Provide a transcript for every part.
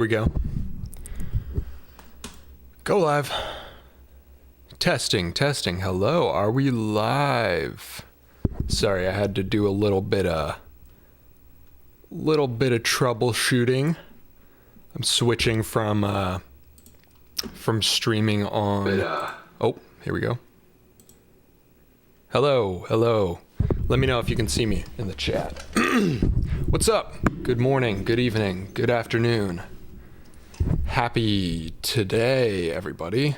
We go. Go live. Testing. Hello, are we live? Sorry, I had to do a little bit of troubleshooting. I'm switching from streaming on. Oh, here we go. Hello. Let me know if you can see me in the chat. What's up? Good morning, good evening, good afternoon. Happy today, everybody.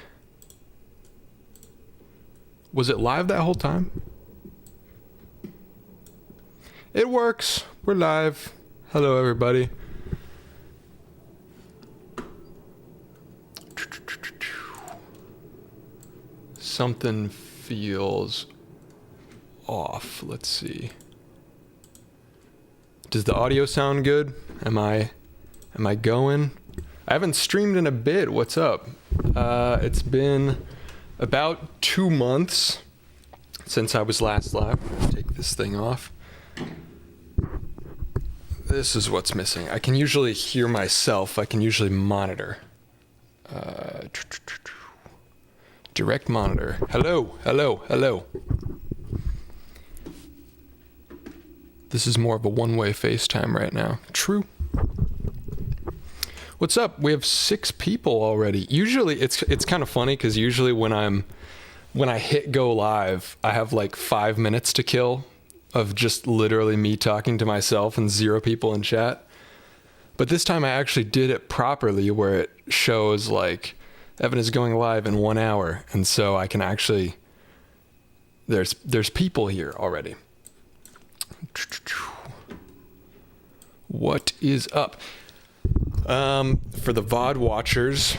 Was it live that whole time? It works. We're live. Hello, everybody. Something feels off. Let's see. Does the audio sound good? Am I going? I haven't streamed in a bit. What's up? It's been about 2 months since I was last live. Take this thing off. This is what's missing. I can usually hear myself. I can usually monitor. Direct monitor. Hello. This is more of a one-way FaceTime right now. True. What's up? We have 6 people already. Usually it's kind of funny because usually when I hit go live, I have like 5 minutes to kill of just literally me talking to myself and 0 people in chat. But this time I actually did it properly where it shows like Evan is going live in 1 hour, and so I can actually there's people here already. What is up? For the VOD watchers,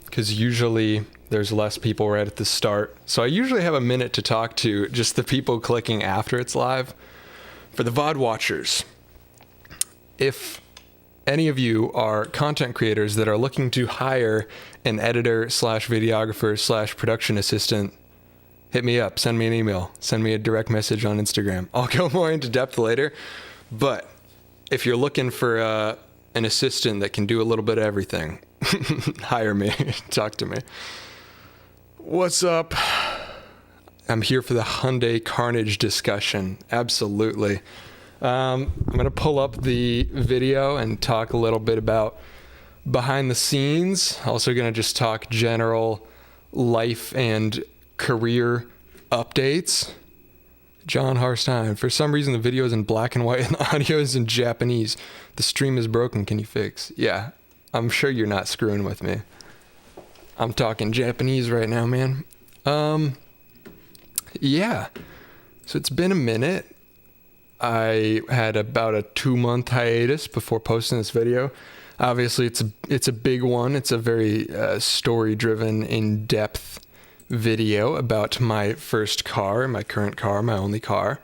because usually there's less people right at the start, so I usually have a minute to talk to just the people clicking after it's live. For the VOD watchers, if any of you are content creators that are looking to hire an editor / videographer / production assistant, hit me up, send me an email, send me a direct message on Instagram. I'll go more into depth later. But if you're looking for an assistant that can do a little bit of everything, hire me, talk to me. What's up? I'm here for the Hyundai Carnage discussion. Absolutely. I'm going to pull up the video and talk a little bit about behind the scenes. Also going to just talk general life and career updates. John Harstein. For some reason, the video is in black and white and the audio is in Japanese. The stream is broken. Can you fix? Yeah, I'm sure you're not screwing with me. I'm talking Japanese right now, man. Yeah. So it's been a minute. I had about a 2-month hiatus before posting this video. Obviously, it's a big one. It's a very story-driven, in-depth video about my first car, my current car, my only car,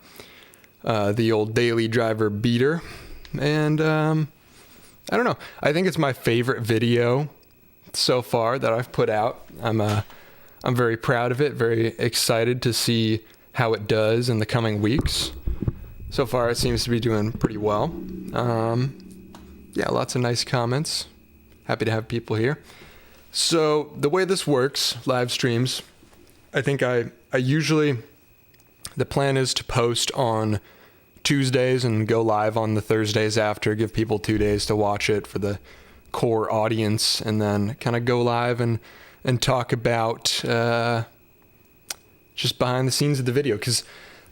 the old daily driver beater. And I don't know. I think it's my favorite video so far that I've put out. I'm very proud of it, very excited to see how it does in the coming weeks. So far, it seems to be doing pretty well. Yeah, lots of nice comments. Happy to have people here. So the way this works, live streams, I think I usually, the plan is to post on Tuesdays and go live on the Thursdays after, give people 2 days to watch it for the core audience, and then kind of go live and talk about just behind the scenes of the video, because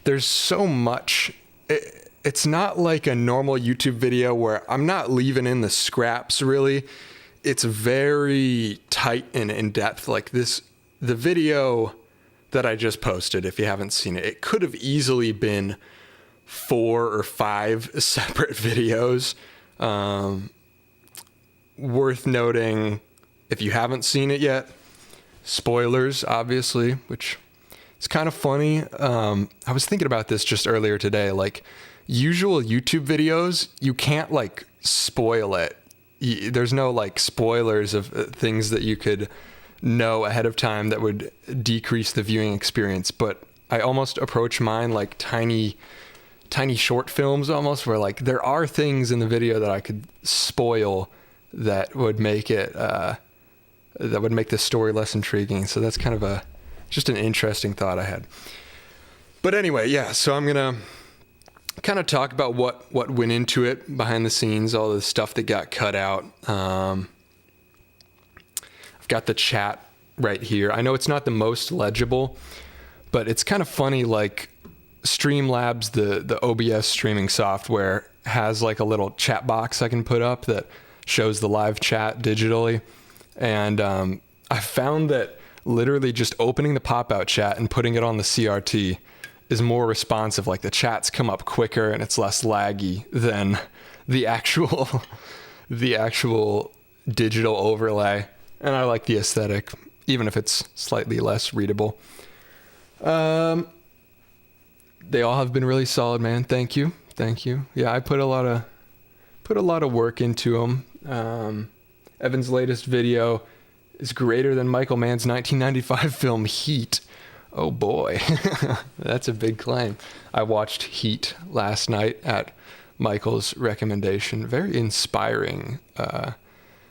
there's so much. It's not like a normal YouTube video where I'm not leaving in the scraps, really. It's very tight and in-depth. Like this, the video that I just posted, if you haven't seen it, it could have easily been 4 or 5 separate videos. Worth noting, if you haven't seen it yet, spoilers, obviously, which is kind of funny. I was thinking about this just earlier today. Like, usual YouTube videos, you can't, like, spoil it. There's no, like, spoilers of things that you could know ahead of time that would decrease the viewing experience. But I almost approach mine like tiny short films almost, where, like, there are things in the video that I could spoil that would make the story less intriguing. So that's kind of just an interesting thought I had. But anyway, yeah, so I'm going to kind of talk about what went into it behind the scenes, all the stuff that got cut out. I've got the chat right here. I know it's not the most legible, but it's kind of funny, like Streamlabs, the OBS streaming software, has like a little chat box I can put up that shows the live chat digitally. And I found that literally just opening the pop-out chat and putting it on the CRT is more responsive. Like the chats come up quicker and it's less laggy than the actual digital overlay. And I like the aesthetic, even if it's slightly less readable. They all have been really solid, man. Thank you. Yeah, I put a lot of work into them. Evan's latest video is greater than Michael Mann's 1995 film Heat. Oh boy, that's a big claim. I watched Heat last night at Michael's recommendation. Very inspiring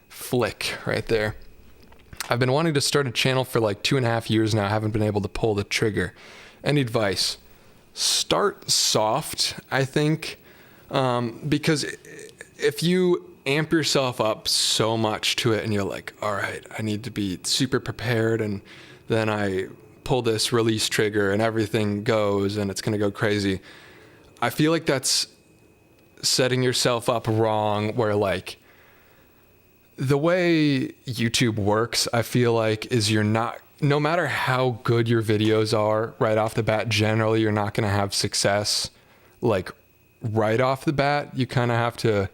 flick right there. I've been wanting to start a channel for like 2.5 years now. I haven't been able to pull the trigger. Any advice? Start soft, I think, because if you amp yourself up so much to it and you're like, all right, I need to be super prepared, and then I pull this release trigger and everything goes and it's going to go crazy. I feel like that's setting yourself up wrong, where like the way YouTube works, I feel like, is no matter how good your videos are right off the bat, generally you're not going to have success like right off the bat. You kind of have to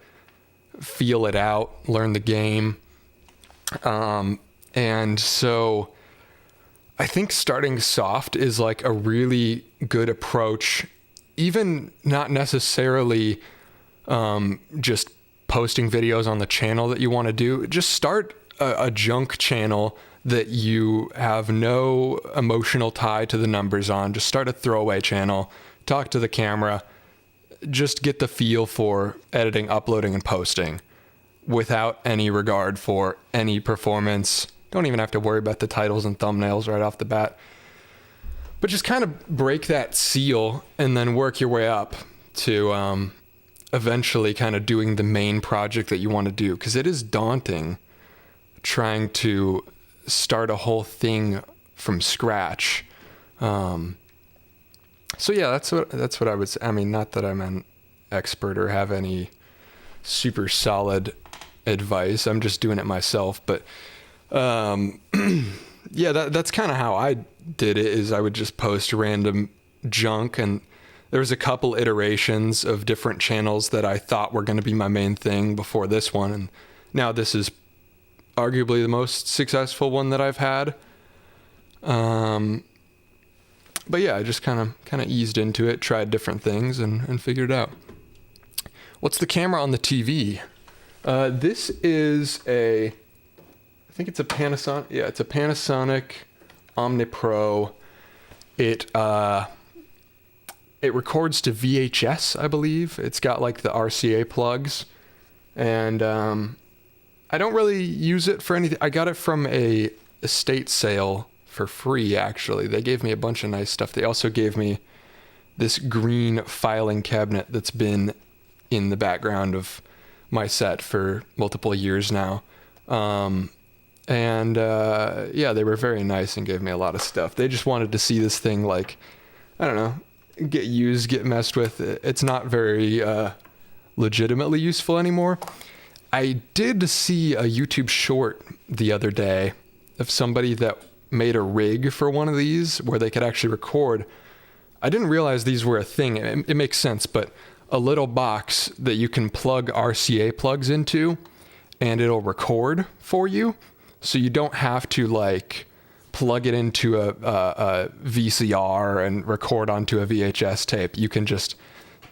feel it out, learn the game. And so I think starting soft is like a really good approach, even not necessarily just posting videos on the channel that you want to do. Just start a junk channel that you have no emotional tie to the numbers on. Just start a throwaway channel, talk to the camera, just get the feel for editing, uploading, and posting without any regard for any performance. Don't even have to worry about the titles and thumbnails right off the bat. But just kind of break that seal and then work your way up to eventually kind of doing the main project that you want to do. Because it is daunting trying to start a whole thing from scratch. So yeah, that's what I would say. I mean, not that I'm an expert or have any super solid advice. I'm just doing it myself. But yeah, that's kind of how I did it. Is I would just post random junk, and there was a couple iterations of different channels that I thought were going to be my main thing before this one, and now this is arguably the most successful one that I've had. But yeah, I just kind of eased into it, tried different things, and figured it out. What's the camera on the TV? This is I think it's a Panasonic. Yeah, it's a Panasonic OmniPro. It records to VHS, I believe. It's got like the RCA plugs, and I don't really use it for anything. I got it from a estate sale for free, actually. They gave me a bunch of nice stuff. They also gave me this green filing cabinet that's been in the background of my set for multiple years now. Yeah, they were very nice and gave me a lot of stuff. They just wanted to see this thing, like, I don't know, get used, get messed with. It's not very legitimately useful anymore. I did see a YouTube short the other day of somebody that made a rig for one of these where they could actually record. I didn't realize these were a thing. It makes sense, but a little box that you can plug RCA plugs into and it'll record for you. So you don't have to like plug it into a VCR and record onto a VHS tape. You can just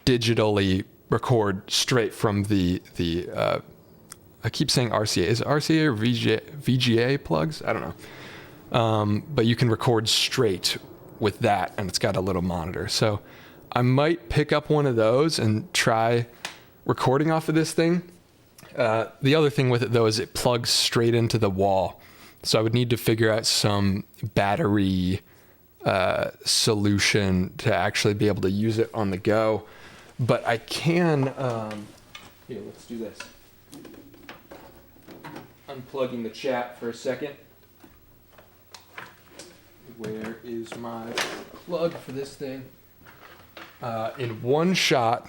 digitally record straight from the I keep saying RCA. Is it RCA or VGA plugs? I don't know. But you can record straight with that, and it's got a little monitor. So I might pick up one of those and try recording off of this thing. The other thing with it, though, is it plugs straight into the wall. So I would need to figure out some battery solution to actually be able to use it on the go. But I can... here, let's do this. Unplugging the chat for a second. Where is my plug for this thing? In one shot...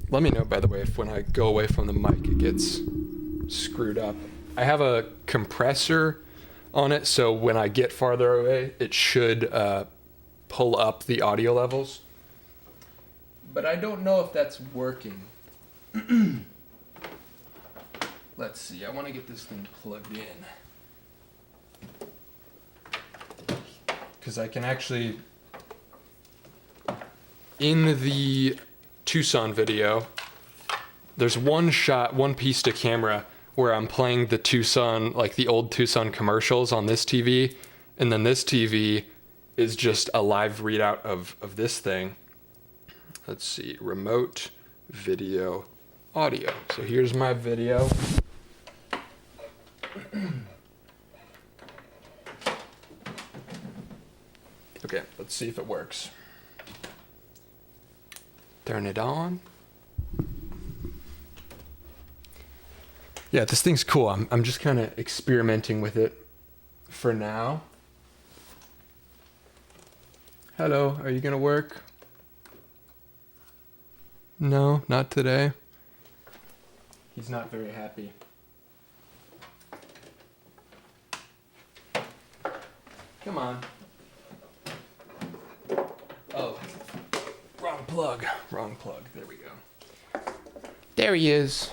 Let me know, by the way, if when I go away from the mic it gets screwed up. I have a compressor on it, so when I get farther away, it should pull up the audio levels. But I don't know if that's working. Let's see, I want to get this thing plugged in. Because I can actually, in the Tucson video, there's one shot, one piece to camera where I'm playing the Tucson, like the old Tucson commercials on this TV, and then this TV is just a live readout of this thing. Let's see, remote video audio. So here's my video. Okay, let's see if it works. Turn it on. Yeah, this thing's cool. I'm just kind of experimenting with it for now. Hello, are you gonna work? No, not today. He's not very happy. Come on. Oh, wrong plug. Wrong plug. There we go. There he is.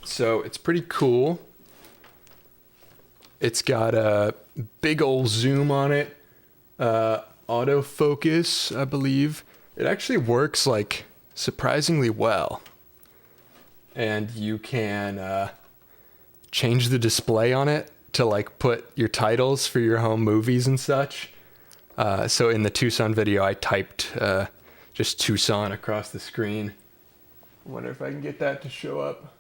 So it's pretty cool. It's got a big old zoom on it. Autofocus, I believe. It actually works like surprisingly well. And you can change the display on it to like put your titles for your home movies and such. So in the Tucson video, I typed just Tucson across the screen. I wonder if I can get that to show up.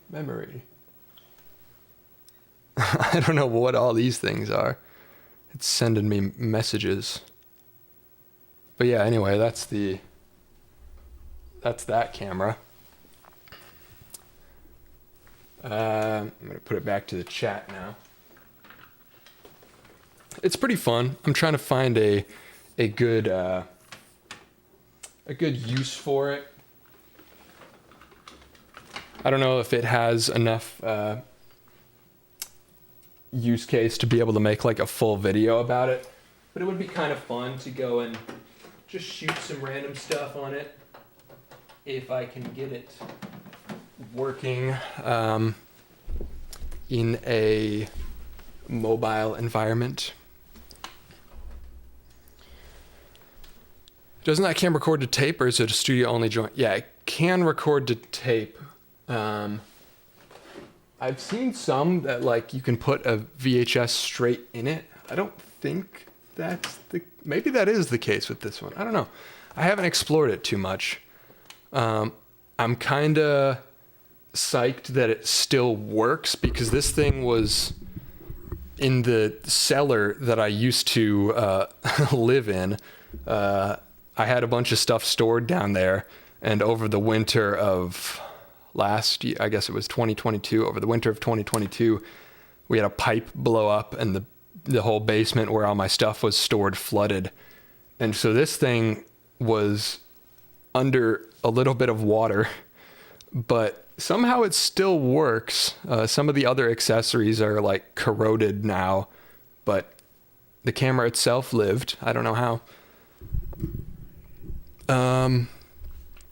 Memory. I don't know what all these things are. It's sending me messages. But yeah, anyway, that's that camera. I'm going to put it back to the chat now. It's pretty fun. I'm trying to find a good use for it. I don't know if it has enough use case to be able to make like a full video about it, but it would be kind of fun to go and just shoot some random stuff on it if I can get it working in a mobile environment. Doesn't that camera record to tape, or is it a studio only joint? Yeah, it can record to tape. I've seen some that like you can put a VHS straight in it. I don't think maybe that is the case with this one. I don't know. I haven't explored it too much. I'm kind of psyched that it still works because this thing was in the cellar that I used to live in. I had a bunch of stuff stored down there, and over the winter of last year, I guess it was 2022, over the winter of 2022, we had a pipe blow up and the whole basement where all my stuff was stored flooded. And so this thing was under a little bit of water, but somehow it still works. Some of the other accessories are like corroded now, but the camera itself lived. I don't know how.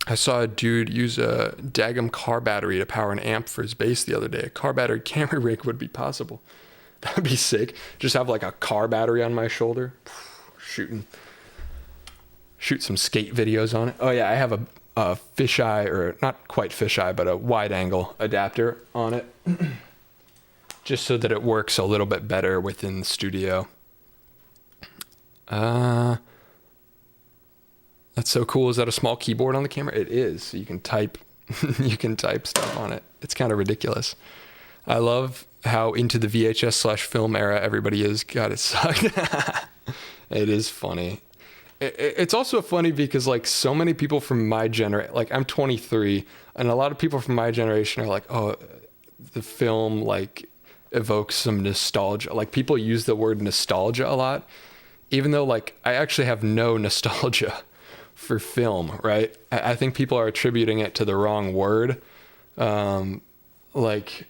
I saw a dude use a daggum car battery to power an amp for his bass the other day. A car battery camera rig would be possible. That'd be sick. Just have like a car battery on my shoulder. Shoot some skate videos on it. Oh yeah, I have a fisheye, or not quite fisheye, but a wide angle adapter on it. Just so that it works a little bit better within the studio. That's so cool. Is that a small keyboard on the camera? It is. So you can type, you can type stuff on it. It's kind of ridiculous. I love how into the VHS/film era everybody is. God, it sucked. It is funny. It's also funny because like so many people from my generation, like I'm 23, and a lot of people from my generation are like, oh, the film like evokes some nostalgia. Like people use the word nostalgia a lot, even though like I actually have no nostalgia for film, right? I think people are attributing it to the wrong word. Like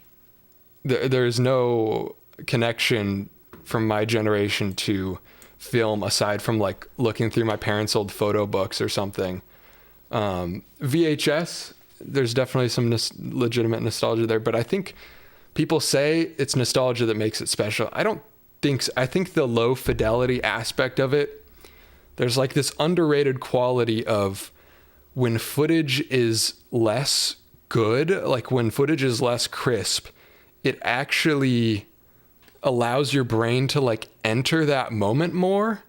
there's no connection from my generation to film aside from like looking through my parents' old photo books or something. VHS, there's definitely some legitimate nostalgia there, but I think people say it's nostalgia that makes it special. I don't think so. I think the low fidelity aspect of it, there's like this underrated quality of when footage is less good, like when footage is less crisp, it actually allows your brain to like enter that moment more.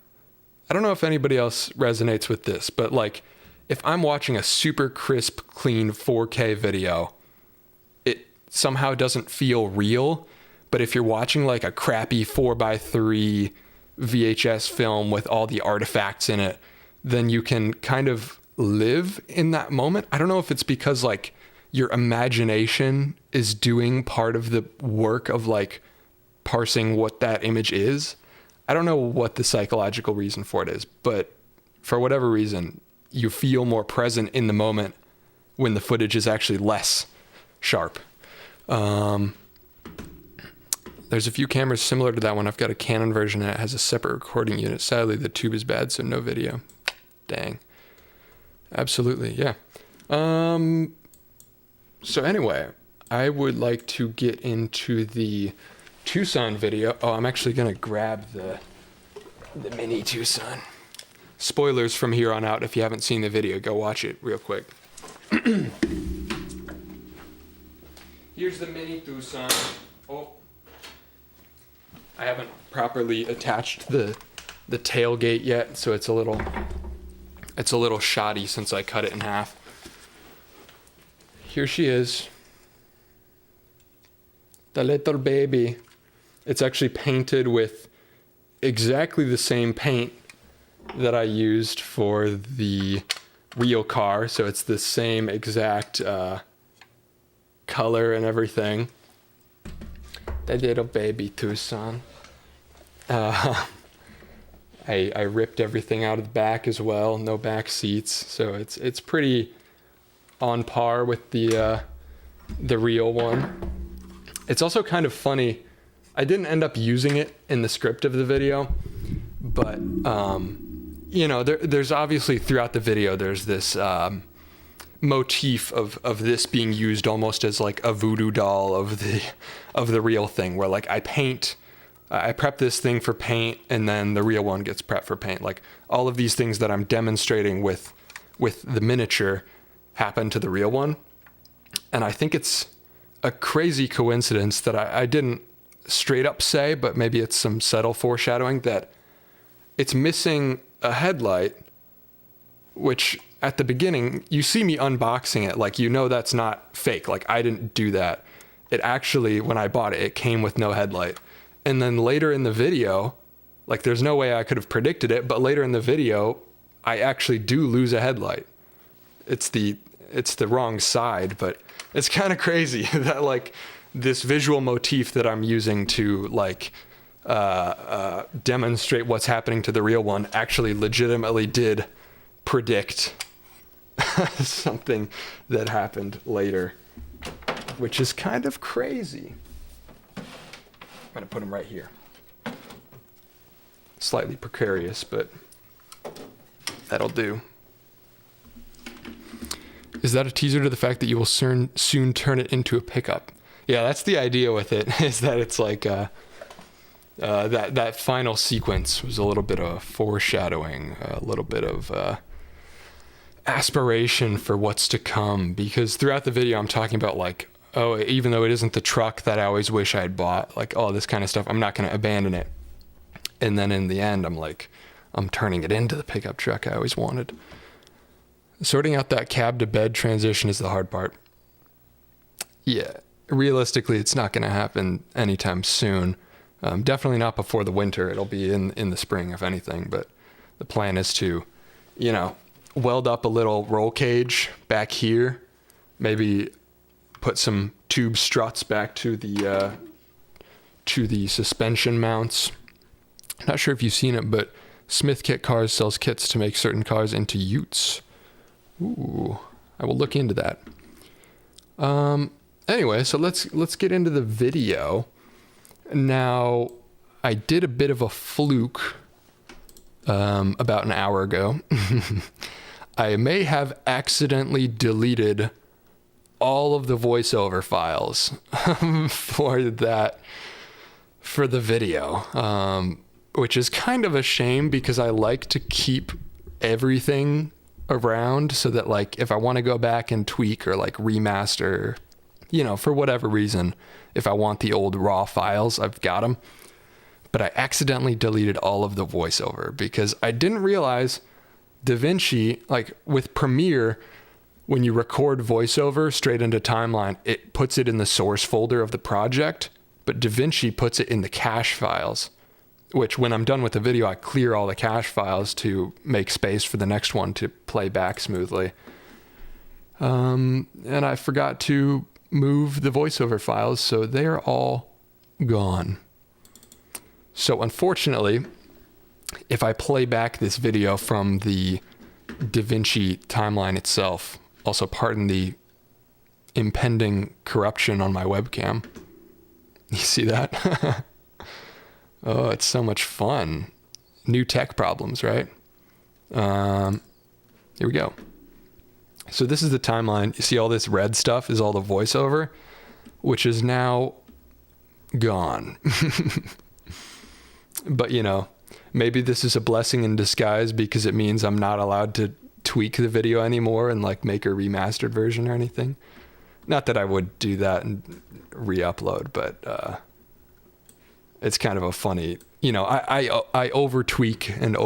I don't know if anybody else resonates with this, but like if I'm watching a super crisp, clean 4K video, it somehow doesn't feel real. But if you're watching like a crappy 4:3 VHS film with all the artifacts in it, then you can kind of live in that moment. I don't know if it's because like your imagination is doing part of the work of like parsing what that image is. I don't know what the psychological reason for it is, but for whatever reason, you feel more present in the moment when the footage is actually less sharp. There's a few cameras similar to that one. I've got a Canon version and it has a separate recording unit. Sadly, the tube is bad, so no video. Dang. Absolutely, yeah. So anyway, I would like to get into the Tucson video. Oh, I'm actually gonna grab the mini Tucson. Spoilers from here on out. If you haven't seen the video, go watch it real quick. Here's the mini Tucson. Oh, I haven't properly attached the tailgate yet, so it's a little shoddy since I cut it in half. Here she is. The little baby. It's actually painted with exactly the same paint that I used for the real car. So it's the same exact color and everything. The little baby Tucson. I ripped everything out of the back as well. No back seats. So it's pretty on par with the real one. It's also kind of funny. I didn't end up using it in the script of the video, but you know, there's obviously throughout the video there's this motif of this being used almost as like a voodoo doll of the real thing, where like I prep this thing for paint and then the real one gets prepped for paint. Like all of these things that I'm demonstrating with the miniature happen to the real one. And I think it's a crazy coincidence that I didn't straight up say, but maybe it's some subtle foreshadowing that it's missing a headlight, which at the beginning, you see me unboxing it, like, you know, that's not fake. Like I didn't do that. It actually, when I bought it, it came with no headlight. And then later in the video, like there's no way I could have predicted it, but later in the video, I actually do lose a headlight. It's the wrong side, but it's kind of crazy that like this visual motif that I'm using to like demonstrate what's happening to the real one actually legitimately did predict something that happened later, which is kind of crazy. I'm gonna put them right here. Slightly precarious, but that'll do. Is that a teaser to the fact that you will soon turn it into a pickup? Yeah, that's the idea with it, is that it's like that final sequence was a little bit of foreshadowing, a little bit of aspiration for what's to come. Because throughout the video, I'm talking about like, oh, even though it isn't the truck that I always wish I had bought, like all this kind of stuff, I'm not going to abandon it. And then in the end, I'm turning it into the pickup truck I always wanted. Sorting out that cab to bed transition is the hard part. Yeah, realistically, it's not going to happen anytime soon. Definitely not before the winter. It'll be in the spring, if anything. But the plan is to, weld up a little roll cage back here. Maybe put some tube struts back to the suspension mounts. Not sure if you've seen it, but Smith Kit Cars sells kits to make certain cars into utes. Ooh, I will look into that. Anyway, so let's get into the video. Now, I did a bit of a fluke about an hour ago. I may have accidentally deleted all of the voiceover files for the video, which is kind of a shame because I like to keep everything around so that, like, if I want to go back and tweak or like remaster, for whatever reason, if I want the old raw files, I've got them. But I accidentally deleted all of the voiceover because I didn't realize DaVinci, like with Premiere, when you record voiceover straight into Timeline, it puts it in the source folder of the project, but DaVinci puts it in the cache files, which when I'm done with the video, I clear all the cache files to make space for the next one to play back smoothly. And I forgot to move the voiceover files, so they're all gone. So unfortunately, if I play back this video from the DaVinci timeline itself, also pardon the impending corruption on my webcam. You see that? Oh, it's so much fun. New tech problems, right? Here we go. So this is the timeline. You see all this red stuff is all the voiceover, which is now gone. But, maybe this is a blessing in disguise because it means I'm not allowed to tweak the video anymore and like make a remastered version or anything. Not that I would do that and re-upload, but it's kind of a funny, I over tweak and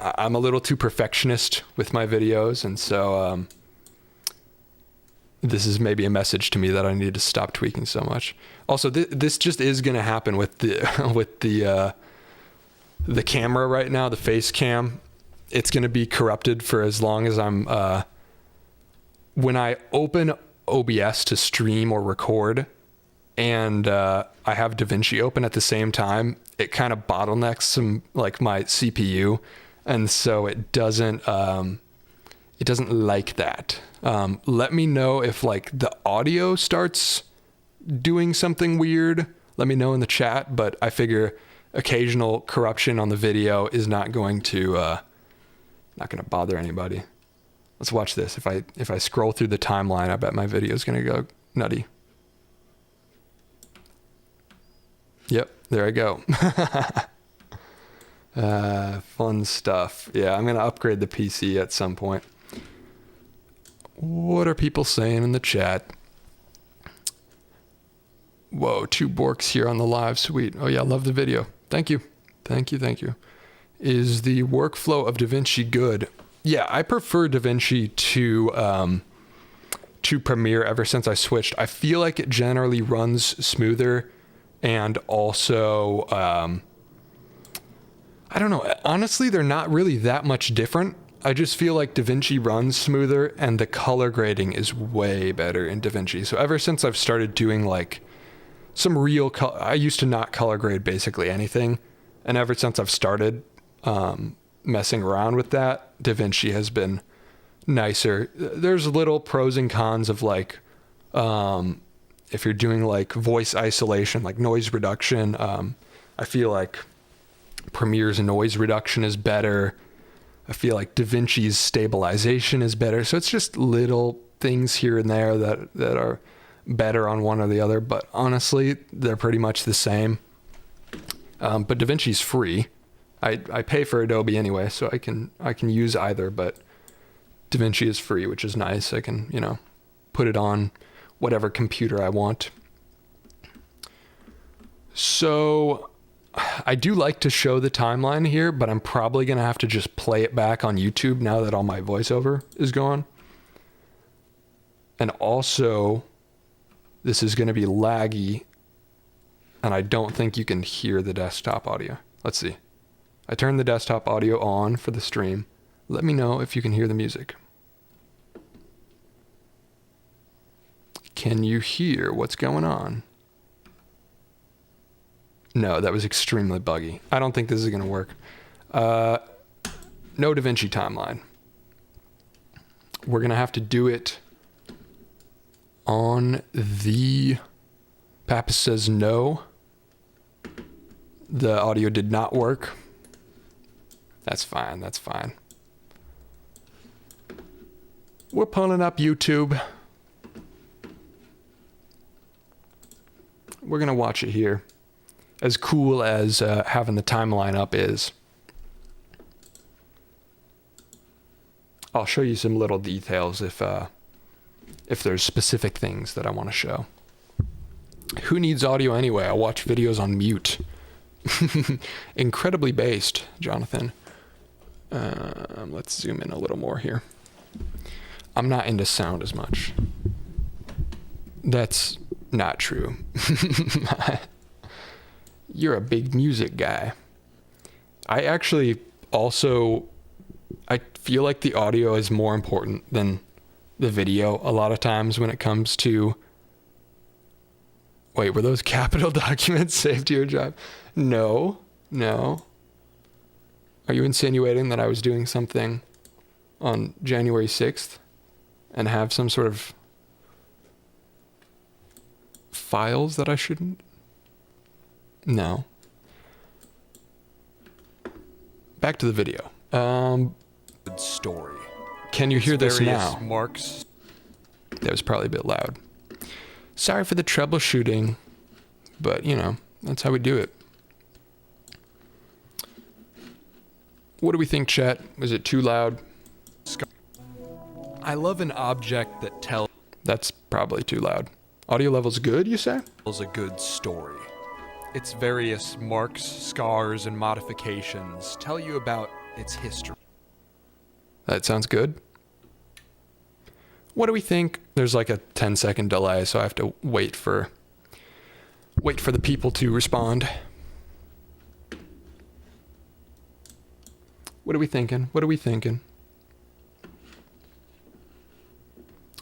I'm a little too perfectionist with my videos, and so this is maybe a message to me that I need to stop tweaking so much. Also, this just is going to happen with the camera right now, the face cam. It's going to be corrupted for as long as I'm when I open OBS to stream or record, and I have DaVinci open at the same time, it kind of bottlenecks some like my CPU, and so it doesn't like that. Let me know if like the audio starts doing something weird. Let me know in the chat, but I figure occasional corruption on the video is not going to bother anybody. Let's watch this. If I scroll through the timeline, I bet my video is going to go nutty. Yep, there I go. Fun stuff. Yeah, I'm going to upgrade the PC at some point. What are people saying in the chat? Whoa, 2 Borks here on the live. Sweet. Oh yeah, love the video. Thank you. Thank you. Is the workflow of DaVinci good? Yeah, I prefer DaVinci to Premiere ever since I switched. I feel like it generally runs smoother, and also, I don't know. Honestly, they're not really that much different. I just feel like DaVinci runs smoother, and the color grading is way better in DaVinci. So ever since I've started doing like some real I used to not color grade basically anything, and ever since I've started messing around with that, DaVinci has been nicer. There's little pros and cons of like if you're doing like voice isolation, like noise reduction. I feel like Premiere's noise reduction is better. I feel like DaVinci's stabilization is better. So it's just little things here and there that are better on one or the other, but honestly, they're pretty much the same. But DaVinci's free. I pay for Adobe anyway, so I can use either, but DaVinci is free, which is nice. I can, put it on whatever computer I want. So I do like to show the timeline here, but I'm probably going to have to just play it back on YouTube now that all my voiceover is gone. And also, this is going to be laggy, and I don't think you can hear the desktop audio. Let's see. I turned the desktop audio on for the stream. Let me know if you can hear the music. Can you hear what's going on? No, that was extremely buggy. I don't think this is going to work. No DaVinci timeline. We're going to have to do it on the... Pappas says no. The audio did not work. That's fine, that's fine. We're pulling up YouTube. We're going to watch it here. As cool as having the timeline up is. I'll show you some little details if there's specific things that I want to show. Who needs audio anyway? I watch videos on mute. Incredibly based, Jonathan. Let's zoom in a little more here. I'm not into sound as much. That's not true. You're a big music guy. I actually also, I feel like the audio is more important than the video a lot of times when it comes to... Wait, were those capital documents saved to your drive? No. Are you insinuating that I was doing something on January 6th and have some sort of files that I shouldn't? No. Back to the video. Good story. Can you hear this now? Marks. That was probably a bit loud. Sorry for the troubleshooting, but you know, that's how we do it. What do we think, chat? Was it too loud? I love an object that tells That's probably too loud. Audio level's good, you say? a good story. Its various marks, scars, and modifications tell you about its history. That sounds good. What do we think? There's like a 10-second delay, so I have to wait for the people to respond. What are we thinking?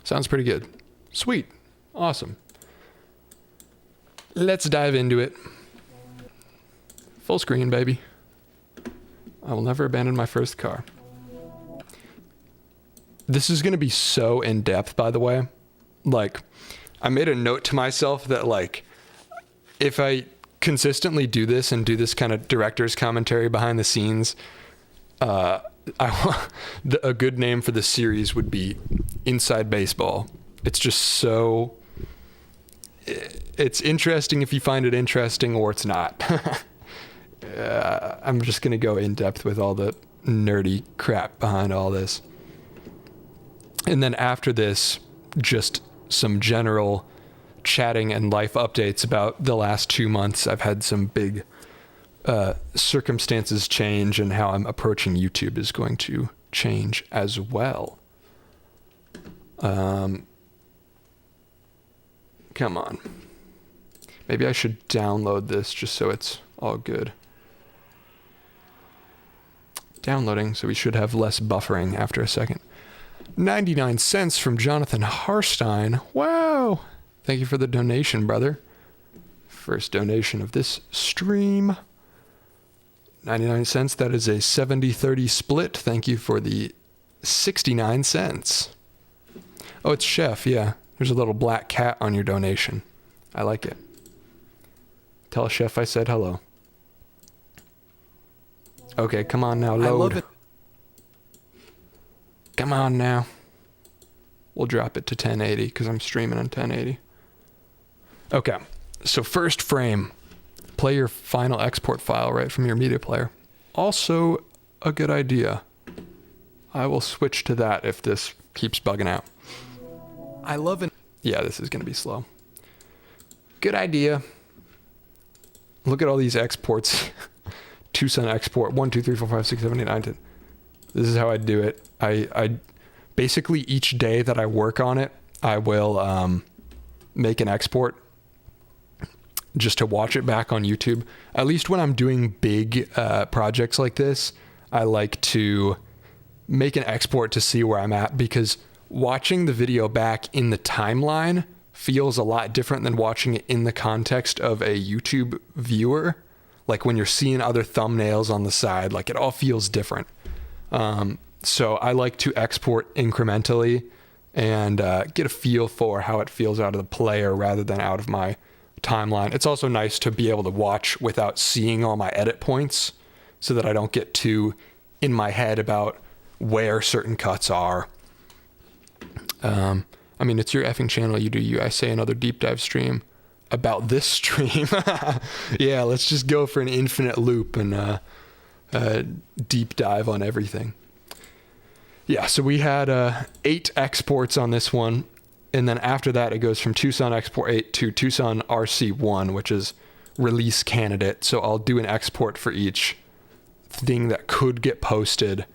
Sounds pretty good. Sweet. Awesome. Let's dive into it. Full screen, baby. I will never abandon my first car. This is going to be so in-depth, by the way. Like, I made a note to myself that, like, if I consistently do this and do this kind of director's commentary behind the scenes, a good name for the series would be Inside Baseball. It's just so... It's interesting if you find it interesting, or it's not. I'm just going to go in-depth with all the nerdy crap behind all this. And then after this, just some general chatting and life updates about the last 2 months. I've had some big circumstances change, and how I'm approaching YouTube is going to change as well. Come on. Maybe I should download this just so it's all good. Downloading, so we should have less buffering after a second. 99 cents from Jonathan Harstein. Wow. Thank you for the donation, brother. First donation of this stream. 99 cents. That is a 70-30 split. Thank you for the 69 cents. Oh, it's Chef. Yeah. There's a little black cat on your donation. I like it. Tell Chef I said hello. Okay, come on now. Load. I love it. Come on now. We'll drop it to 1080 because I'm streaming on 1080. Okay, so first frame. Play your final export file right from your media player. Also a good idea. I will switch to that if this keeps bugging out. I love it. Yeah, this is going to be slow. Good idea. look at all these exports. Tucson export 1, 2, 3, 4, 5, 6, 7, 8, 9, 10. This is how I do it. I basically each day that I work on it, I will make an export just to watch it back on YouTube. At least when I'm doing big projects like this, I like to make an export to see where I'm at, because watching the video back in the timeline feels a lot different than watching it in the context of a YouTube viewer. Like when you're seeing other thumbnails on the side, like it all feels different. So I like to export incrementally and get a feel for how it feels out of the player rather than out of my timeline. It's also nice to be able to watch without seeing all my edit points so that I don't get too in my head about where certain cuts are. I mean, it's your effing channel. You do you. I say another deep dive stream about this stream. Yeah, let's just go for an infinite loop and deep dive on everything. Yeah, so we had 8 exports on this one. And then after that, it goes from Tucson Export 8 to Tucson RC1, which is release candidate. So I'll do an export for each thing that could get posted.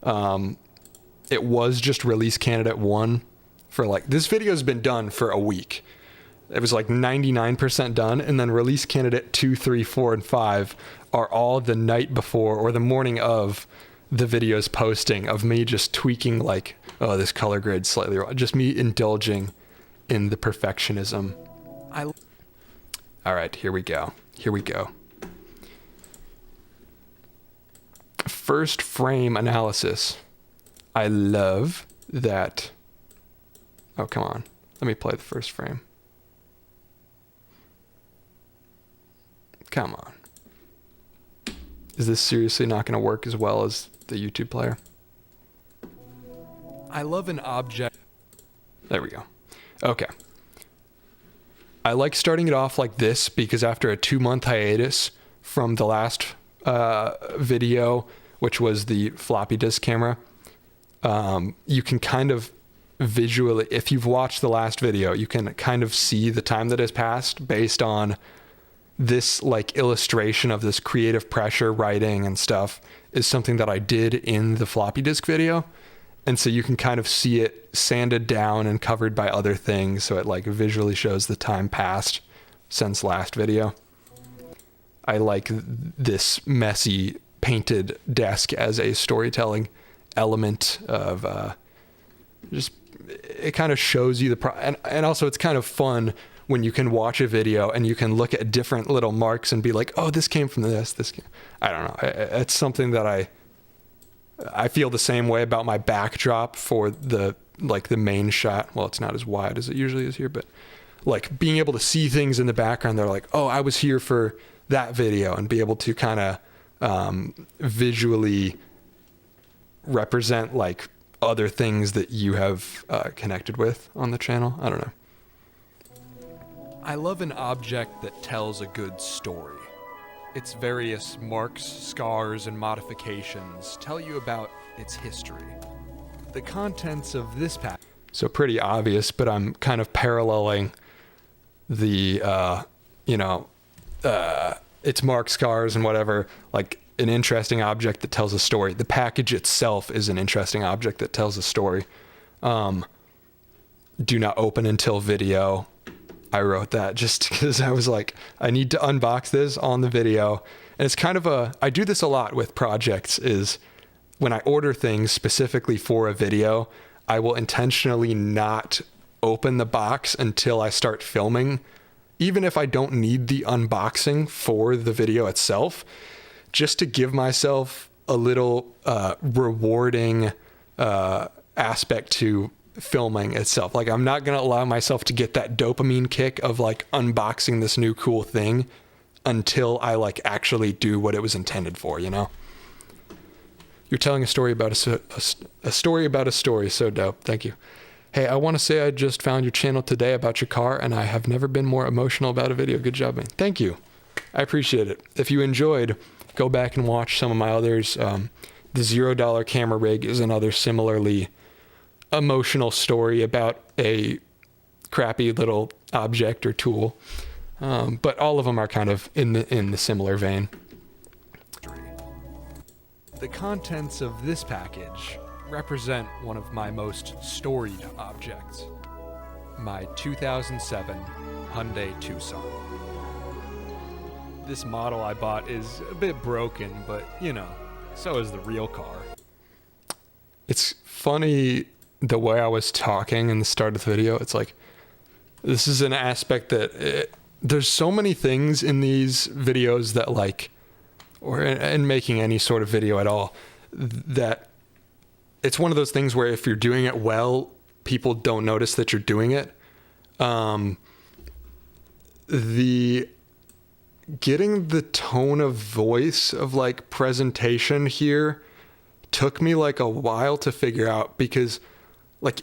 It was just release candidate 1 for like, this video's been done for a week. It was like 99% done. And then release candidate 2, 3, 4, and 5 are all the night before or the morning of the video's posting of me just tweaking like, oh, this color grade's slightly wrong. Just me indulging in the perfectionism. All right, here we go. Here we go. First frame analysis. I love that. Oh, come on. Let me play the first frame. Come on. Is this seriously not going to work as well as the YouTube player? I love an object. There we go. Okay. I like starting it off like this because after a 2-month hiatus from the last video, which was the floppy disk camera, you can kind of visually, if you've watched the last video, you can kind of see the time that has passed based on this like illustration of this creative pressure writing and stuff is something that I did in the floppy disk video. And so you can kind of see it sanded down and covered by other things. So it like visually shows the time passed since last video. I like this messy painted desk as a storytelling element of just, it kind of shows you and also it's kind of fun when you can watch a video and you can look at different little marks and be like, oh, this came from this. I don't know. It's something that I feel the same way about my backdrop for the main shot. Well, it's not as wide as it usually is here, but like being able to see things in the background, they're like, oh, I was here for that video, and be able to kind of visually represent like other things that you have connected with on the channel. I don't know. I love an object that tells a good story. Its various marks, scars, and modifications tell you about its history. The contents of this pack. So pretty obvious, but I'm kind of paralleling the, its marks, scars, and whatever, like an interesting object that tells a story. The package itself is an interesting object that tells a story. Do not open until video. I wrote that just because I was like, I need to unbox this on the video. And it's kind of I do this a lot with projects, is when I order things specifically for a video, I will intentionally not open the box until I start filming, even if I don't need the unboxing for the video itself, just to give myself a little rewarding aspect to filming itself. Like, I'm not going to allow myself to get that dopamine kick of like unboxing this new cool thing until I like actually do what it was intended for, you know? You're telling a story about a story about a story. So dope. Thank you. Hey, I want to say I just found your channel today about your car, and I have never been more emotional about a video. Good job, man. Thank you. I appreciate it. If you enjoyed, go back and watch some of my others. The $0 camera rig is another similarly emotional story about a crappy little object or tool. But all of them are kind of in the similar vein. The contents of this package represent one of my most storied objects, my 2007 Hyundai Tucson. This model I bought is a bit broken, but so is the real car. It's funny the way I was talking in the start of the video. It's like, this is an aspect that there's so many things in these videos that or in making any sort of video at all, that it's one of those things where if you're doing it well, people don't notice that you're doing it. The getting the tone of voice of presentation here took me a while to figure out, because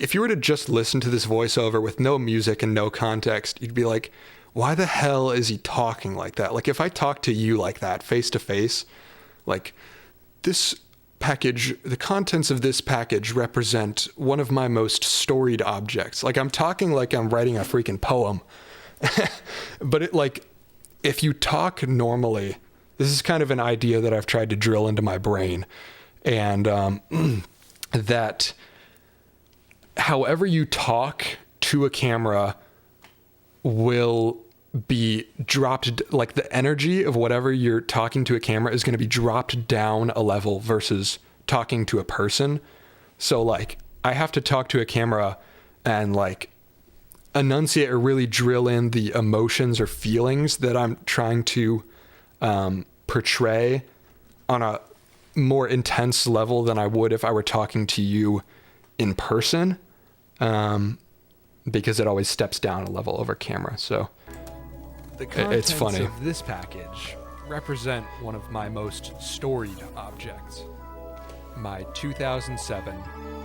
if you were to just listen to this voiceover with no music and no context, you'd be like, why the hell is he talking like that? If I talk to you like that face to face, this package, the contents of this package represent one of my most storied objects. I'm talking like I'm writing a freaking poem. But if you talk normally, this is kind of an idea that I've tried to drill into my brain. And that however you talk to a camera will be dropped, the energy of whatever you're talking to a camera is going to be dropped down a level versus talking to a person. So I have to talk to a camera and enunciate or really drill in the emotions or feelings that I'm trying to portray on a more intense level than I would if I were talking to you in person, because it always steps down a level over camera. So the contents it's funny. Of this package represent one of my most storied objects, my 2007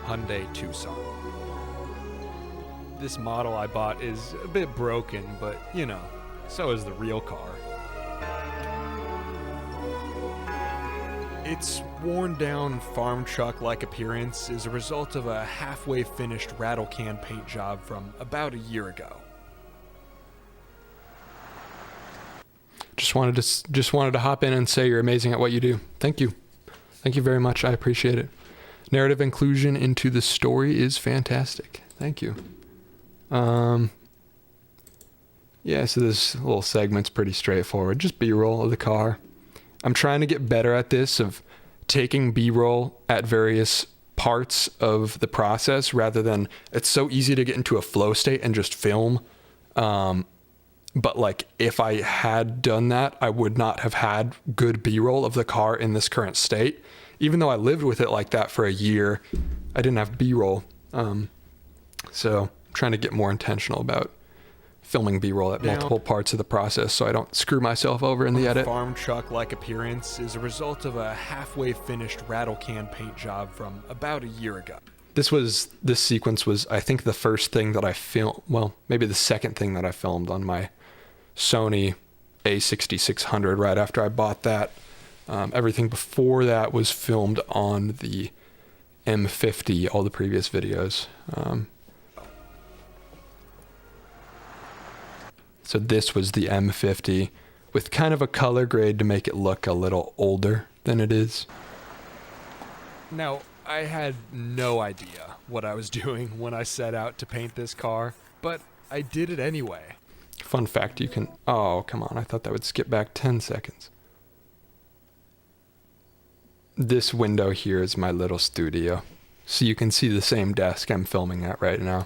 Hyundai Tucson. This model I bought is a bit broken, but so is the real car. Its worn-down farm truck-like appearance is a result of a halfway finished rattle can paint job from about a year ago. Just wanted to hop in and say you're amazing at what you do. Thank you. Thank you very much. I appreciate it. Narrative inclusion into the story is fantastic. Thank you. Yeah, so this little segment's pretty straightforward. Just B-roll of the car. I'm trying to get better at this, of taking B-roll at various parts of the process, rather than, it's so easy to get into a flow state and just film. But if I had done that, I would not have had good B-roll of the car in this current state. Even though I lived with it like that for a year, I didn't have B-roll. So I'm trying to get more intentional about filming B-roll at multiple parts of the process so I don't screw myself over in the edit. Farm truck-like appearance is a result of a halfway finished rattle can paint job from about a year ago. This sequence was, I think, the first thing that I filmed, well, maybe the second thing that I filmed on my Sony A6600 right after I bought that. Everything before that was filmed on the M50, all the previous videos. So this was the M50 with kind of a color grade to make it look a little older than it is. Now, I had no idea what I was doing when I set out to paint this car, but I did it anyway. Fun fact, you can... Oh, come on. I thought that would skip back 10 seconds. This window here is my little studio. So you can see the same desk I'm filming at right now.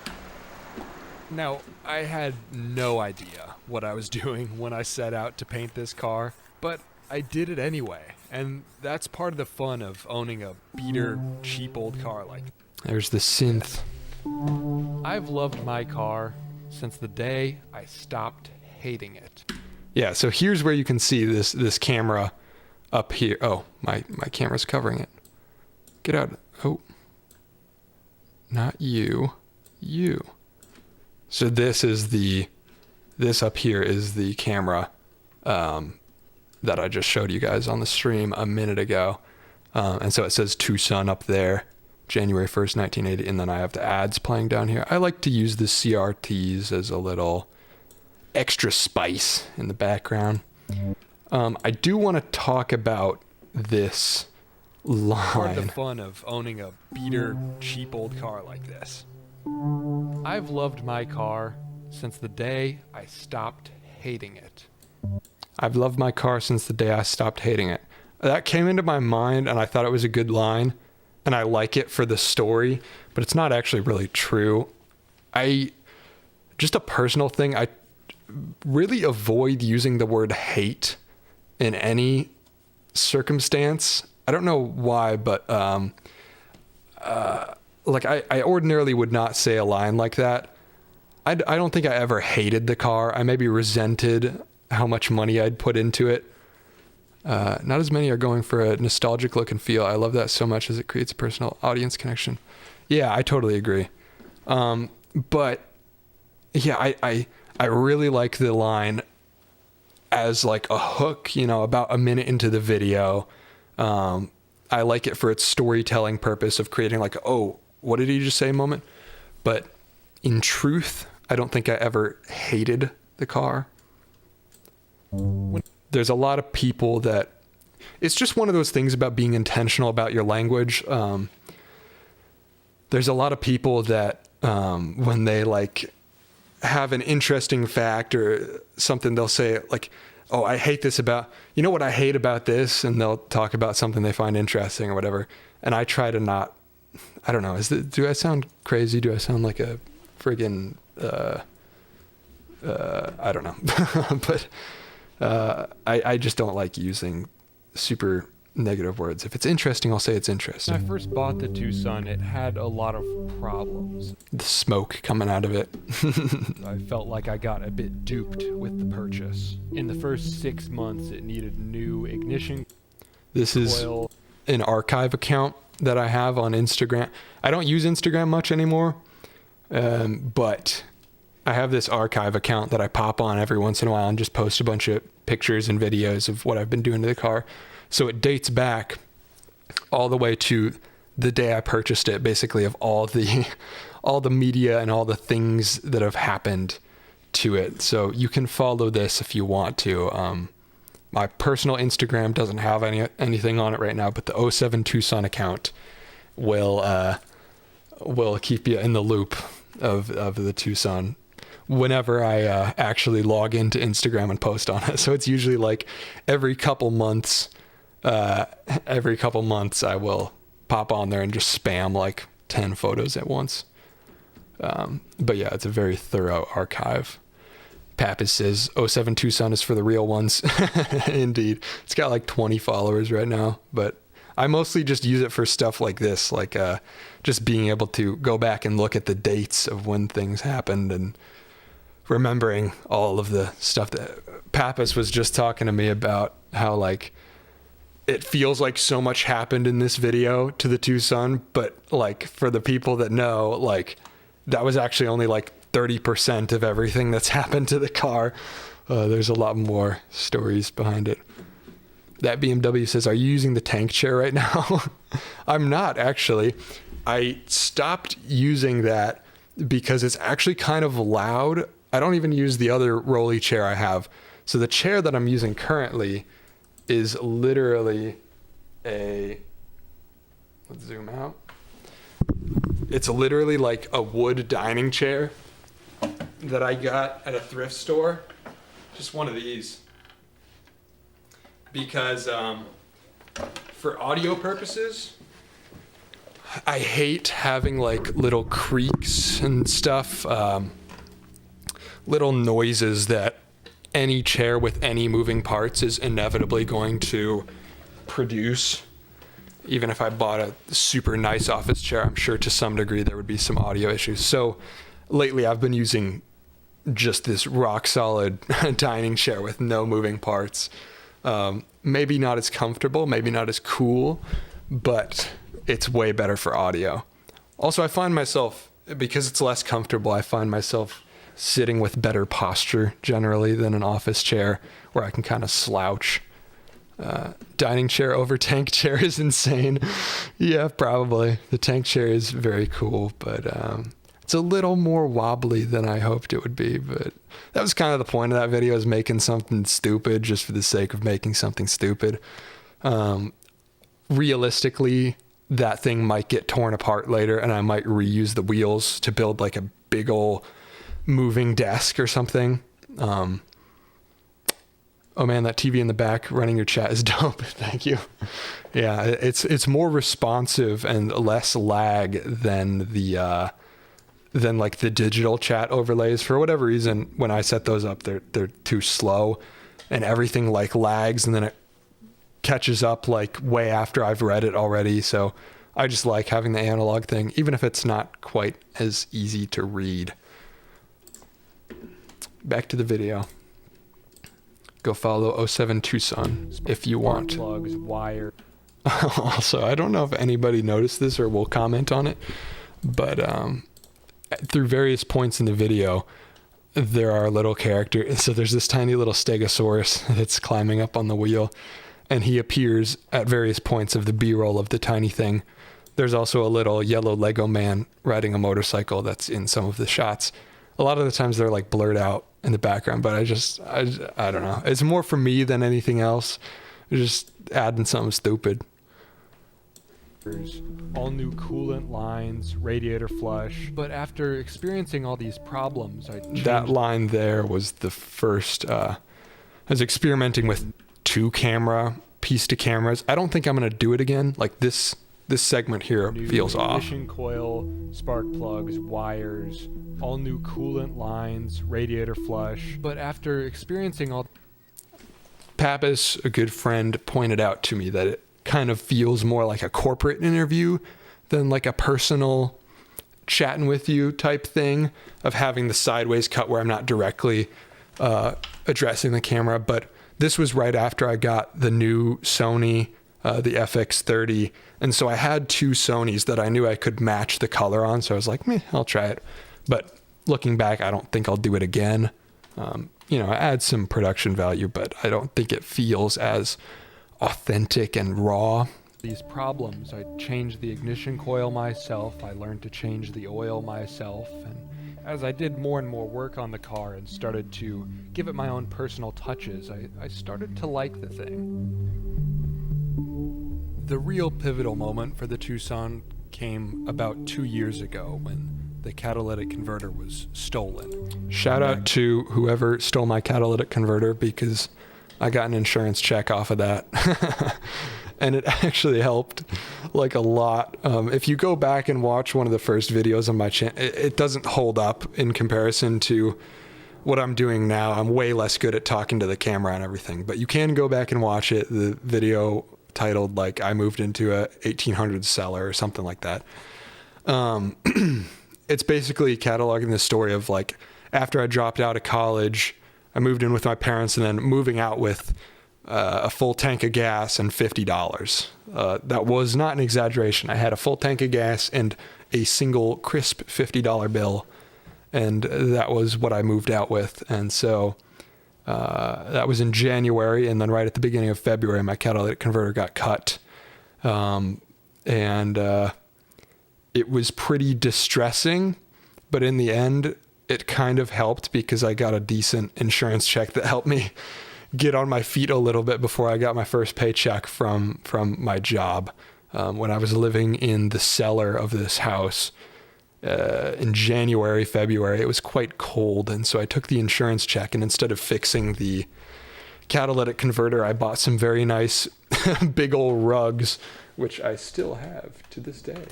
Now, I had no idea what I was doing when I set out to paint this car, but I did it anyway. And that's part of the fun of owning a beater, cheap old car like this. There's the synth. I've loved my car since the day I stopped hating it. Yeah, so here's where you can see this camera up here. Oh, my camera's covering it. Get out. Oh. Not you. You. So this up here is the camera that I just showed you guys on the stream a minute ago. And so it says Tucson up there, January 1st, 1980. And then I have the ads playing down here. I like to use the CRTs as a little extra spice in the background. I do want to talk about this Part of the line. fun of owning a beater, cheap old car like this. I've loved my car since the day I stopped hating it. I've loved my car since the day I stopped hating it. That came into my mind and I thought it was a good line and I like it for the story, but it's not actually really true. Just a personal thing, I really avoid using the word hate in any circumstance. I don't know why, but like I ordinarily would not say a line like that. I don't think I ever hated the car. I maybe resented how much money I'd put into it. Not as many are going for a nostalgic look and feel. I love that so much as it creates a personal audience connection. Yeah, I totally agree. But yeah, I really like the line as like a hook, you know, about a minute into the video. I like it for its storytelling purpose of creating like, oh, what did he just say moment? But in truth, I don't think I ever hated the car. There's a lot of people that it's just one of those things about being intentional about your language. There's a lot of people that when they like have an interesting fact or something, they'll say like, oh, I hate this about, you know what I hate about this? And they'll talk about something they find interesting or whatever. And I try to not, I don't know, do I sound crazy? Do I sound like a friggin', I don't know, but I just don't like using super negative words. If it's interesting, I'll say it's interesting. When I first bought the Tucson, it had a lot of problems. The smoke coming out of it. I felt like I got a bit duped with the purchase. In the first 6 months, it needed new ignition This is coil. an archive account that I have on Instagram. I don't use Instagram much anymore, but I have this archive account that I pop on every once in a while and just post a bunch of pictures and videos of what I've been doing to the car. So it dates back all the way to the day I purchased it, basically, of all the media and all the things that have happened to it. So you can follow this if you want to. My personal Instagram doesn't have anything on it right now, but the 07 Tucson account will keep you in the loop of the Tucson whenever I actually log into Instagram and post on it. So it's usually like every couple months I will pop on there and just spam like 10 photos at once. But yeah, it's a very thorough archive. Pappas says 07 Tucson is for the real ones. Indeed. It's got like 20 followers right now, but I mostly just use it for stuff like this, like just being able to go back and look at the dates of when things happened and remembering all of the stuff that Pappas was just talking to me about, how like it feels like so much happened in this video to the Tucson, but like for the people that know, like that was actually only like 30% of everything that's happened to the car. There's a lot more stories behind it. That BMW says, are you using the tank chair right now? I'm not, actually. I stopped using that because it's actually kind of loud. I don't even use the other rolly chair I have. So the chair that I'm using currently is literally let's zoom out. It's literally like a wood dining chair that I got at a thrift store. Just one of these. Because for audio purposes, I hate having like little creaks and stuff, little noises that any chair with any moving parts is inevitably going to produce. Even if I bought a super nice office chair, I'm sure to some degree there would be some audio issues. So lately I've been using just this rock solid dining chair with no moving parts. Maybe not as comfortable, maybe not as cool, but it's way better for audio. Also, I find myself, because it's less comfortable, I find myself sitting with better posture generally than an office chair where I can kind of slouch. Dining chair over tank chair is insane. Yeah, probably. The tank chair is very cool, but It's a little more wobbly than I hoped it would be, but that was kind of the point of that video, is making something stupid just for the sake of making something stupid. Realistically, that thing might get torn apart later and I might reuse the wheels to build like a big old moving desk or something. Oh man, that TV in the back running your chat is dope. Thank you. Yeah, it's more responsive and less lag than the like the digital chat overlays. For whatever reason, when I set those up, they're too slow, and everything like lags, and then it catches up like way after I've read it already. So I just like having the analog thing, even if it's not quite as easy to read. Back to the video. Go follow 07 Tucson if you want. Plugs, wire. Also, I don't know if anybody noticed this or will comment on it, but through various points in the video, there are little characters. So there's this tiny little stegosaurus that's climbing up on the wheel, and he appears at various points of the B-roll of the tiny thing. There's also a little yellow Lego man riding a motorcycle that's in some of the shots. A lot of the times they're like blurred out in the background, but I don't know. It's more for me than anything else. Just adding something stupid. All new coolant lines, radiator flush. But after experiencing all these problems, that line there was the first. I was experimenting with 2-camera piece to cameras. I don't think I'm gonna do it again. Like this segment here feels off. Ignition coil, spark plugs, wires, all new coolant lines, radiator flush. But after experiencing all... Pappas, a good friend, pointed out to me that it kind of feels more like a corporate interview than like a personal chatting with you type thing, of having the sideways cut where I'm not directly addressing the camera. But this was right after I got the new Sony, the FX30. And so I had 2 Sonys that I knew I could match the color on. So I was like, meh, I'll try it. But looking back, I don't think I'll do it again. I add some production value, but I don't think it feels as authentic and raw. These problems, I changed the ignition coil myself. I learned to change the oil myself. And as I did more and more work on the car and started to give it my own personal touches, I started to like the thing. The real pivotal moment for the Tucson came about 2 years ago when the catalytic converter was stolen. Shout out to whoever stole my catalytic converter, because I got an insurance check off of that. And it actually helped like a lot. If you go back and watch one of the first videos on my channel, it doesn't hold up in comparison to what I'm doing now. I'm way less good at talking to the camera and everything, but you can go back and watch it. The video titled like I moved into a 1800s cellar or something like that. It's basically cataloging the story of like, after I dropped out of college, I moved in with my parents, and then moving out with a full tank of gas and $50. That was not an exaggeration. I had a full tank of gas and a single crisp $50 bill, and that was what I moved out with. And so that was in January, and then right at the beginning of February, my catalytic converter got cut. It was pretty distressing, but in the end, it kind of helped because I got a decent insurance check that helped me get on my feet a little bit before I got my first paycheck from my job. When I was living in the cellar of this house in January, February, it was quite cold. And so I took the insurance check, and instead of fixing the catalytic converter, I bought some very nice big old rugs, which I still have to this day.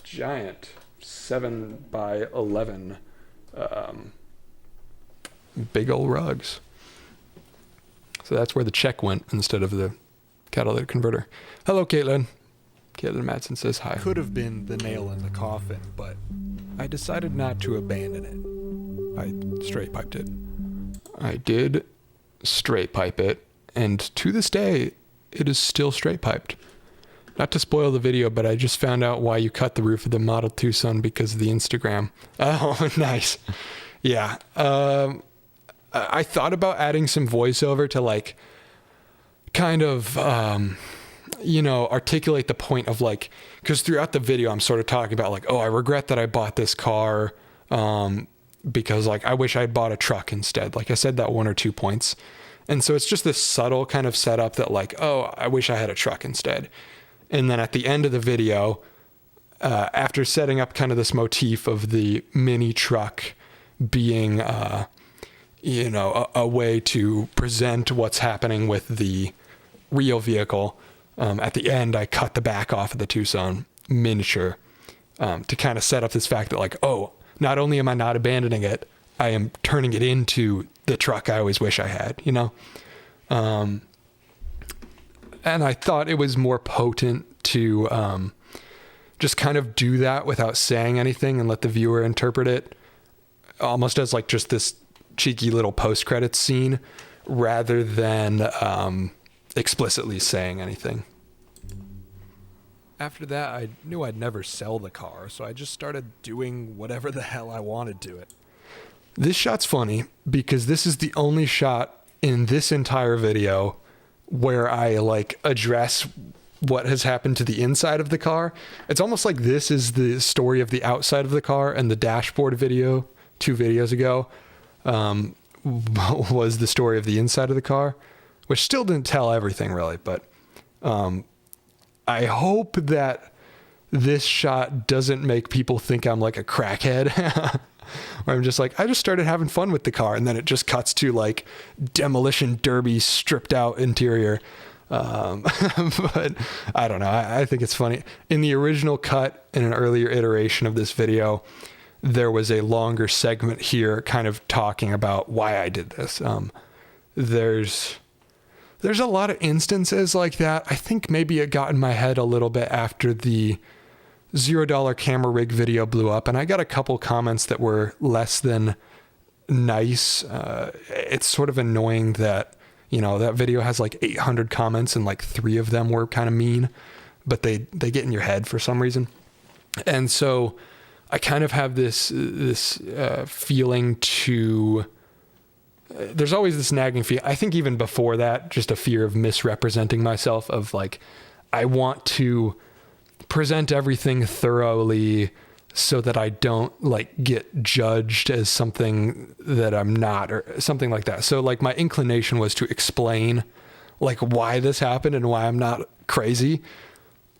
Giant 7x11 big old rugs. So that's where the check went instead of the catalytic converter. Hello, Caitlin. Caitlin Madsen says hi. Could have been the nail in the coffin, but I decided not to abandon it. I straight piped it. I did straight pipe it, and to this day, it is still straight piped. Not to spoil the video, but I just found out why you cut the roof of the Model Tucson because of the Instagram. Oh, nice. Yeah. I thought about adding some voiceover to like kind of, articulate the point of like, because throughout the video, I'm sort of talking about like, oh, I regret that I bought this car because like, I wish I'd bought a truck instead. Like I said that 1 or 2 points. And so it's just this subtle kind of setup that like, oh, I wish I had a truck instead. And then at the end of the video, after setting up kind of this motif of the mini truck being, a way to present what's happening with the real vehicle, at the end, I cut the back off of the Tucson miniature to kind of set up this fact that like, oh, not only am I not abandoning it, I am turning it into the truck I always wish I had, and I thought it was more potent to just kind of do that without saying anything and let the viewer interpret it almost as like just this cheeky little post-credits scene rather than explicitly saying anything. After that, I knew I'd never sell the car, so I just started doing whatever the hell I wanted to it. This shot's funny because this is the only shot in this entire video where I like address what has happened to the inside of the car. It's almost like this is the story of the outside of the car, and the dashboard video 2 videos ago was the story of the inside of the car, which still didn't tell everything really, but I hope that this shot doesn't make people think I'm like a crackhead. Where I'm just like, I just started having fun with the car, and then it just cuts to like demolition derby stripped out interior. But I don't know. I think it's funny. In the original cut, in an earlier iteration of this video, there was a longer segment here kind of talking about why I did this. There's a lot of instances like that. I think maybe it got in my head a little bit after the $0 camera rig video blew up, and I got a couple comments that were less than nice. It's sort of annoying that, that video has like 800 comments and like 3 of them were kind of mean, but they get in your head for some reason. And so I kind of have this feeling to, there's always this nagging fear. I think even before that, just a fear of misrepresenting myself, of like, I want to present everything thoroughly so that I don't like get judged as something that I'm not, or something like that. So like my inclination was to explain like why this happened and why I'm not crazy.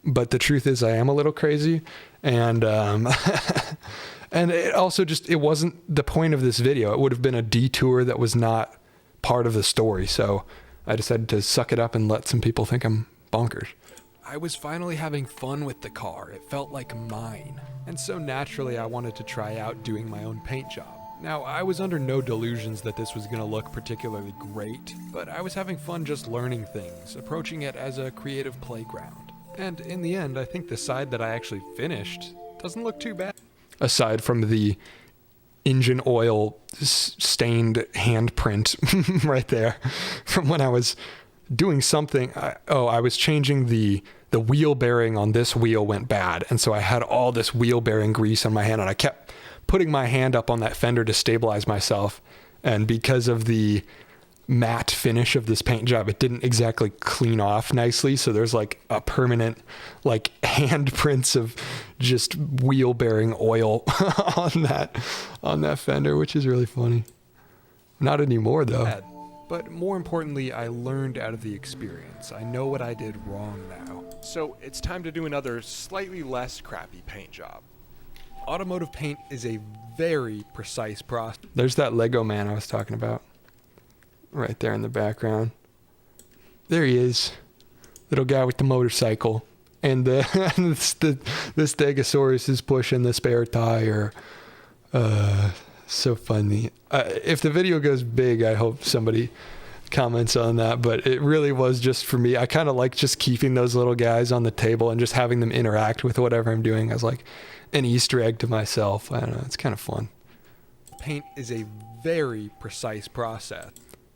But the truth is I am a little crazy. And, and it also it wasn't the point of this video. It would have been a detour that was not part of the story. So I decided to suck it up and let some people think I'm bonkers. I was finally having fun with the car. It felt like mine. And so naturally I wanted to try out doing my own paint job. Now, I was under no delusions that this was going to look particularly great, but I was having fun just learning things, approaching it as a creative playground. And in the end, I think the side that I actually finished doesn't look too bad. Aside from the engine oil stained handprint right there from when I was doing something. I was changing the wheel bearing on this wheel went bad. And so I had all this wheel bearing grease on my hand, and I kept putting my hand up on that fender to stabilize myself. And because of the matte finish of this paint job, it didn't exactly clean off nicely. So there's like a permanent like handprints of just wheel bearing oil on that fender, which is really funny. Not anymore though. But more importantly, I learned out of the experience. I know what I did wrong now. So it's time to do another slightly less crappy paint job. Automotive paint is a very precise process. There's that Lego man I was talking about. Right there in the background. There he is. Little guy with the motorcycle. And the Stegosaurus is pushing the spare tire. So funny. If the video goes big, I hope somebody comments on that, but it really was just for me. I kind of like just keeping those little guys on the table and just having them interact with whatever I'm doing as like an Easter egg to myself. I don't know. It's kind of fun. Paint is a very precise process.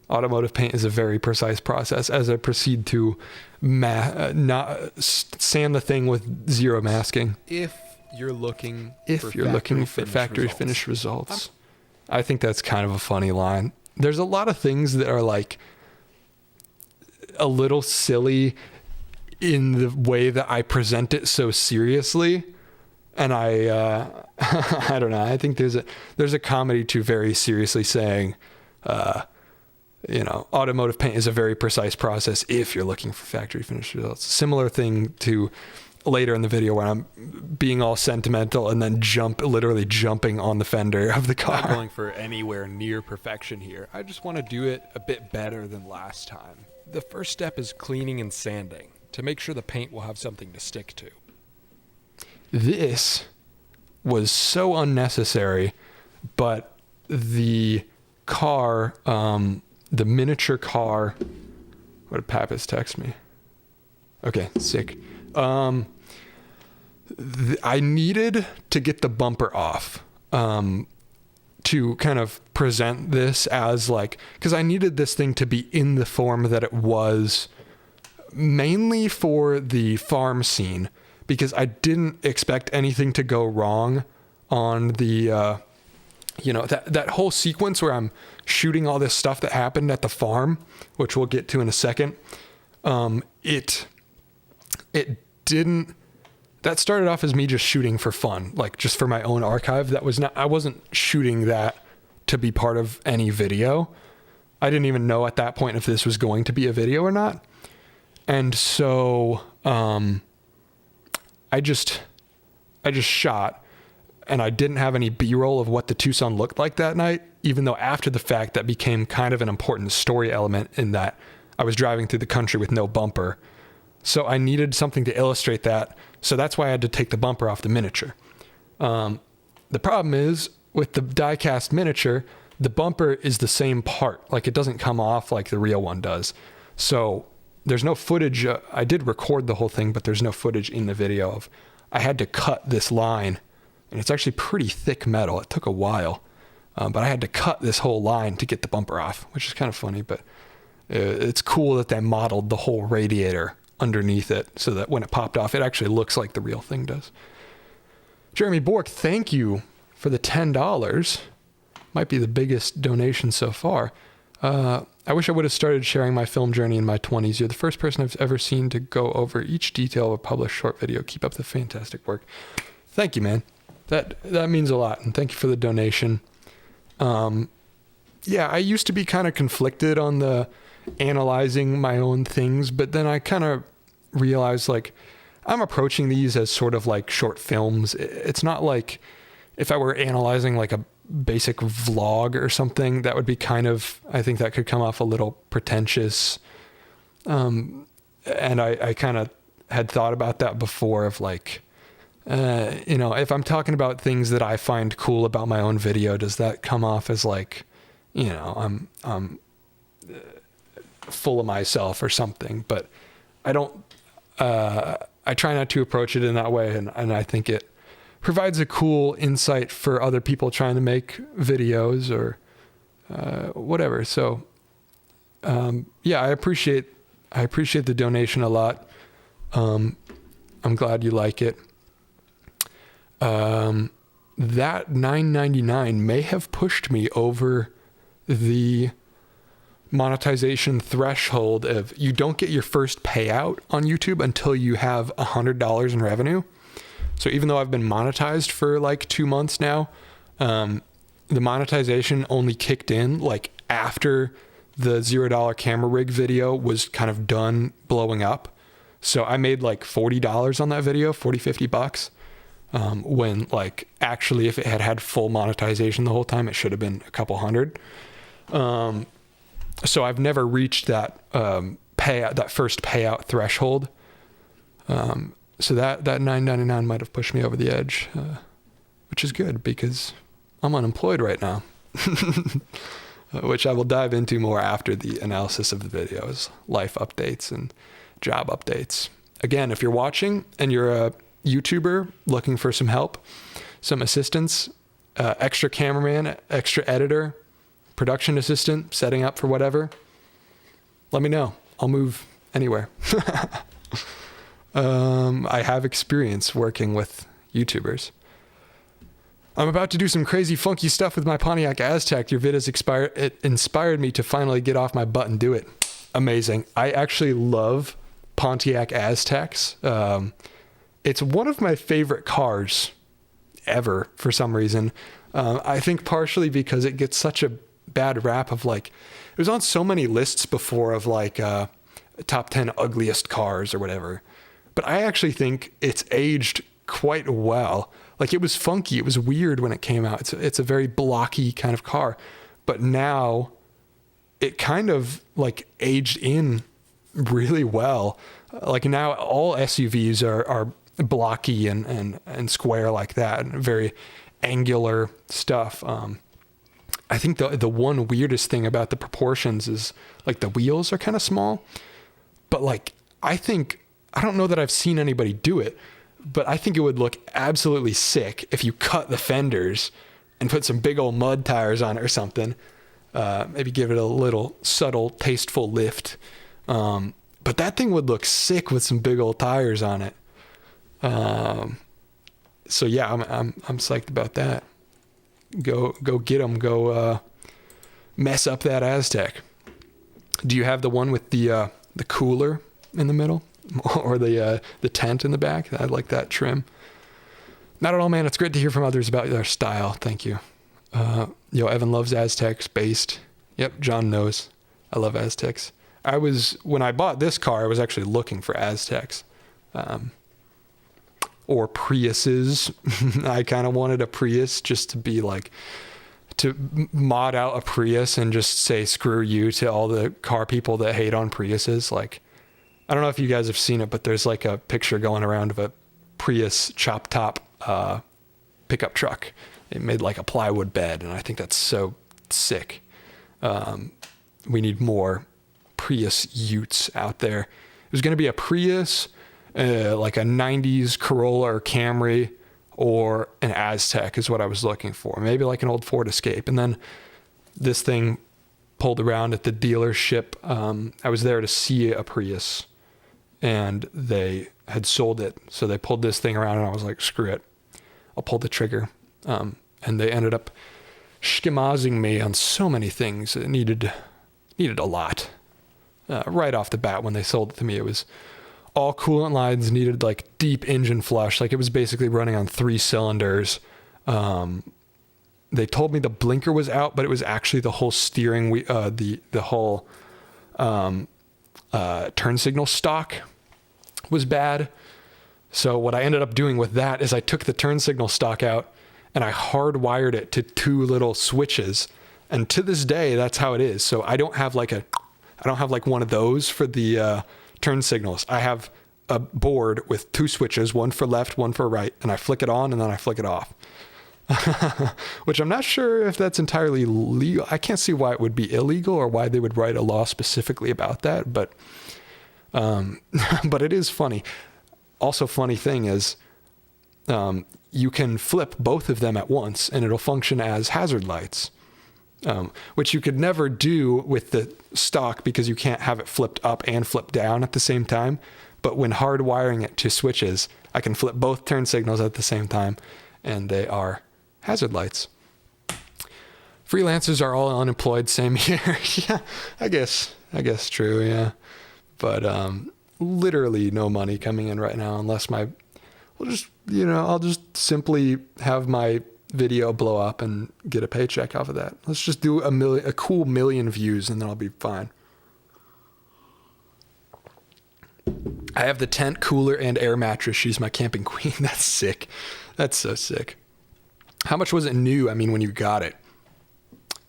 Automotive paint is a very precise process as I proceed to not sand the thing with zero masking. If you're looking for factory finished results. I think that's kind of a funny line. There's a lot of things that are like a little silly in the way that I present it so seriously. And I don't know. I think there's a comedy to very seriously saying, automotive paint is a very precise process if you're looking for factory finished results. Similar thing to later in the video when I'm being all sentimental and then literally jumping on the fender of the car. Not going for anywhere near perfection here. I just want to do it a bit better than last time. The first step is cleaning and sanding to make sure the paint will have something to stick to. This was so unnecessary, but the car, the miniature car, what did Pappas text me? Okay, sick. I needed to get the bumper off to kind of present this as because I needed this thing to be in the form that it was, mainly for the farm scene, because I didn't expect anything to go wrong on the, that whole sequence where I'm shooting all this stuff that happened at the farm, which we'll get to in a second. That started off as me just shooting for fun, just for my own archive. I wasn't shooting that to be part of any video. I didn't even know at that point if this was going to be a video or not. And so, I just shot, and I didn't have any B-roll of what the Tucson looked like that night, even though after the fact that became kind of an important story element in that I was driving through the country with no bumper. So I needed something to illustrate that. So that's why I had to take the bumper off the miniature. The problem is with the die-cast miniature, the bumper is the same part. It doesn't come off like the real one does. So there's no footage. I did record the whole thing, but there's no footage in the video of, I had to cut this line, and it's actually pretty thick metal. It took a while, but I had to cut this whole line to get the bumper off, which is kind of funny, but it's cool that they modeled the whole radiator underneath it so that when it popped off, it actually looks like the real thing does. Jeremy Bork, thank you for the $10. Might be the biggest donation so far. I wish I would have started sharing my film journey in my 20s. You're the first person I've ever seen to go over each detail of a published short video. Keep up the fantastic work. Thank you, man. That means a lot, and thank you for the donation. I used to be kind of conflicted on the analyzing my own things, but then I kind of realized I'm approaching these as sort of short films. It's not like if I were analyzing a basic vlog or something, that would be I think that could come off a little pretentious. And I kind of had thought about that before of if I'm talking about things that I find cool about my own video, does that come off as I'm full of myself or something? But I don't, I try not to approach it in that way. And I think it provides a cool insight for other people trying to make videos or, whatever. So, I appreciate the donation a lot. I'm glad you like it. That $9.99 may have pushed me over the monetization threshold of you don't get your first payout on YouTube until you have $100 in revenue. So even though I've been monetized for 2 months now, the monetization only kicked in after the $0 camera rig video was kind of done blowing up. So I made $40 on that video, $50. When actually if it had full monetization the whole time, it should have been a couple hundred. So I've never reached that that first payout threshold. So that $9.99 might have pushed me over the edge, which is good because I'm unemployed right now, which I will dive into more after the analysis of the videos, life updates and job updates. Again, if you're watching and you're a YouTuber looking for some help, some assistance, extra cameraman, extra editor, production assistant, setting up for whatever, let me know. I'll move anywhere. I have experience working with YouTubers. I'm about to do some crazy funky stuff with my Pontiac Aztek. Your vid has it inspired me to finally get off my butt and do it. Amazing. I actually love Pontiac Aztecs. It's one of my favorite cars ever for some reason. I think partially because it gets such a bad rap of like, it was on so many lists before of like top 10 ugliest cars or whatever. But I actually think it's aged quite well. Like, it was funky. It was weird when it came out. It's a very blocky kind of car. But now it kind of like aged in really well. Like, now all SUVs are blocky and square like that, and very angular stuff. I think the one weirdest thing about the proportions is like the wheels are kind of small, but like, I don't know that I've seen anybody do it, but I think it would look absolutely sick if you cut the fenders and put some big old mud tires on it or something. Maybe give it a little subtle, tasteful lift. But that thing would look sick with some big old tires on it. So yeah, I'm psyched about that. Go get them. Go mess up that Aztec. Do you have the one with the cooler in the middle, or the tent in the back? I like that trim. Not at all, man. It's great to hear from others about their style. Thank you. Evan loves Aztecs based. Yep, John knows. I love Aztecs. When I bought this car, I was actually looking for Aztecs. Or Priuses. I kind of wanted a Prius just to be like, to mod out a Prius and just say screw you to all the car people that hate on Priuses. Like, I don't know if you guys have seen it, but there's like a picture going around of a Prius chop top pickup truck. It made like a plywood bed, and I think that's so sick. We need more Prius utes out there. It was going to be a Prius, like a 90s Corolla or Camry, or an Aztec is what I was looking for. Maybe like an old Ford Escape. And then this thing pulled around at the dealership. I was there to see a Prius, and they had sold it. So they pulled this thing around, and I was like, screw it. I'll pull the trigger. And they ended up schemazing me on so many things. It needed a lot. Right off the bat when they sold it to me, it was all coolant lines, needed like deep engine flush. Like, it was basically running on 3 cylinders. They told me the blinker was out, but it was actually the whole steering the whole turn signal stock was bad. So what I ended up doing with that is I took the turn signal stock out and I hardwired it to 2 little switches. And to this day, that's how it is. So I don't have like one of those for the turn signals. I have a board with 2 switches, one for left, one for right, and I flick it on and then I flick it off. Which I'm not sure if that's entirely legal. I can't see why it would be illegal or why they would write a law specifically about that, but but it is funny. Also, funny thing is, you can flip both of them at once and it'll function as hazard lights, which you could never do with the stock because you can't have it flipped up and flipped down at the same time. But when hardwiring it to switches, I can flip both turn signals at the same time, and they are hazard lights. Freelancers are all unemployed, same here. Yeah, I guess true, yeah. But literally no money coming in right now unless I'll just simply have my video blow up and get a paycheck off of that. Let's just do a cool 1 million views and then I'll be fine. I have the tent, cooler, and air mattress. She's my camping queen. That's sick. That's so sick. How much was it new? I mean, when you got it?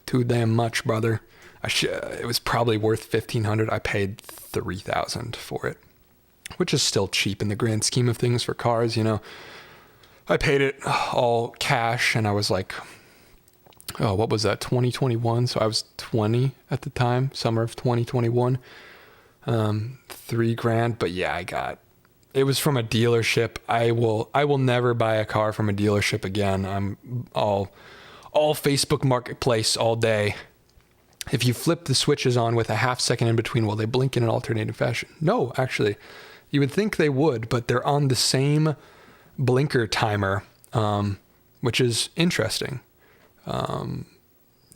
Too damn much, brother. It was probably worth $1,500. I paid $3,000 for it, which is still cheap in the grand scheme of things for cars, you know. I paid it all cash, and I was like, oh, what was that, 2021? So I was 20 at the time, summer of 2021. $3,000, but yeah, it was from a dealership. I will never buy a car from a dealership again. I'm all Facebook Marketplace all day. If you flip the switches on with a half second in between, will they blink in an alternating fashion? No, actually. You would think they would, but they're on the same blinker timer, which is interesting.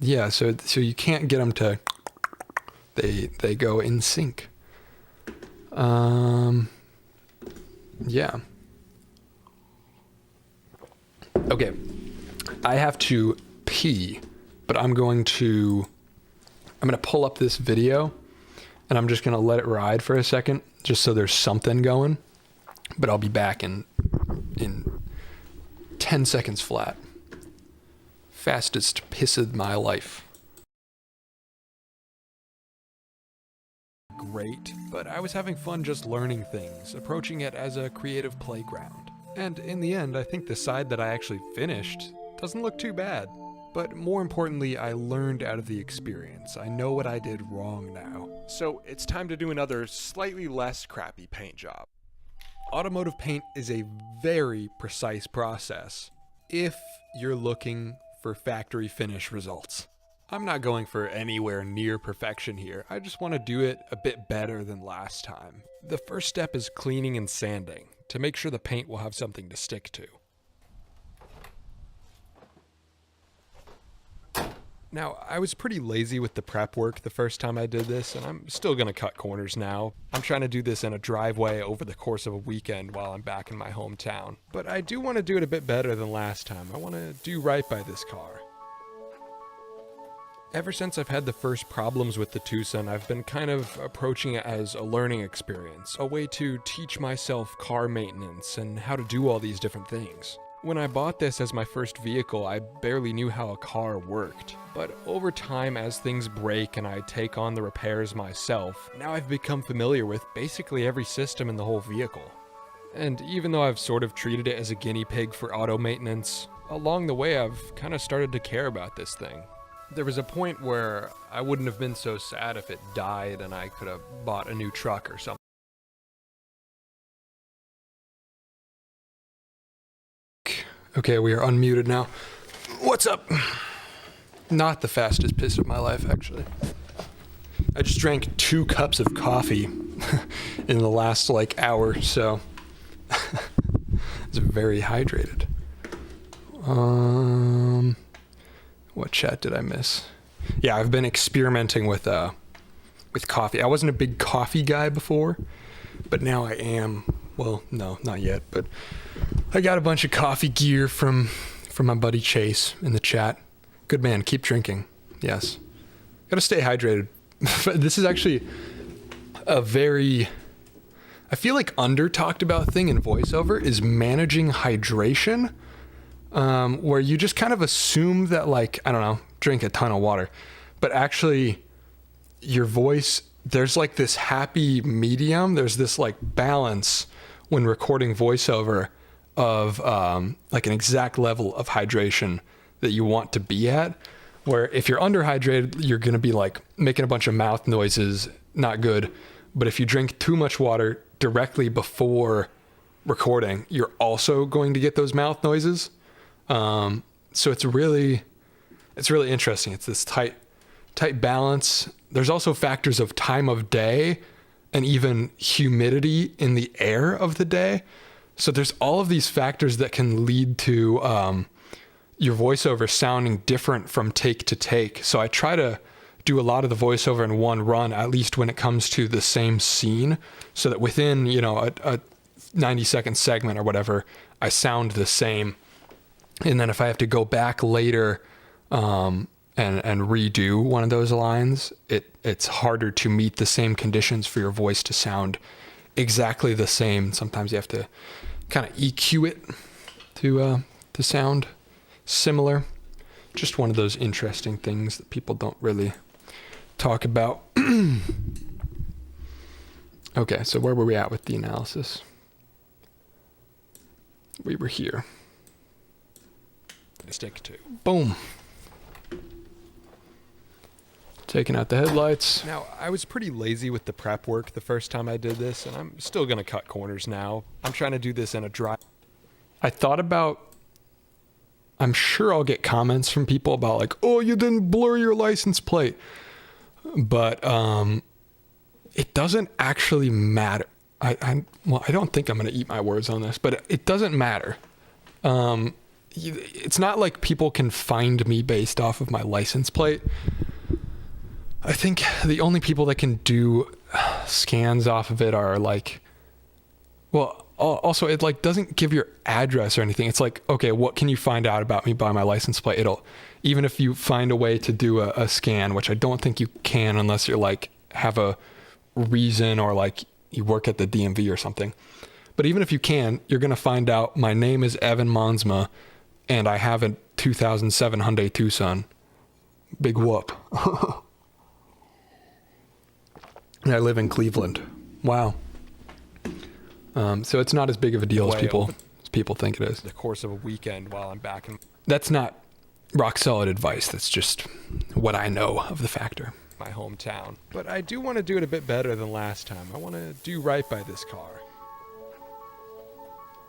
Yeah, so you can't get them to, they go in sync. Yeah. Okay. I have to pee, but I'm going to pull up this video and I'm just going to let it ride for a second just so there's something going. But I'll be back in 10 seconds flat. Fastest piss of my life. Great, but I was having fun just learning things, approaching it as a creative playground. And in the end, I think the side that I actually finished doesn't look too bad. But more importantly, I learned out of the experience. I know what I did wrong now. So it's time to do another slightly less crappy paint job. Automotive paint is a very precise process if you're looking for factory finish results. I'm not going for anywhere near perfection here. I just want to do it a bit better than last time. The first step is cleaning and sanding to make sure the paint will have something to stick to. Now, I was pretty lazy with the prep work the first time I did this, and I'm still going to cut corners now. I'm trying to do this in a driveway over the course of a weekend while I'm back in my hometown. But I do want to do it a bit better than last time. I want to do right by this car. Ever since I've had the first problems with the Tucson, I've been kind of approaching it as a learning experience, a way to teach myself car maintenance and how to do all these different things. When I bought this as my first vehicle, I barely knew how a car worked. But over time, as things break and I take on the repairs myself, now I've become familiar with basically every system in the whole vehicle. And even though I've sort of treated it as a guinea pig for auto maintenance, along the way I've kind of started to care about this thing. There was a point where I wouldn't have been so sad if it died and I could have bought a new truck or something. Okay, we are unmuted now. What's up? Not the fastest piss of my life, actually. I just drank 2 cups of coffee in the last, hour, so it's very hydrated. What chat did I miss? Yeah, I've been experimenting with coffee. I wasn't a big coffee guy before, but now I am. Well, no, not yet, but I got a bunch of coffee gear from my buddy Chase in the chat. Good man, keep drinking. Yes. Gotta stay hydrated. This is actually a very, I feel like under talked about thing in voiceover is managing hydration, where you just kind of assume that drink a ton of water, but actually your voice, there's this happy medium. There's this balance when recording voiceover of an exact level of hydration that you want to be at, where if you're underhydrated, you're going to be making a bunch of mouth noises, not good. But if you drink too much water directly before recording, you're also going to get those mouth noises. So it's really interesting. It's this tight balance. There's also factors of time of day and even humidity in the air of the day. So there's all of these factors that can lead to your voiceover sounding different from take to take. So I try to do a lot of the voiceover in one run, at least when it comes to the same scene, so that within, a 90-second segment or whatever, I sound the same. And then if I have to go back later and redo one of those lines, it's harder to meet the same conditions for your voice to sound exactly the same. Sometimes you have to kind of EQ it to sound similar. Just one of those interesting things that people don't really talk about. Okay, so where were we at with the analysis? We were here. Stick to. Boom. Taking out the headlights. Now, I was pretty lazy with the prep work the first time I did this, and I'm still going to cut corners now. I'm trying to do this in a dry... I thought about, I'm sure I'll get comments from people about oh, you didn't blur your license plate. But it doesn't actually matter. I don't think I'm going to eat my words on this, but it doesn't matter. It's not like people can find me based off of my license plate. I think the only people that can do scans off of it are like, well, also it like doesn't give your address or anything. It's like, okay, what can you find out about me by my license plate? It'll, even if you find a way to do a scan, which I don't think you can unless you're like have a reason or like you work at the DMV or something. But even if you can, you're going to find out my name is Evan Monsma and I have a 2007 Hyundai Tucson. Big whoop. And I live in Cleveland. Wow. So it's not as big of a deal as people think it is. The course of a weekend while I'm back in That's not rock solid advice. That's just what I know of the factor. my hometown. But I do want to do it a bit better than last time. I want to do right by this car.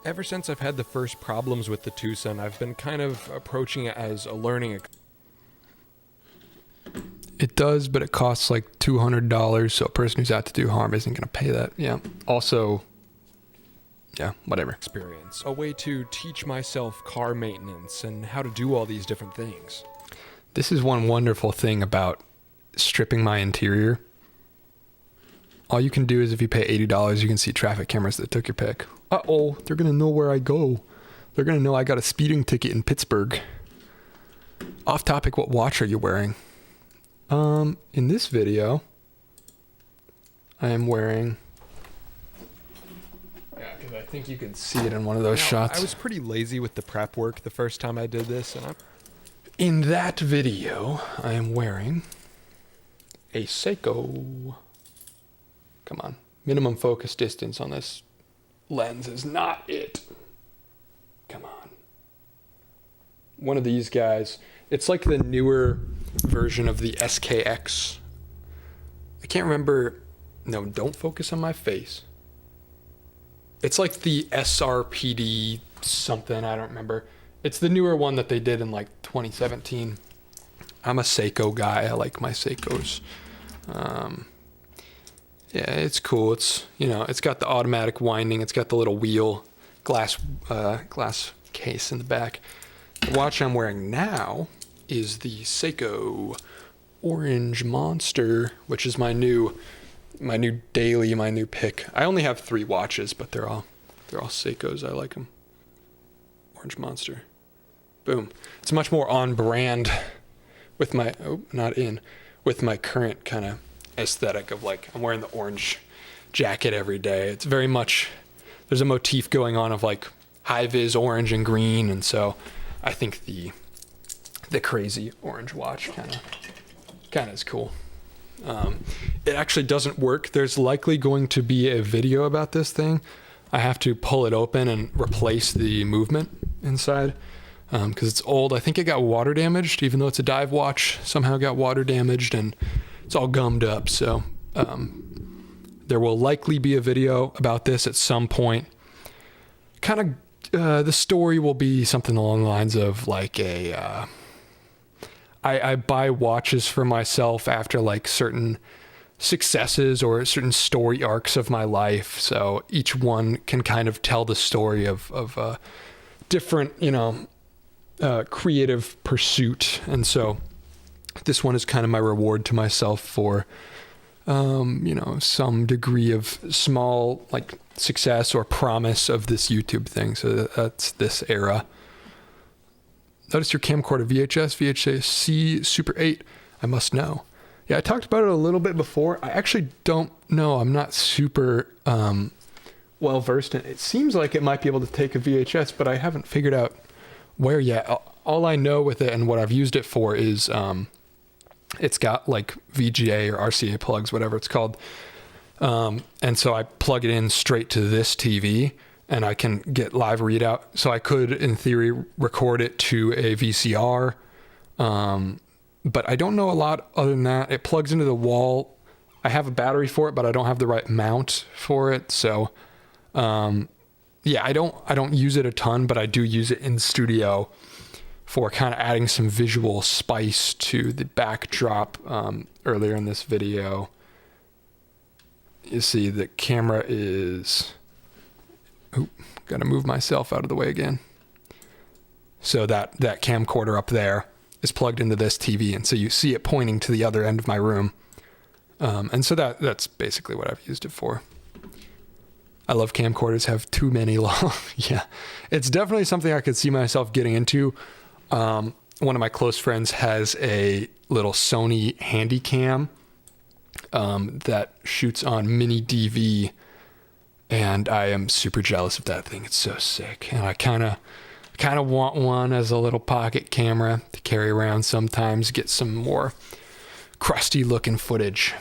Ever since I've had the first problems with the Tucson, I've been kind of approaching it as a learning. It does, but it costs like $200, so a person who's out to do harm isn't going to pay that. Yeah. Also, yeah, whatever. Experience. A way to teach myself car maintenance and how to do all these different things. This is one wonderful thing about stripping my interior. All you can do is if you pay $80, you can see traffic cameras that took your pic. Uh-oh, they're going to know where I go. They're going to know I got a speeding ticket in Pittsburgh. Off topic, what watch are you wearing? In this video, I am wearing... Yeah, because I think you can see it in one of those shots. I was pretty lazy with the prep work the first time I did this, and In that video, I am wearing a Seiko. Come on. Minimum focus distance on this lens is not it. Come on. One of these guys. It's like the newer version of the SKX. I can't remember. No, don't focus on my face. It's like the SRPD something. I don't remember. It's the newer one that they did in like 2017. I'm a Seiko guy. I like my Seikos. Yeah, it's cool. It's, you know, it's got the automatic winding. It's got the little wheel glass case in the back. The watch I'm wearing now is the Seiko Orange Monster, which is my new daily, my new pick. I only have 3 watches, but they're all Seikos. I like them. Orange Monster. Boom. It's much more on brand with my with my current kind of aesthetic of like I'm wearing the orange jacket every day. It's very much, there's a motif going on of like high vis orange and green, and so I think the crazy orange watch kind of is cool. It actually doesn't work. There's likely going to be a video about this thing. I have to pull it open and replace the movement inside because it's old. I think it got water damaged, even though it's a dive watch. Somehow got water damaged and it's all gummed up. So there will likely be a video about this at some point. Kind of the story will be something along the lines of like I buy watches for myself after like certain successes or certain story arcs of my life. So each one can kind of tell the story of different, creative pursuit. And so this one is kind of my reward to myself for, some degree of small like success or promise of this YouTube thing. So that's this era. Notice your camcorder VHS C Super 8. I must know. Yeah, I talked about it a little bit before. I actually don't know. I'm not super well versed in it. It seems like it might be able to take a VHS, but I haven't figured out where yet. All I know with it and what I've used it for is it's got like VGA or RCA plugs, whatever it's called. And so I plug it in straight to this TV and I can get live readout. So I could, in theory, record it to a VCR. But I don't know a lot other than that. It plugs into the wall. I have a battery for it, but I don't have the right mount for it. So, I don't use it a ton, but I do use it in the studio for kind of adding some visual spice to the backdrop. Earlier in this video, you see the camera is... Gotta move myself out of the way again. So that camcorder up there is plugged into this TV, and so you see it pointing to the other end of my room. And so that's basically what I've used it for. I love camcorders, have too many long. Yeah, it's definitely something I could see myself getting into. One of my close friends has a little Sony Handycam that shoots on mini DV, and I am super jealous of that thing. It's so sick, and I kind of want one as a little pocket camera to carry around sometimes, get some more crusty looking footage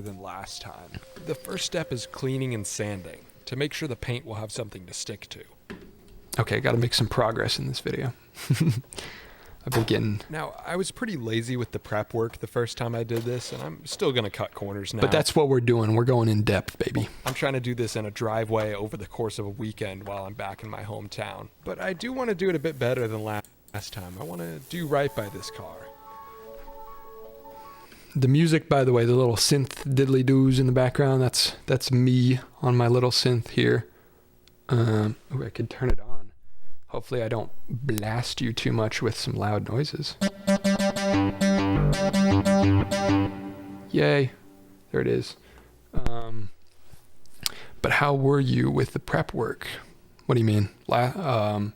than last time. The first step is cleaning and sanding to make sure the paint will have something to stick to. Okay, got to make some progress in this video. I've been getting... Now, I was pretty lazy with the prep work the first time I did this, and I'm still going to cut corners now. But that's what we're doing. We're going in depth, baby. I'm trying to do this in a driveway over the course of a weekend while I'm back in my hometown. But I do want to do it a bit better than last time. I want to do right by this car. The music, by the way, the little synth diddly-doos in the background, that's me on my little synth here. I could turn it on. Hopefully I don't blast you too much with some loud noises. Yay. There it is. But how were you with the prep work? What do you mean? I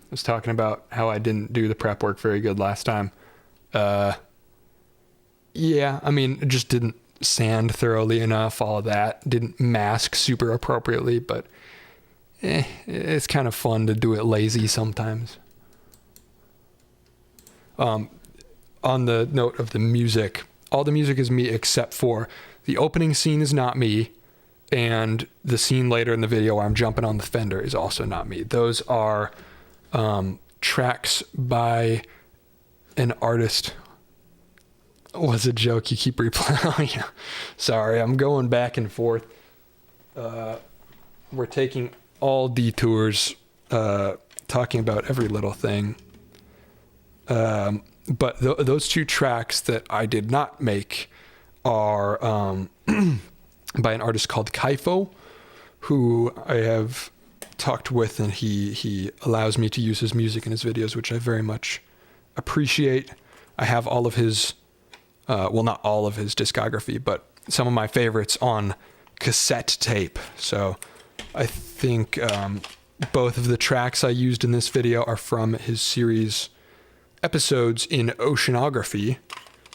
was talking about how I didn't do the prep work very good last time. Yeah, I mean, it just didn't sand thoroughly enough, all of that. Didn't mask super appropriately, but it's kind of fun to do it lazy sometimes. On the note of the music, all the music is me except for the opening scene is not me, and the scene later in the video where I'm jumping on the fender is also not me. Those are tracks by an artist. Was a joke. You keep replaying. Oh, yeah. Sorry, I'm going back and forth. We're taking all detours, talking about every little thing. But those two tracks that I did not make are by an artist called Kaifo, who I have talked with, and he allows me to use his music in his videos, which I very much appreciate. I have all of his well, not all of his discography, but some of my favorites on cassette tape. So I think both of the tracks I used in this video are from his series episodes in oceanography,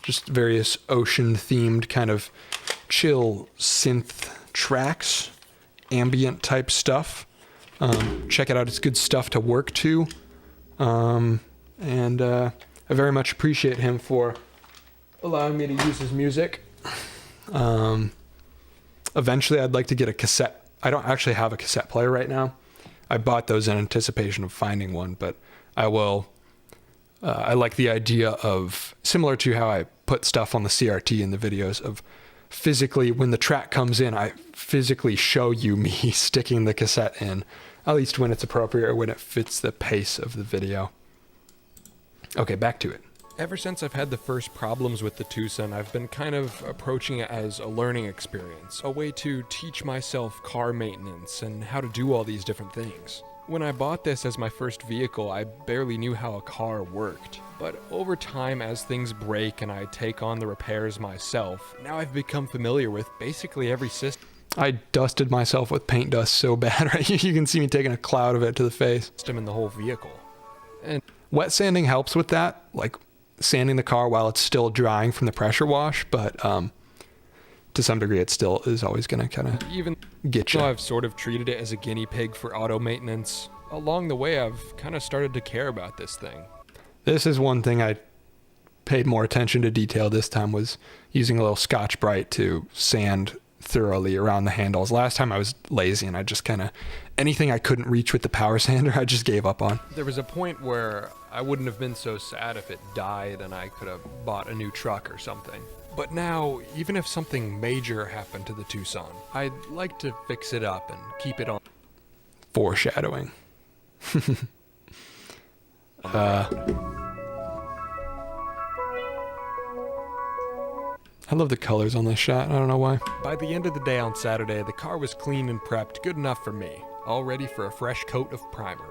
just various ocean-themed kind of chill synth tracks, ambient type stuff. Check it out. It's good stuff to work to. And I very much appreciate him for allowing me to use his music. Eventually I'd like to get a cassette. I don't actually have a cassette player right now. I bought those in anticipation of finding one, but I will. I like the idea of, similar to how I put stuff on the CRT in the videos, of physically, when the track comes in, I physically show you me sticking the cassette in, at least when it's appropriate or when it fits the pace of the video. Okay, back to it. Ever since I've had the first problems with the Tucson, I've been kind of approaching it as a learning experience, a way to teach myself car maintenance and how to do all these different things. When I bought this as my first vehicle, I barely knew how a car worked. But over time, as things break and I take on the repairs myself, now I've become familiar with basically every system. I dusted myself with paint dust so bad, right? You can see me taking a cloud of it to the face. In the whole vehicle. And wet sanding helps with that, like sanding the car while it's still drying from the pressure wash, but to some degree it still is always going to kind of even get you. Though I've sort of treated it as a guinea pig for auto maintenance, along the way I've kind of started to care about this thing. This is one thing I paid more attention to detail this time, was using a little Scotch-Brite to sand thoroughly around the handles. Last time I was lazy and I just kind of, anything I couldn't reach with the power sander, I just gave up on. There was a point where I wouldn't have been so sad if it died and I could have bought a new truck or something. But now, even if something major happened to the Tucson, I'd like to fix it up and keep it on. Foreshadowing. I love the colors on this shot. I don't know why. By the end of the day on Saturday, the car was clean and prepped, good enough for me, all ready for a fresh coat of primer.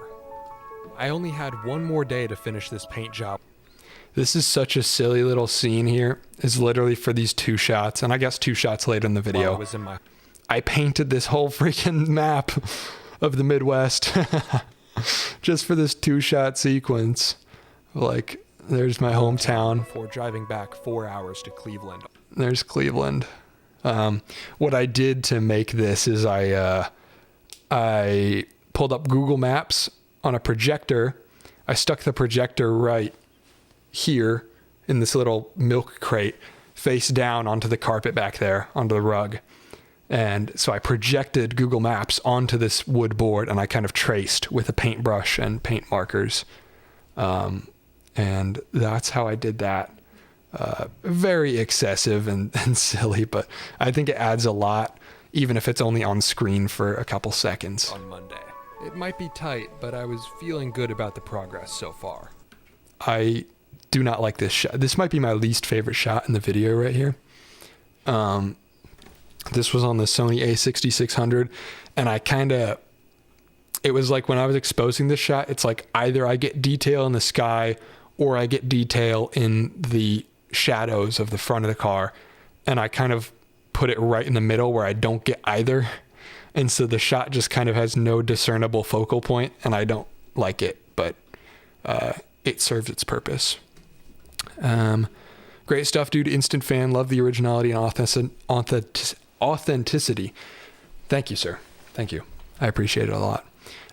I only had one more day to finish this paint job. This is such a silly little scene here. It's literally for these 2 shots, and I guess 2 shots later in the video. While I was in my I painted this whole freaking map of the Midwest just for this 2-shot sequence. Like, there's my hometown. before driving back 4 hours to Cleveland. There's Cleveland. What I did to make this is I pulled up Google Maps on a projector. I stuck the projector right here in this little milk crate, face down onto the carpet back there, onto the rug. And so I projected Google Maps onto this wood board, and I kind of traced with a paintbrush and paint markers. And that's how I did that. Very excessive and silly, but I think it adds a lot, even if it's only on screen for a couple seconds. On Monday. It might be tight, but I was feeling good about the progress so far. I do not like this shot. This might be my least favorite shot in the video right here. This was on the Sony a6600, and it was like when I was exposing this shot, it's like either I get detail in the sky or I get detail in the shadows of the front of the car, and I kind of put it right in the middle where I don't get either. And so the shot just kind of has no discernible focal point, and I don't like it, but it serves its purpose. Great stuff, dude. Instant fan. Love the originality and authenticity. Thank you, sir. Thank you. I appreciate it a lot.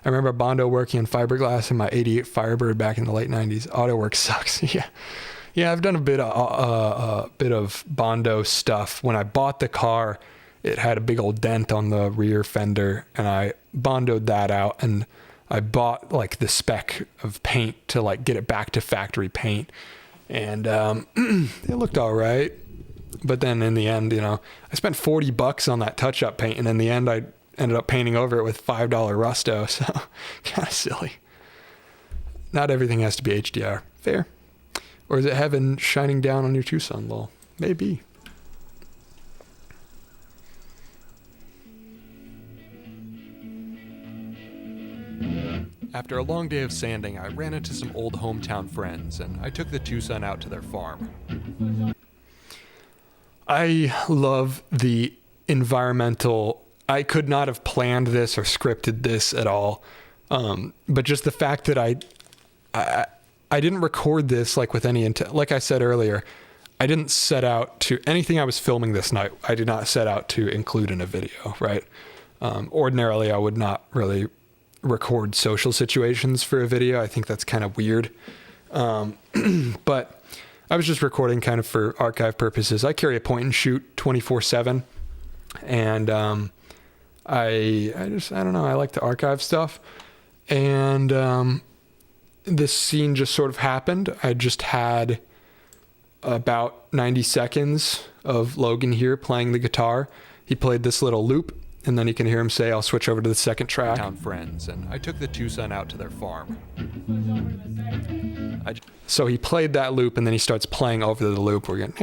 I remember Bondo working on fiberglass in my 88 Firebird back in the late 90s. Auto work sucks. Yeah, I've done a bit of Bondo stuff. When I bought the car, it had a big old dent on the rear fender, and I Bondoed that out, and I bought like the spec of paint to like get it back to factory paint, and it looked all right. But then in the end, I spent $40 on that touch-up paint, and in the end, I ended up painting over it with $5 Rusto, so kind of silly. Not everything has to be HDR. Fair. Or is it heaven shining down on your Tucson, lol? Maybe. After a long day of sanding, I ran into some old hometown friends, and I took the Tucson out to their farm. I love the environmental. I could not have planned this or scripted this at all. But just the fact that I didn't record this like with any intent. Like I said earlier, I didn't set out to anything I was filming this night. I did not set out to include in a video, right? Ordinarily, I would not really record social situations for a video. I think that's kind of weird. But I was just recording kind of for archive purposes. I carry a point and shoot 24/7, and I don't know. I like to archive stuff, and this scene just sort of happened. I just had about 90 seconds of Logan here playing the guitar. He played this little loop, and then you can hear him say, "I'll switch over to the second track." Town friends, and I took the Tucson out to their farm. So he played that loop, and then he starts playing over the loop. We're getting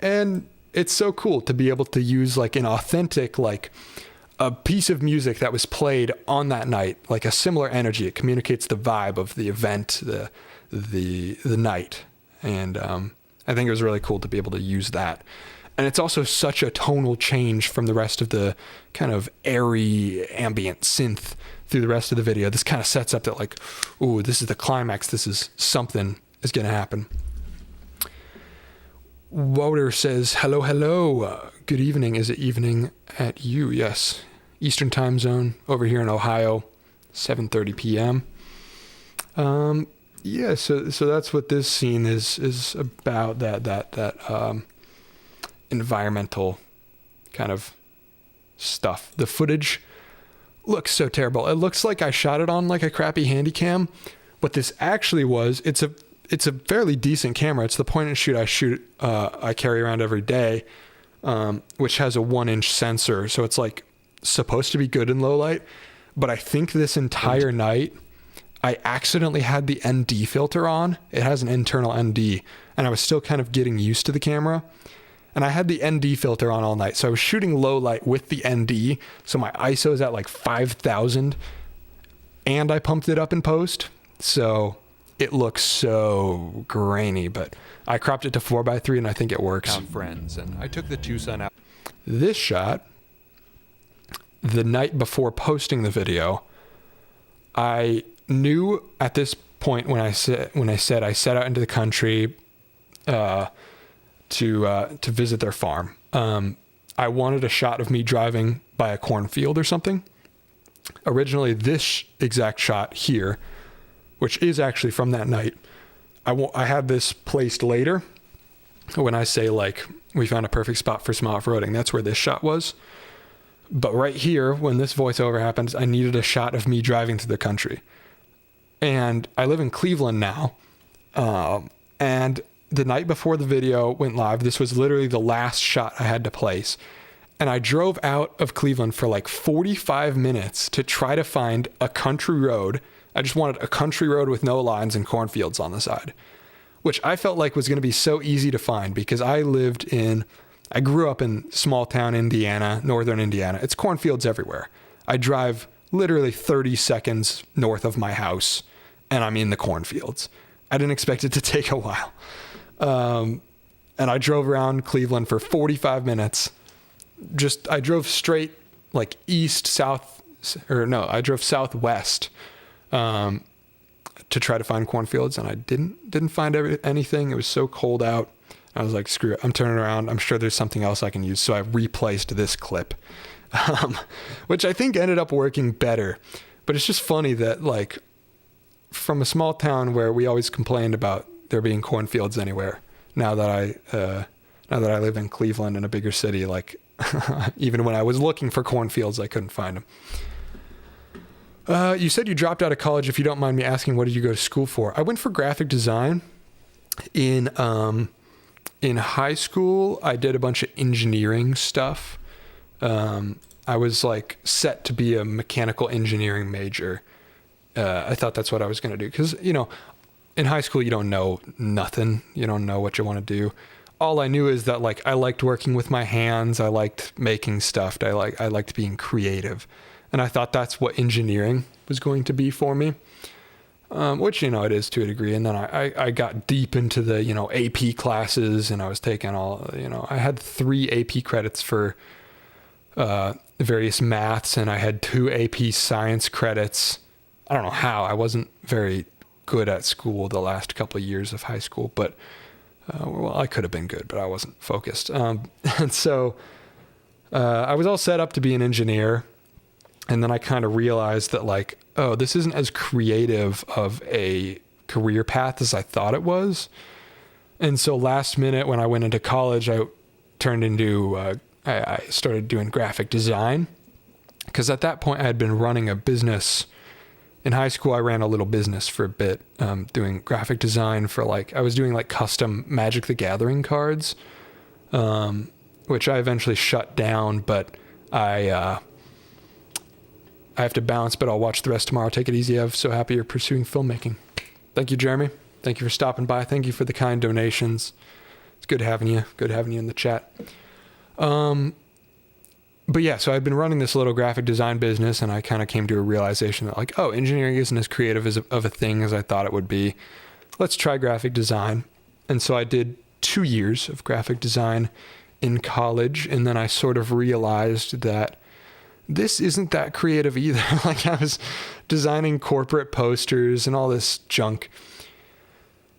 and it's so cool to be able to use like an authentic, like a piece of music that was played on that night, like a similar energy. It communicates the vibe of the event, the night, and I think it was really cool to be able to use that. And it's also such a tonal change from the rest of the kind of airy ambient synth through the rest of the video. This kind of sets up that like, ooh, this is the climax. This is something is going to happen. Woder says, hello. Good evening. Is it evening at you? Yes. Eastern time zone over here in Ohio, 7:30 p.m. Yeah, so that's what this scene is about, that environmental kind of stuff. The footage looks so terrible. It looks like I shot it on like a crappy Handycam. What this actually was, it's a fairly decent camera. It's the point and shoot I carry around every day, which has a 1-inch sensor. So it's like supposed to be good in low light. But I think this entire night, I accidentally had the ND filter on. It has an internal ND, and I was still kind of getting used to the camera. And I had the ND filter on all night. So I was shooting low light with the ND. So my ISO is at like 5,000, and I pumped it up in post. So it looks so grainy, but I cropped it to 4:3 and I think it works. Found friends, and I took the Tucson out. This shot, the night before posting the video, I knew at this point when I said I set out into the country to visit their farm. I wanted a shot of me driving by a cornfield or something. Originally, this exact shot here, which is actually from that night, I had this placed later. When I say like we found a perfect spot for some off-roading, that's where this shot was. But right here, when this voiceover happens, I needed a shot of me driving through the country. And I live in Cleveland now. And the night before the video went live, this was literally the last shot I had to place. And I drove out of Cleveland for like 45 minutes to try to find a country road. I just wanted a country road with no lines and cornfields on the side, which I felt like was going to be so easy to find because I grew up in small town Indiana, northern Indiana. It's cornfields everywhere. I drive literally 30 seconds north of my house and I'm in the cornfields. I didn't expect it to take a while. And I drove around Cleveland for 45 minutes. I drove straight like I drove southwest to try to find cornfields, and I didn't find anything. It was so cold out. I was like, screw it. I'm turning around. I'm sure there's something else I can use. So I replaced this clip, which I think ended up working better. But it's just funny that like from a small town where we always complained about there being cornfields anywhere, now that I live in Cleveland in a bigger city, like even when I was looking for cornfields, I couldn't find them. You said you dropped out of college. If you don't mind me asking, what did you go to school for? I went for graphic design. In high school, I did a bunch of engineering stuff. I was like set to be a mechanical engineering major. I thought that's what I was going to do. Because, in high school, you don't know nothing. You don't know what you want to do. All I knew is that like I liked working with my hands. I liked making stuff. I liked being creative. And I thought that's what engineering was going to be for me, which, it is to a degree. And then I got deep into the, AP classes, and I was taking I had 3 AP credits for various maths, and I had 2 AP science credits. I don't know how. I wasn't very good at school the last couple of years of high school, but I could have been good, but I wasn't focused. And so I was all set up to be an engineer. And then I kind of realized that like, oh, this isn't as creative of a career path as I thought it was. And so last minute when I went into college, I started doing graphic design, because at that point I had been running a business. In high school, I ran a little business for a bit, doing graphic design for I was doing like custom Magic the Gathering cards, which I eventually shut down, but I have to bounce, but I'll watch the rest tomorrow. Take it easy. I'm so happy you're pursuing filmmaking. Thank you, Jeremy. Thank you for stopping by. Thank you for the kind donations. It's good having you. Good having you in the chat. But yeah, so I've been running this little graphic design business, and I kind of came to a realization that like, oh, engineering isn't as creative of a thing as I thought it would be. Let's try graphic design. And so I did 2 years of graphic design in college, and then I sort of realized that this isn't that creative either. Like I was designing corporate posters and all this junk.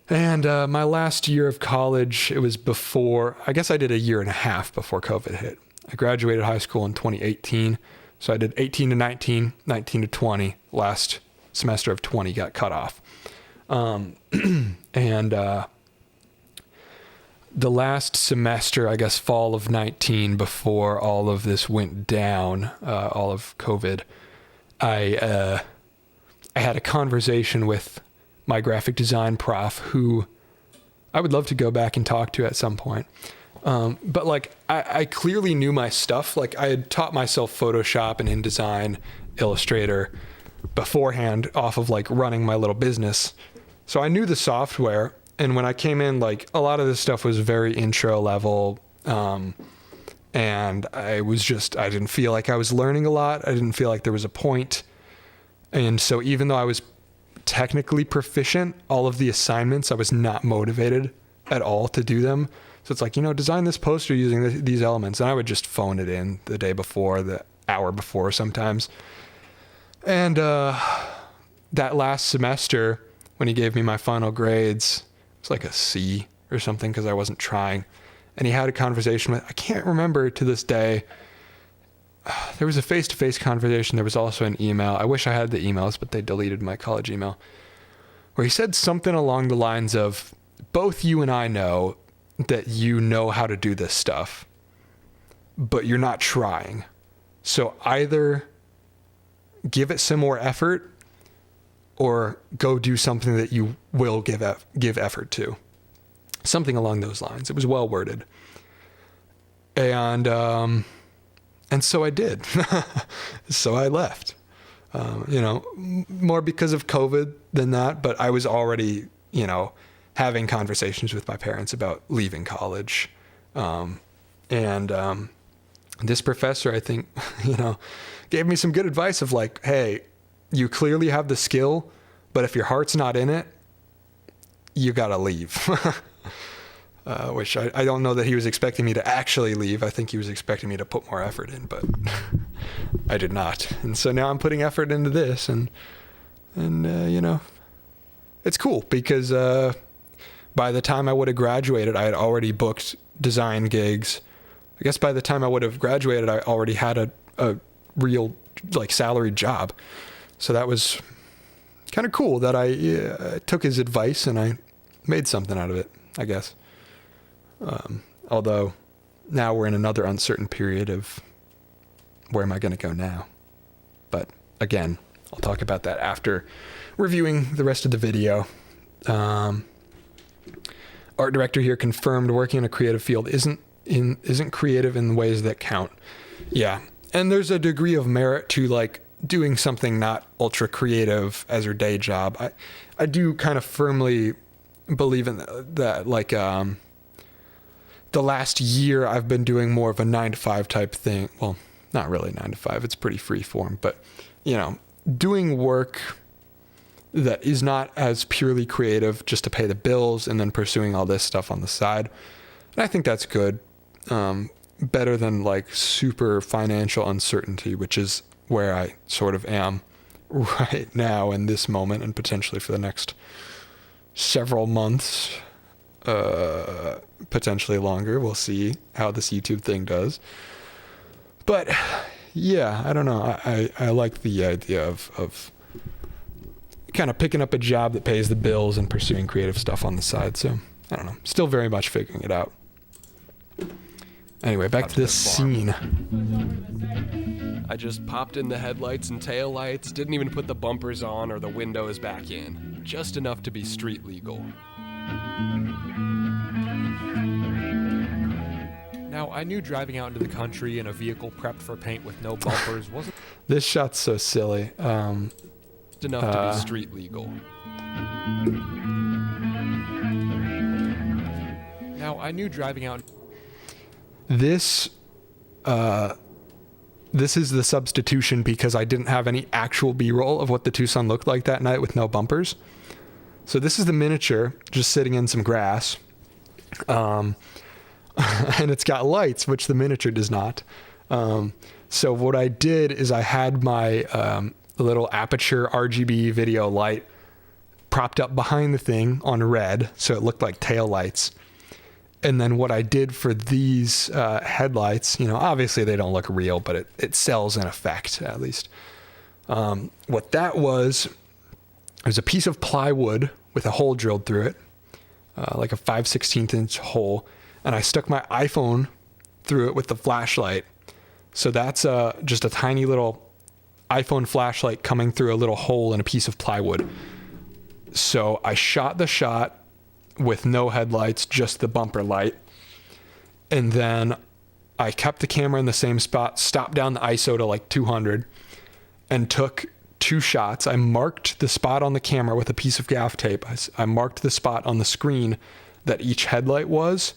And my last year of college, it was I guess I did 1.5 years before COVID hit. I graduated high school in 2018. So I did 18 to 19, 19 to 20. Last semester of 20 got cut off. The last semester, I guess fall of 19, before all of this went down, all of COVID, I had a conversation with my graphic design prof, who I would love to go back and talk to at some point. But like, I clearly knew my stuff. Like I had taught myself Photoshop and InDesign, Illustrator beforehand off of like running my little business. So I knew the software. And when I came in, like a lot of this stuff was very intro level. And I didn't feel like I was learning a lot. I didn't feel like there was a point. And so even though I was technically proficient. All of the assignments, I was not motivated at all to do them. So it's like, design this poster using these elements. And I would just phone it in the day before, the hour before sometimes. And that last semester, when he gave me my final grades, it was like a C or something because I wasn't trying. And he had a conversation I can't remember to this day. There was a face-to-face conversation. There was also an email. I wish I had the emails, but they deleted my college email. Where he said something along the lines of, both you and I know that you know how to do this stuff, but you're not trying. So either give it some more effort or go do something that you will give effort to. Something along those lines. It was well worded. And so I did. So I left. More because of COVID than that, but I was already, having conversations with my parents about leaving college. This professor, I think, gave me some good advice of like, hey, you clearly have the skill, but if your heart's not in it, you gotta leave. Which I don't know that he was expecting me to actually leave. I think he was expecting me to put more effort in, but I did not. And so now I'm putting effort into this, and it's cool because by the time I would have graduated, I had already booked design gigs. I guess by the time I would have graduated, I already had a real salaried job. So that was kind of cool that I took his advice and I made something out of it, I guess. Although now we're in another uncertain period of where am I going to go now? But again, I'll talk about that after reviewing the rest of the video. Art director here confirmed working in a creative field isn't creative in ways that count. Yeah. And there's a degree of merit to doing something not ultra creative as your day job. I do kind of firmly believe in that. The last year I've been doing more of a 9-to-5 type thing. Well, not really 9 to 5. It's pretty free form, but doing work that is not as purely creative just to pay the bills and then pursuing all this stuff on the side. And I think that's good. Better than super financial uncertainty, which is where I sort of am right now in this moment and potentially for the next several months, potentially longer. We'll see how this YouTube thing does. But yeah, I don't know. I like the idea of kind of picking up a job that pays the bills and pursuing creative stuff on the side. So I don't know. Still very much figuring it out. Anyway, back to this scene. I just popped in the headlights and taillights, didn't even put the bumpers on or the windows back in. Just enough to be street legal. Now, I knew driving out into the country in a vehicle prepped for paint with no bumpers wasn't This shot's so silly. enough to be street legal. Now, I knew driving out... This is the substitution because I didn't have any actual B-roll of what the Tucson looked like that night with no bumpers. So this is the miniature just sitting in some grass. And it's got lights, which the miniature does not. So what I did is I had my little aperture RGB video light propped up behind the thing on red, so it looked like tail lights. And then what I did for these headlights, obviously they don't look real, but it sells an effect at least. What that was a piece of plywood with a hole drilled through it, like a 5/16 inch hole. And I stuck my iPhone through it with the flashlight. So that's just a tiny little iPhone flashlight coming through a little hole in a piece of plywood. So I shot the shot with no headlights, just the bumper light. And then I kept the camera in the same spot, stopped down the ISO to 200, and took 2 shots. I marked the spot on the camera with a piece of gaff tape. I marked the spot on the screen that each headlight was,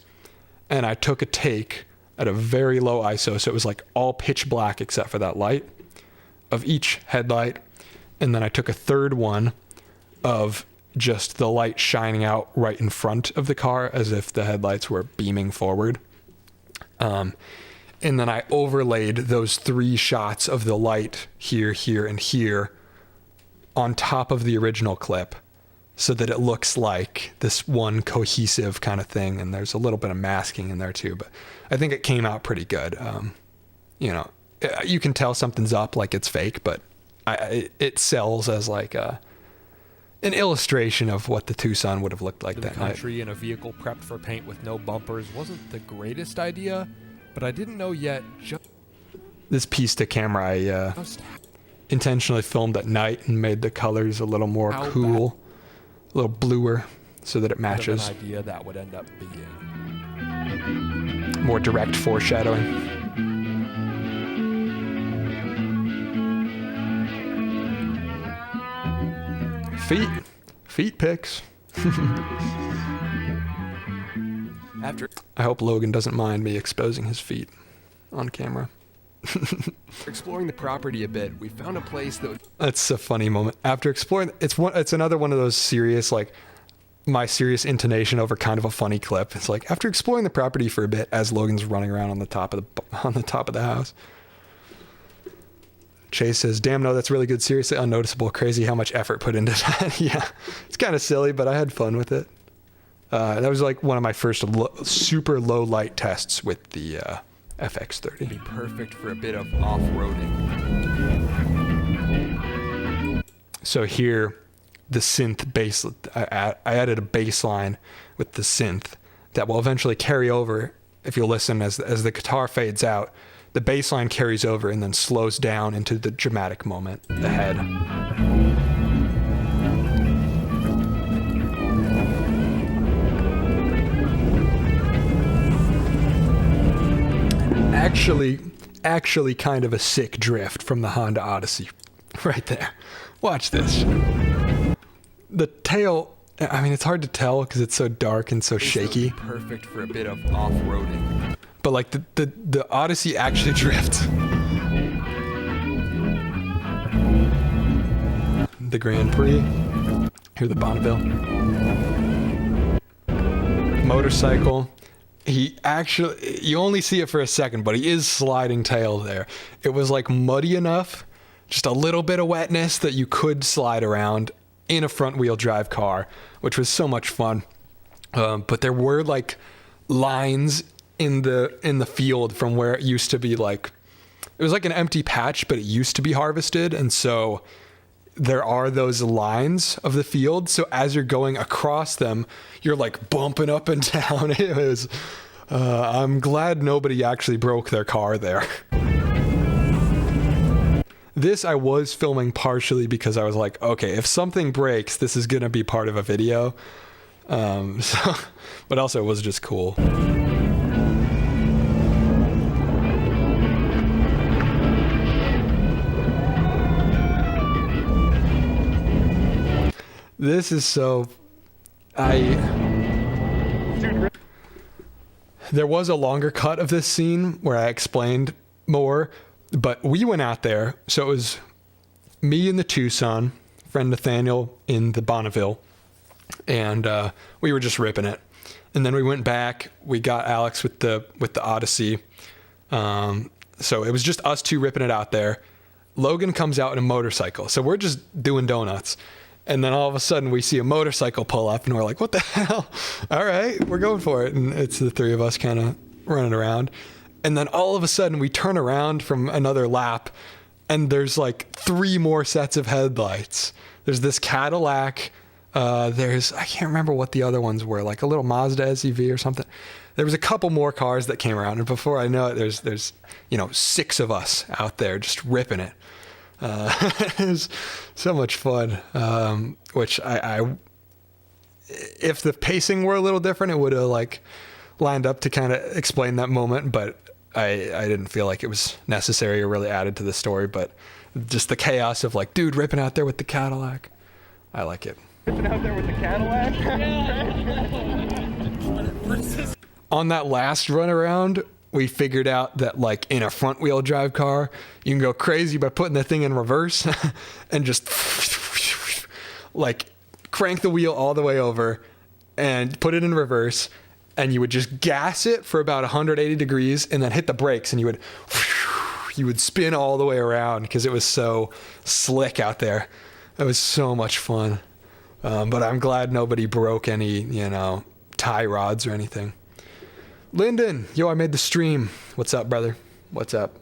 and I took a take at a very low ISO, so it was all pitch black except for that light of each headlight. And then I took a third one of just the light shining out right in front of the car as if the headlights were beaming forward. And then I overlaid those 3 shots of the light here, here, and here on top of the original clip so that it looks like this one cohesive kind of thing. And there's a little bit of masking in there too, but I think it came out pretty good. You know, you can tell something's up, like it's fake, but it sells as like an illustration of what the Tucson would have looked like that the country in a vehicle prepped for paint with no bumpers wasn't the greatest idea, but I didn't know yet this piece to camera I intentionally filmed at night and made the colors a little more cool, a little bluer, so that it matches. An idea that would end up being more direct foreshadowing. Feet pics. After I hope Logan doesn't mind me exposing his feet on camera. exploring the property a bit, we found a place that That's a funny moment. After exploring, it's another one of those serious, like, my serious intonation over kind of a funny clip. It's like, after exploring the property for a bit as Logan's running around on the top of the house. Chase says, "Damn, no, that's really good. Seriously unnoticeable. Crazy how much effort put into that." Yeah, it's kind of silly, but I had fun with it. That was like one of my first super low light tests with the FX30. be perfect for a bit of off-roading. So here, the synth bass, I added a bass line with the synth that will eventually carry over. If you listen as the guitar fades out, the bass line carries over and then slows down into the dramatic moment ahead. Actually kind of a sick drift from the Honda Odyssey right there. Watch this. The tail, I mean, it's hard to tell because it's so dark and so shaky. Perfect for a bit of off-roading. But like the Odyssey actually drifts. The Grand Prix. Here, the Bonneville. Motorcycle. He actually, you only see it for a second, but he is sliding tail there. It was like muddy enough, just a little bit of wetness that you could slide around in a front wheel drive car, which was so much fun. But there were like lines in the field from where it used to be, like, it was like an empty patch, but it used to be harvested. And so there are those lines of the field. So as you're going across them, you're like bumping up and down. It was, I'm glad nobody actually broke their car there. This I was filming partially because I was like, okay, if something breaks, this is going to be part of a video. But also it was just cool. This is so... There was a longer cut of this scene where I explained more, but we went out there. So it was me in the Tucson, friend Nathaniel in the Bonneville, and we were just ripping it. And then we went back. We got Alex with the Odyssey. So it was just us two ripping it out there. Logan comes out in a motorcycle. So we're just doing donuts. And then all of a sudden we see a motorcycle pull up and we're like, what the hell? All right, we're going for it. And it's the three of us kind of running around. And then all of a sudden we turn around from another lap and there's like 3 more sets of headlights. There's this Cadillac. There's, I can't remember what the other ones were, like a little Mazda SUV or something. There was a couple more cars that came around. And before I know it, there's 6 of us out there just ripping it. It was so much fun, which I if the pacing were a little different, it would have like lined up to kind of explain that moment, but I didn't feel like it was necessary or really added to the story. But just the chaos of like, dude, ripping out there with the Cadillac, I like it. Ripping out there with the Cadillac? What is this? On that last run around, we figured out that like in a front wheel drive car, you can go crazy by putting the thing in reverse and just like crank the wheel all the way over and put it in reverse, and you would just gas it for about 180 degrees and then hit the brakes, and you would spin all the way around because it was so slick out there. It was so much fun. But I'm glad nobody broke any, tie rods or anything. Lyndon, yo, I made the stream. What's up, brother? What's up?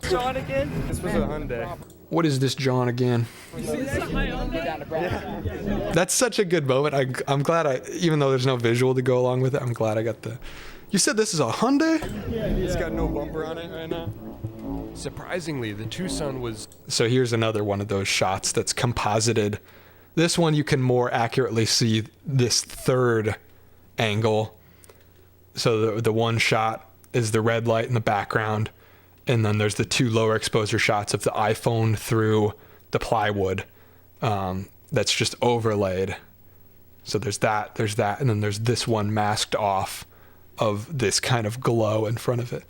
John again? This was a Hyundai. What is this, John, again? That's such a good moment. I'm glad even though there's no visual to go along with it, I'm glad I got the... You said this is a Hyundai? Yeah, it's got no bumper on it right now. Surprisingly, the Tucson was... So here's another one of those shots that's composited. This one you can more accurately see this third angle. So the one shot is the red light in the background, and then there's the two lower exposure shots of the iPhone through the plywood that's just overlaid. So there's that, and then there's this one masked off of this kind of glow in front of it.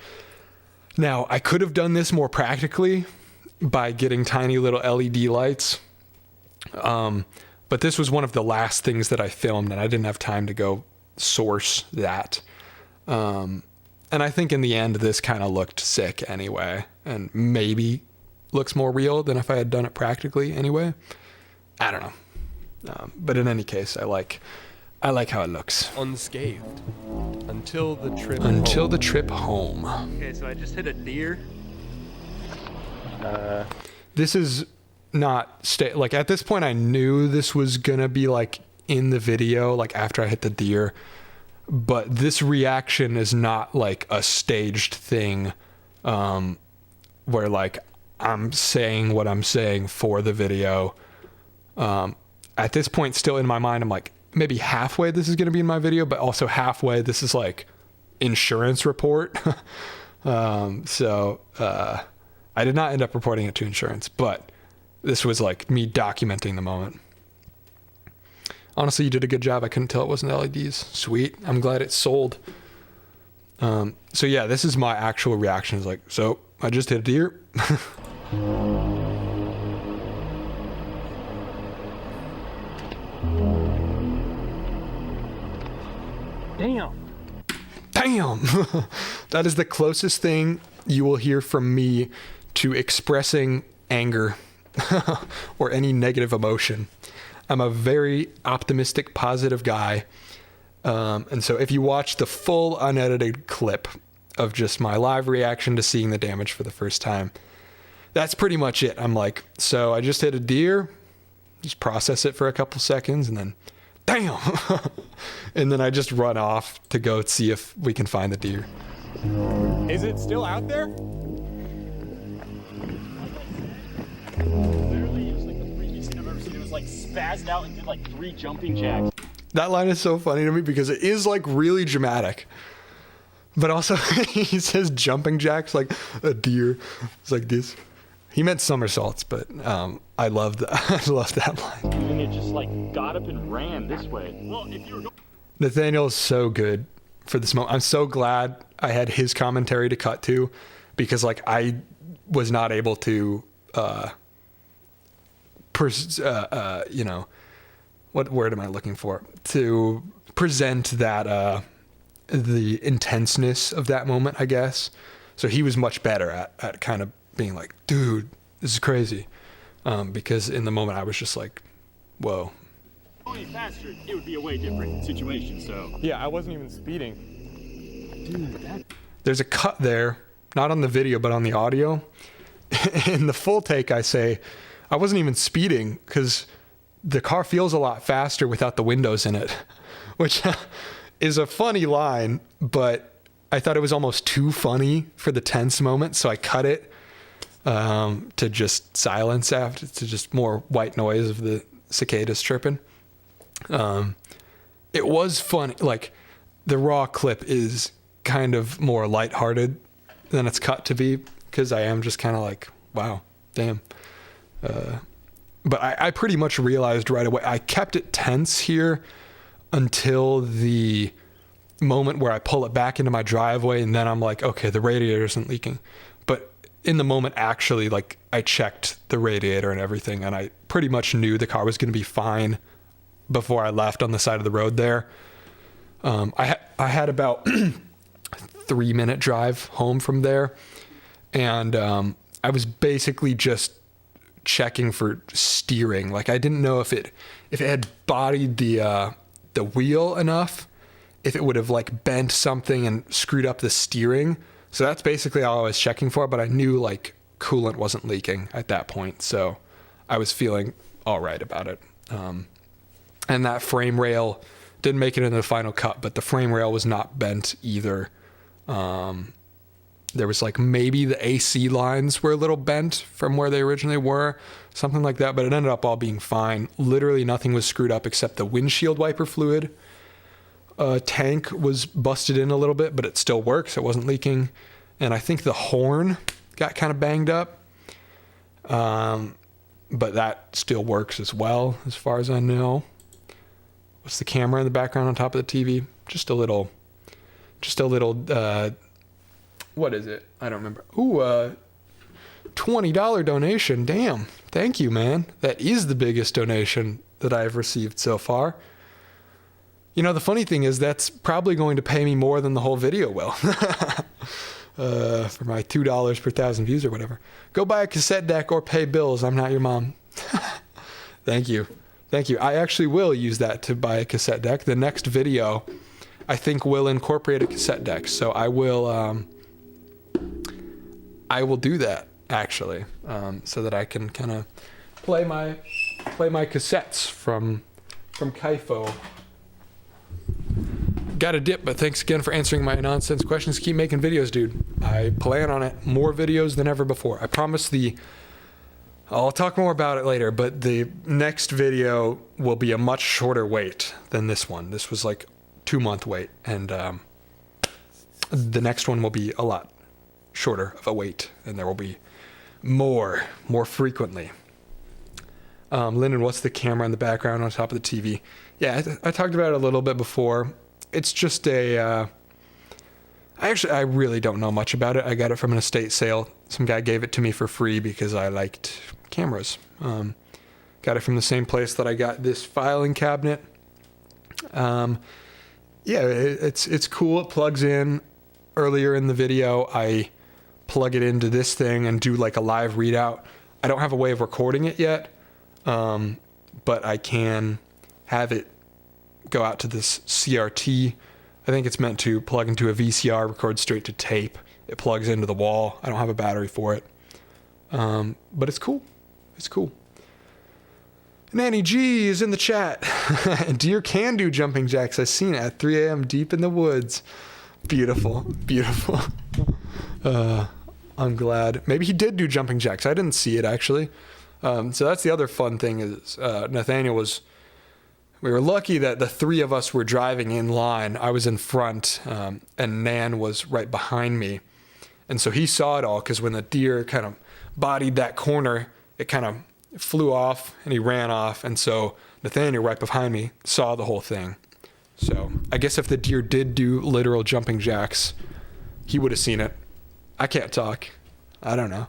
Now, I could have done this more practically by getting tiny little LED lights, but this was one of the last things that I filmed, and I didn't have time to go source that. And I think in the end, this kind of looked sick anyway, and maybe looks more real than if I had done it practically anyway. I don't know. But in any case, I like how it looks. unscathed until the trip The trip home. Okay, so I just hit a deer. This is not like at this point I knew this was gonna be like in the video, like after I hit the deer. But this reaction is not like a staged thing where like I'm saying what I'm saying for the video. At this point, still in my mind, I'm like, maybe halfway this is going to be in my video, but also halfway this is like insurance report. So I did not end up reporting it to insurance, but this was like me documenting the moment. Honestly, you did a good job. I couldn't tell it wasn't LEDs. Sweet. I'm glad it sold. So yeah, this is my actual reaction. Is like, so I just hit a deer. Damn. That is the closest thing you will hear from me to expressing anger or any negative emotion. I'm a very optimistic, positive guy. And so if you watch the full unedited clip of just my live reaction to seeing the damage for the first time, that's pretty much it. I'm like, so I just hit a deer, just process it for a couple seconds, and then, damn. And then I just run off to go see if we can find the deer. Is it still out there? Literally, it was like the freakiest thing I've ever seen. It was like spazzed out and did like 3 jumping jacks. That line is so funny to me because it is like really dramatic. But also he says jumping jacks like a deer. It's like this. He meant somersaults, but I love that. I love that line. And it just like got up and ran this way. Well, if you were going... Nathaniel is so good for this moment. I'm so glad I had his commentary to cut to, because like I was not able to, you know, what word am I looking for? To present that, the intenseness of that moment, I guess. So he was much better at kind of being like, dude, this is crazy. Because in the moment I was just like, whoa. Going faster, it would be a way different situation, so... Yeah, I wasn't even speeding. Dude, that... There's a cut there, not on the video, but on the audio. In the full take, I say, I wasn't even speeding because the car feels a lot faster without the windows in it, which is a funny line, but I thought it was almost too funny for the tense moment, so I cut it to just silence after, to just more white noise of the cicadas chirping. It was funny. Like the raw clip is kind of more lighthearted than it's cut to be, because I am just kind of like, wow, damn. But I pretty much realized right away, I kept it tense here until the moment where I pull it back into my driveway, and then I'm like, okay, the radiator isn't leaking. But in the moment, actually, like I checked the radiator and everything, and I pretty much knew the car was going to be fine before I left on the side of the road there. I had about 3-minute drive home from there, and I was basically just checking for steering. Like, I didn't know if it had bodied the wheel enough, if it would have like bent something and screwed up the steering. So that's basically all I was checking for, but I knew like coolant wasn't leaking at that point, so I was feeling all right about it. And that frame rail didn't make it into the final cut, but the frame rail was not bent either. There was like maybe the AC lines were a little bent from where they originally were, something like that, but it ended up all being fine. Literally nothing was screwed up except the windshield wiper fluid tank was busted in a little bit, but it still works. It wasn't leaking. And I think the horn got kind of banged up. But that still works as well, as far as I know. What's the camera in the background on top of the TV? Just a little, what is it? I don't remember. Ooh, $20 donation. Damn. Thank you, man. That is the biggest donation that I've received so far. You know, the funny thing is that's probably going to pay me more than the whole video will. For my $2 per 1,000 views or whatever. Go buy a cassette deck or pay bills. I'm not your mom. Thank you. Thank you. I actually will use that to buy a cassette deck. The next video, I think, will incorporate a cassette deck. So I will do that, actually, so that I can kind of play my cassettes from Kaifo. Got a dip, but thanks again for answering my nonsense questions. Keep making videos, dude. I plan on it. More videos than ever before. I promise I'll talk more about it later, but the next video will be a much shorter wait than this one. This was like 2-month wait, and the next one will be a lot shorter of a wait, and there will be more frequently. Lyndon, what's the camera in the background on top of the TV? Yeah, I talked about it a little bit before. It's just I really don't know much about it. I got it from an estate sale. Some guy gave it to me for free because I liked cameras. Got it from the same place that I got this filing cabinet. Yeah, it's cool. It plugs in. Earlier in the video, I plug it into this thing and do like a live readout. I don't have a way of recording it yet, but I can have it go out to this CRT. I think it's meant to plug into a VCR, record straight to tape. It plugs into the wall. I don't have a battery for it. But it's cool. It's cool. Nanny G is in the chat. Deer can do jumping jacks. I've seen it at 3 a.m. deep in the woods. Beautiful. Beautiful. I'm glad. Maybe he did do jumping jacks. I didn't see it, actually. So that's the other fun thing is Nathaniel we were lucky that the three of us were driving in line. I was in front, and Nan was right behind me. And so he saw it all, because when the deer kind of bodied that corner, it kind of flew off, and he ran off. And so Nathaniel, right behind me, saw the whole thing. So I guess if the deer did do literal jumping jacks, he would have seen it. I can't talk. I don't know.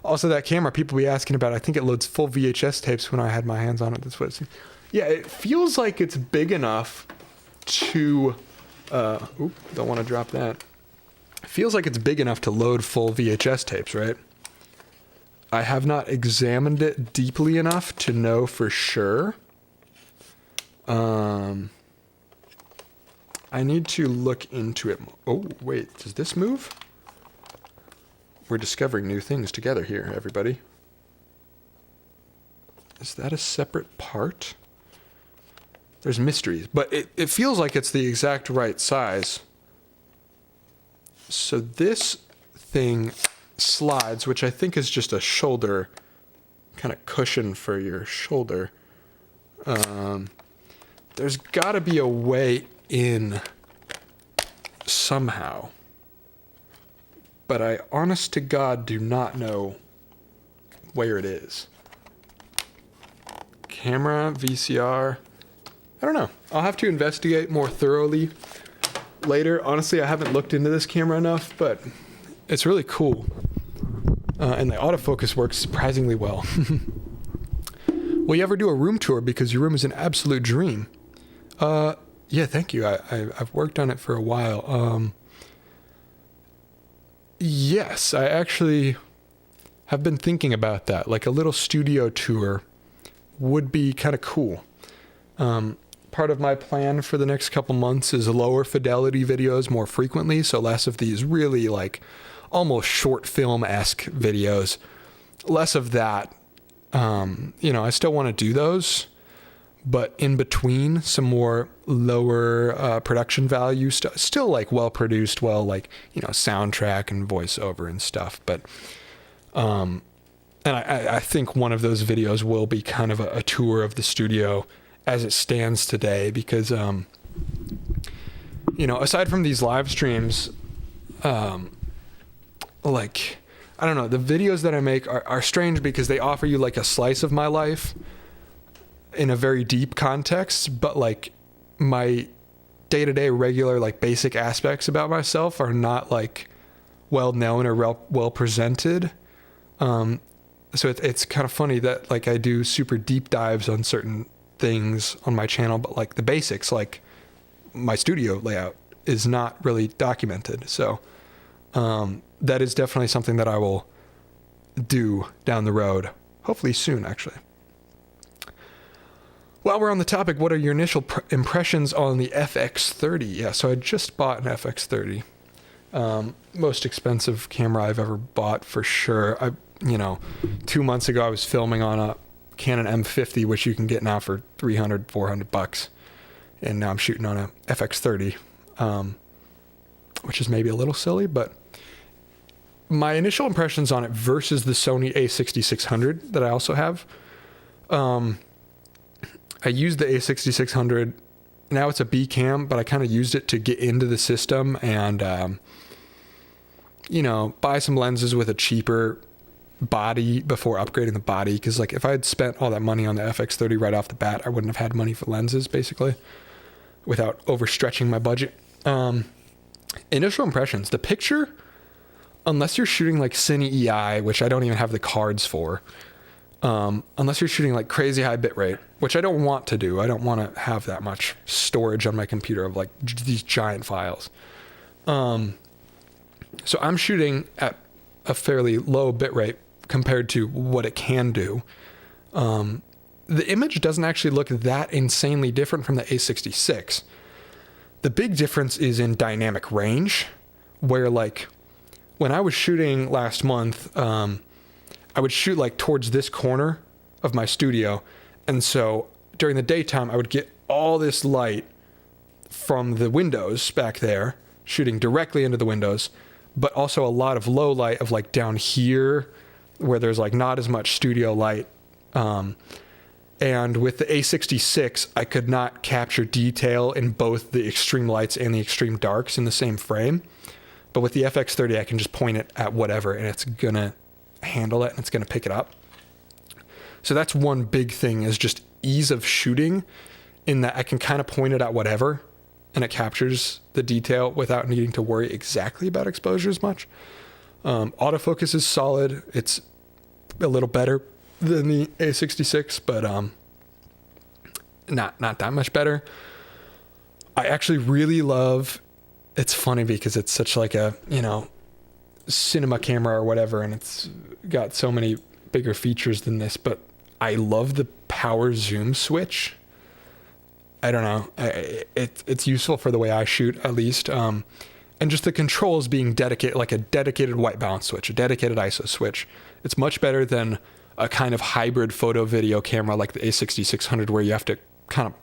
Also, that camera, people be asking about, I think it loads full VHS tapes when I had my hands on it. That's what it seems. Yeah, it feels like it's big enough to, don't want to drop that. It feels like it's big enough to load full VHS tapes, right? I have not examined it deeply enough to know for sure. I need to look into it. Oh, wait, does this move? We're discovering new things together here, everybody. Is that a separate part? There's mysteries, but it feels like it's the exact right size. So this thing slides, which I think is just a shoulder kind of cushion for your shoulder. There's got to be a way in somehow. But I, honest to God, do not know where it is. Camera, VCR. I don't know. I'll have to investigate more thoroughly later. Honestly, I haven't looked into this camera enough, but it's really cool. And the autofocus works surprisingly well. Will you ever do a room tour? Because your room is an absolute dream. Yeah, thank you. I've worked on it for a while. Yes, I actually have been thinking about that. Like a little studio tour would be kind of cool. Part of my plan for the next couple months is lower fidelity videos more frequently, so less of these really like almost short film-esque videos. Less of that. I still want to do those, but in between some more lower production value stuff, still like well produced, soundtrack and voiceover and stuff. But and I think one of those videos will be kind of a tour of the studio as it stands today, because aside from these live streams, I don't know, the videos that I make are strange because they offer you like a slice of my life in a very deep context, but like my day-to-day regular like basic aspects about myself are not like well known or well presented. So it's kind of funny that like I do super deep dives on certain things on my channel, but like the basics, like my studio layout, is not really documented. So that is definitely something that I will do down the road, hopefully soon, actually. While we're on the topic, what are your initial impressions on the FX30? Yeah, so I just bought an FX30. Most expensive camera I've ever bought, for sure. 2 months ago I was filming on a Canon M50, which you can get now for $300-400, and now I'm shooting on a FX30, which is maybe a little silly, but my initial impressions on it versus the Sony a6600 that I also have. I used the a6600. Now it's a B cam, but I kind of used it to get into the system and, buy some lenses with a cheaper body before upgrading the body. Because like if I had spent all that money on the FX30 right off the bat, I wouldn't have had money for lenses, basically, without overstretching my budget. Initial impressions. The picture, unless you're shooting like Cine EI, which I don't even have the cards for, unless you're shooting like crazy high bitrate, which I don't want to do. I don't want to have that much storage on my computer of like these giant files. So I'm shooting at a fairly low bitrate compared to what it can do. The image doesn't actually look that insanely different from the A66. The big difference is in dynamic range, where like when I was shooting last month, I would shoot like towards this corner of my studio. And so during the daytime, I would get all this light from the windows back there, shooting directly into the windows, but also a lot of low light of like down here where there's like not as much studio light. And with the A66, I could not capture detail in both the extreme lights and the extreme darks in the same frame. But with the FX30, I can just point it at whatever and it's going to handle it and it's going to pick it up. So that's one big thing, is just ease of shooting, in that I can kind of point it at whatever and it captures the detail without needing to worry exactly about exposure as much. Autofocus is solid. It's a little better than the A66, but not that much better. I actually really love, it's funny because it's such like a, cinema camera or whatever, and it's got so many bigger features than this, but I love the power zoom switch. I don't know. It's useful for the way I shoot, at least. And just the controls being dedicated, like a dedicated white balance switch, a dedicated ISO switch. It's much better than a kind of hybrid photo video camera like the A6600, where you have to kind of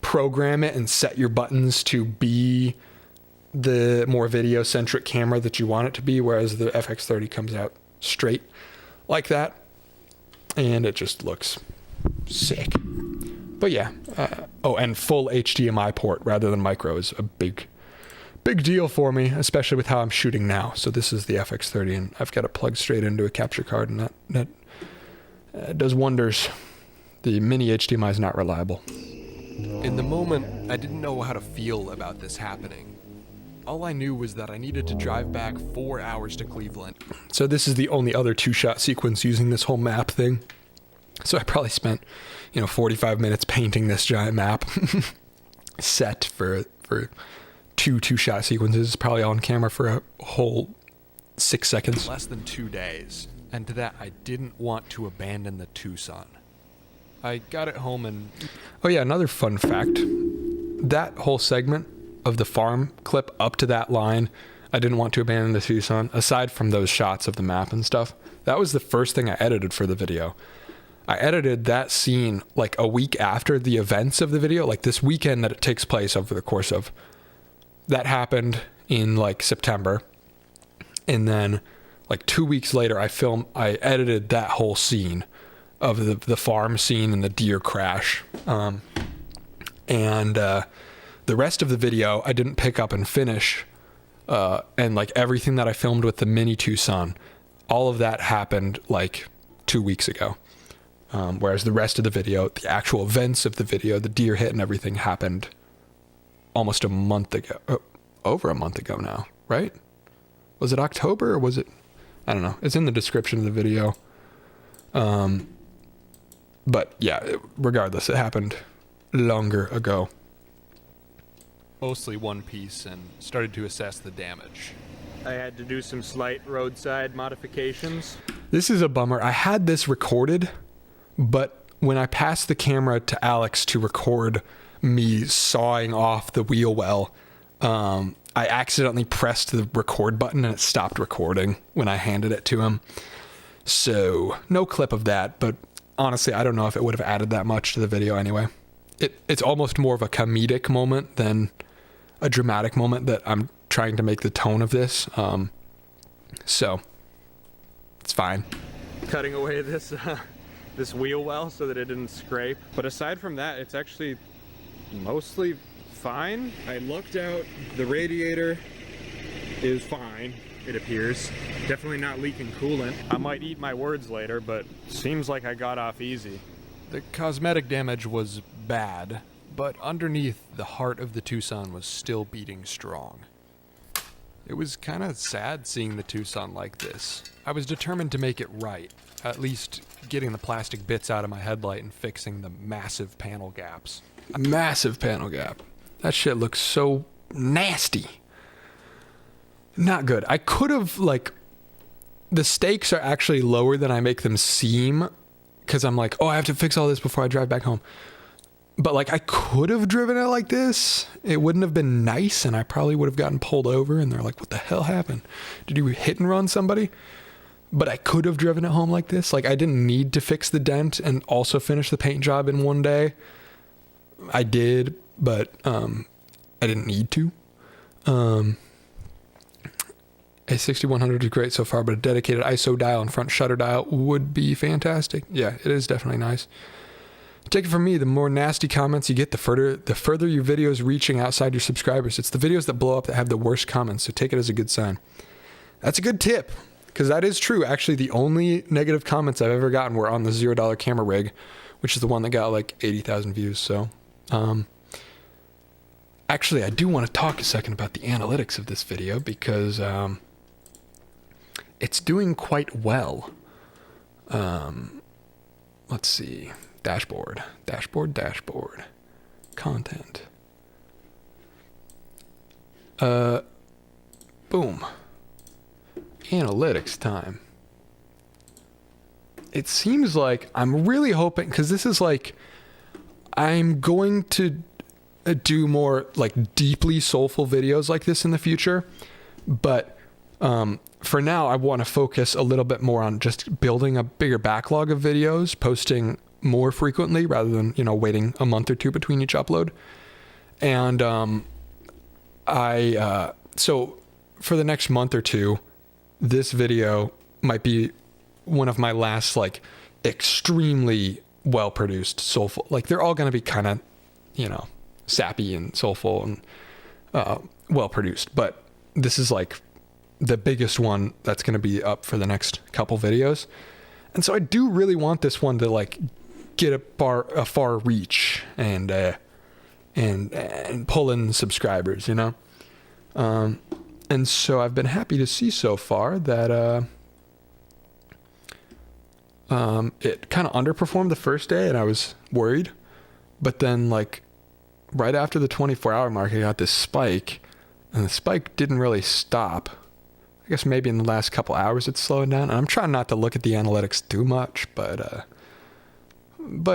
program it and set your buttons to be the more video centric camera that you want it to be, whereas the FX30 comes out straight like that and it just looks sick. But yeah, and full HDMI port rather than micro is a big deal for me, especially with how I'm shooting now. So this is the FX30 and I've got it plugged straight into a capture card, and that does wonders. The mini HDMI is not reliable. In the moment, I didn't know how to feel about this happening. All I knew was that I needed to drive back 4 hours to Cleveland. So this is the only other 2-shot sequence using this whole map thing. So I probably spent, 45 minutes painting this giant map set for two-shot sequences, probably on camera for a whole 6 seconds. Less than 2 days, and to that I didn't want to abandon the Tucson. I got it home and... Oh yeah, another fun fact. That whole segment of the farm clip up to that line, I didn't want to abandon the Tucson, aside from those shots of the map and stuff, that was the first thing I edited for the video. I edited that scene like a week after the events of the video, like this weekend that it takes place over the course of. That happened in like September. And then like 2 weeks later, I edited that whole scene of the farm scene and the deer crash. And the rest of the video, I didn't pick up and finish. And like everything that I filmed with the mini Tucson, all of that happened like 2 weeks ago. Whereas the rest of the video, the actual events of the video, the deer hit and everything happened almost a month ago. Over a month ago now, right? Was it October or was it? I don't know. It's in the description of the video. But yeah, regardless, it happened longer ago. Mostly one piece and started to assess the damage. I had to do some slight roadside modifications. This is a bummer. I had this recorded, but when I passed the camera to Alex to record me sawing off the wheel well, I accidentally pressed the record button and it stopped recording when I handed it to him. So no clip of that, but honestly, I don't know if it would have added that much to the video anyway. It's almost more of a comedic moment than a dramatic moment that I'm trying to make the tone of this. So it's fine. Cutting away this this wheel well so that it didn't scrape. But aside from that, it's actually mostly fine. I looked out, the radiator is fine, it appears. Definitely not leaking coolant. I might eat my words later, but seems like I got off easy. The cosmetic damage was bad, but underneath, the heart of the Tucson was still beating strong. It was kind of sad seeing the Tucson like this. I was determined to make it right, at least getting the plastic bits out of my headlight and fixing the massive panel gaps. A massive panel gap. That shit looks so nasty. Not good. I could have, like, the stakes are actually lower than I make them seem, because I'm like, oh, I have to fix all this before I drive back home. But like, I could have driven it like this. It wouldn't have been nice, and I probably would have gotten pulled over, and they're like, what the hell happened? Did you hit and run somebody? But I could have driven it home like this. Like, I didn't need to fix the dent and also finish the paint job in one day. I did, but I didn't need to. A 6100 is great so far, but a dedicated ISO dial and front shutter dial would be fantastic. Yeah, it is definitely nice. Take it from me, the more nasty comments you get, the further your video is reaching outside your subscribers. It's the videos that blow up that have the worst comments, so take it as a good sign. That's a good tip, because that is true. Actually, the only negative comments I've ever gotten were on the $0 camera rig, which is the one that got like 80,000 views. So, actually, I do want to talk a second about the analytics of this video, because it's doing quite well. Let's see. Dashboard. Content. Boom. Analytics time. It seems like I'm really hoping, because this is like, I'm going to do more like deeply soulful videos like this in the future, but for now I want to focus a little bit more on just building a bigger backlog of videos, posting more frequently rather than, waiting a month or two between each upload. And so for the next month or two, this video might be one of my last like extremely well produced soulful, like they're all going to be kind of, sappy and soulful and well produced, but this is like the biggest one that's going to be up for the next couple videos. And so I do really want this one to like get a far reach and pull in subscribers, and so I've been happy to see so far that it kind of underperformed the first day and I was worried. But then like right after the 24-hour mark, I got this spike and the spike didn't really stop. I guess maybe in the last couple hours it's slowing down. And I'm trying not to look at the analytics too much, but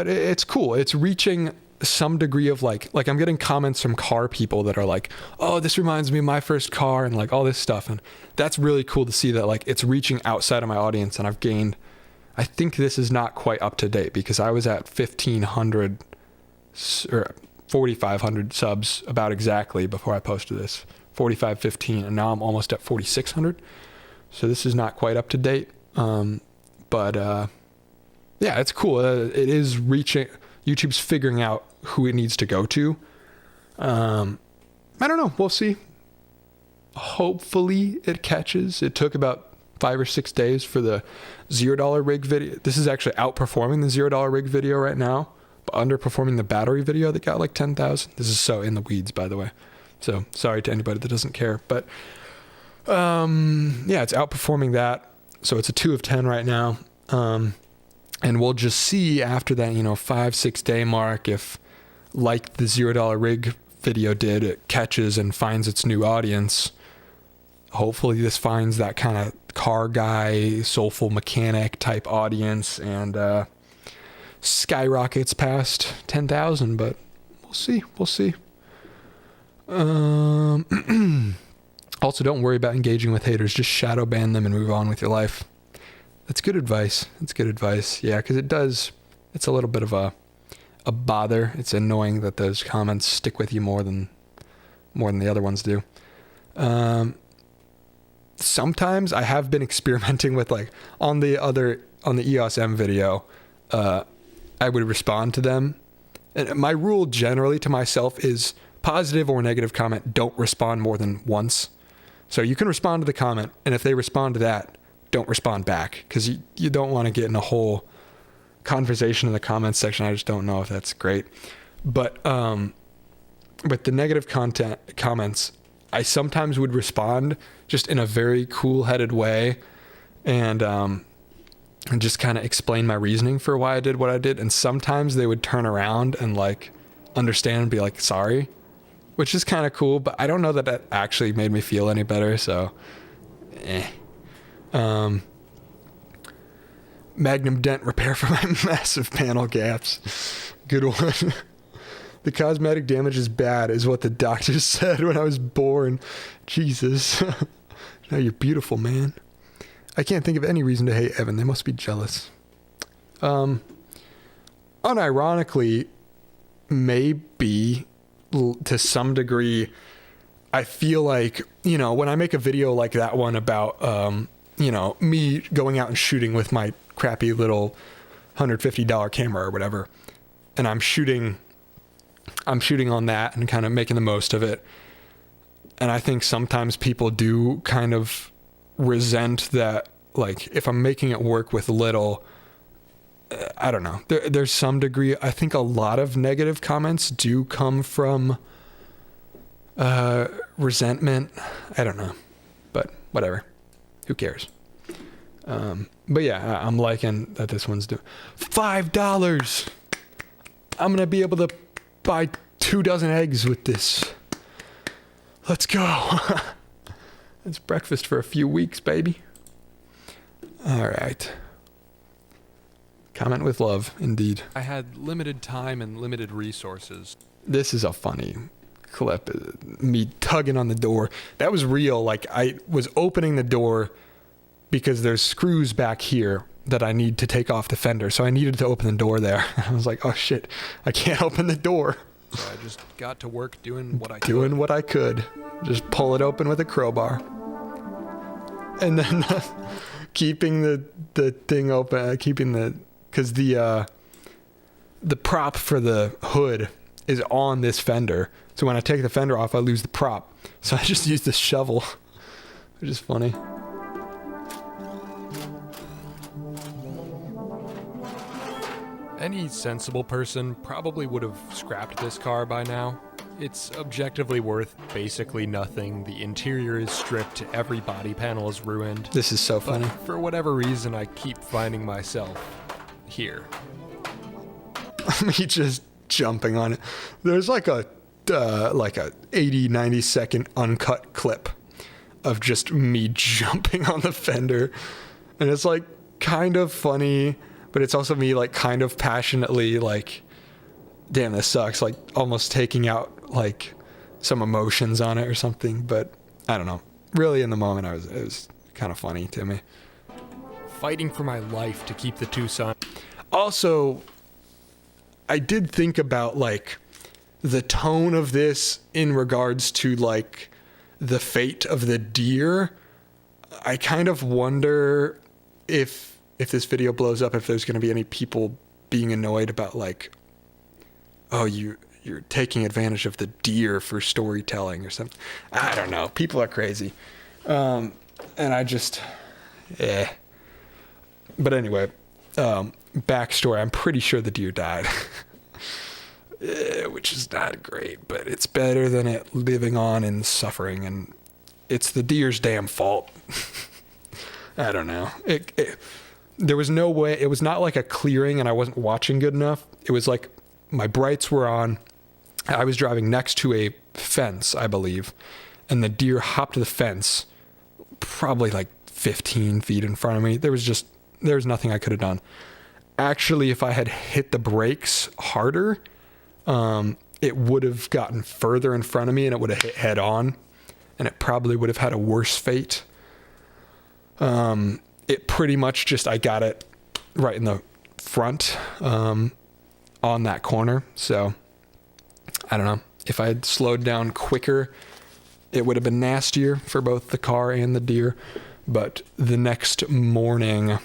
it's cool. It's reaching some degree of like I'm getting comments from car people that are like, oh, this reminds me of my first car and like all this stuff. And that's really cool to see that like it's reaching outside of my audience. And I've gained, I think this is not quite up to date because I was at 1,500 or 4,500 subs about exactly before I posted this, 4,515, and now I'm almost at 4,600. So this is not quite up to date. But yeah, it's cool. It is reaching, YouTube's figuring out who it needs to go to. I don't know. We'll see. Hopefully it catches. It took about 5 or 6 days for the $0 rig video. This is actually outperforming the $0 rig video right now, but underperforming the battery video that got like 10,000. This is so in the weeds, by the way. So sorry to anybody that doesn't care, but yeah, it's outperforming that. So it's a 2 of 10 right now. And we'll just see after that, 5-6 day mark, if like the $0 rig video did, it catches and finds its new audience. Hopefully this finds that kind of car guy, soulful mechanic type audience and skyrockets past 10,000, but we'll see. Also, don't worry about engaging with haters. Just shadow ban them and move on with your life. That's good advice. Yeah, because it's a little bit of a bother. It's annoying that those comments stick with you more than the other ones do. Sometimes I have been experimenting with like on the EOS M video, I would respond to them. And my rule generally to myself is positive or negative comment, don't respond more than once. So you can respond to the comment, and if they respond to that, don't respond back, because you don't want to get in a whole conversation in the comments section. I just don't know if that's great. But the negative comments, I sometimes would respond just in a very cool-headed way and just kind of explain my reasoning for why I did what I did. And sometimes they would turn around and like understand and be like, sorry, which is kind of cool. But I don't know that actually made me feel any better. So, Magnum dent repair for my massive panel gaps. Good one. The cosmetic damage is bad, is what the doctor said when I was born. Jesus. Now you're beautiful, man. I can't think of any reason to hate Evan. They must be jealous. Unironically, maybe to some degree, I feel like, when I make a video like that one about, me going out and shooting with my crappy little $150 camera or whatever, and I'm shooting on that and kind of making the most of it. And I think sometimes people do kind of resent that, like, if I'm making it work with little, I don't know. There's some degree, I think a lot of negative comments do come from resentment. I don't know, but whatever. Who cares? But yeah, I'm liking that this one's doing $5. I'm going to be able to buy 2 dozen eggs with this. Let's go. It's breakfast for a few weeks, baby. All right. Comment with love, indeed. I had limited time and limited resources. This is a funny clip. Me tugging on the door. That was real. Like, I was opening the door because there's screws back here that I need to take off the fender. So I needed to open the door there. I was like, oh shit, I can't open the door. So I just got to work doing what I could. Doing what I could. Just pull it open with a crowbar. And then keeping the thing open, because the prop for the hood is on this fender. So when I take the fender off, I lose the prop. So I just use this shovel, which is funny. Any sensible person probably would have scrapped this car by now. It's objectively worth basically nothing. The interior is stripped, every body panel is ruined. This is so funny. But for whatever reason, I keep finding myself here. Me just jumping on it. There's like a 80, 90 second uncut clip of just me jumping on the fender. And it's like kind of funny, but it's also me like kind of passionately like, damn, this sucks. Like almost taking out like some emotions on it or something. But I don't know. Really in the moment, it was kind of funny to me. Fighting for my life to keep the Tucson. Also, I did think about like the tone of this in regards to like the fate of the deer. I kind of wonder if this video blows up, if there's going to be any people being annoyed about like, oh, you're taking advantage of the deer for storytelling or something. I don't know. People are crazy. And I just, But anyway, backstory, I'm pretty sure the deer died. Which is not great, but it's better than it living on in suffering, and it's the deer's damn fault. I don't know. There was no way. It was not like a clearing and I wasn't watching good enough. It was like my brights were on. I was driving next to a fence, I believe, and the deer hopped the fence probably like 15 feet in front of me. There was nothing I could have done. Actually, if I had hit the brakes harder, it would have gotten further in front of me and it would have hit head on, and it probably would have had a worse fate. It pretty much just, I got it right in the front, on that corner. So I don't know, if I had slowed down quicker, it would have been nastier for both the car and the deer. But the next morning,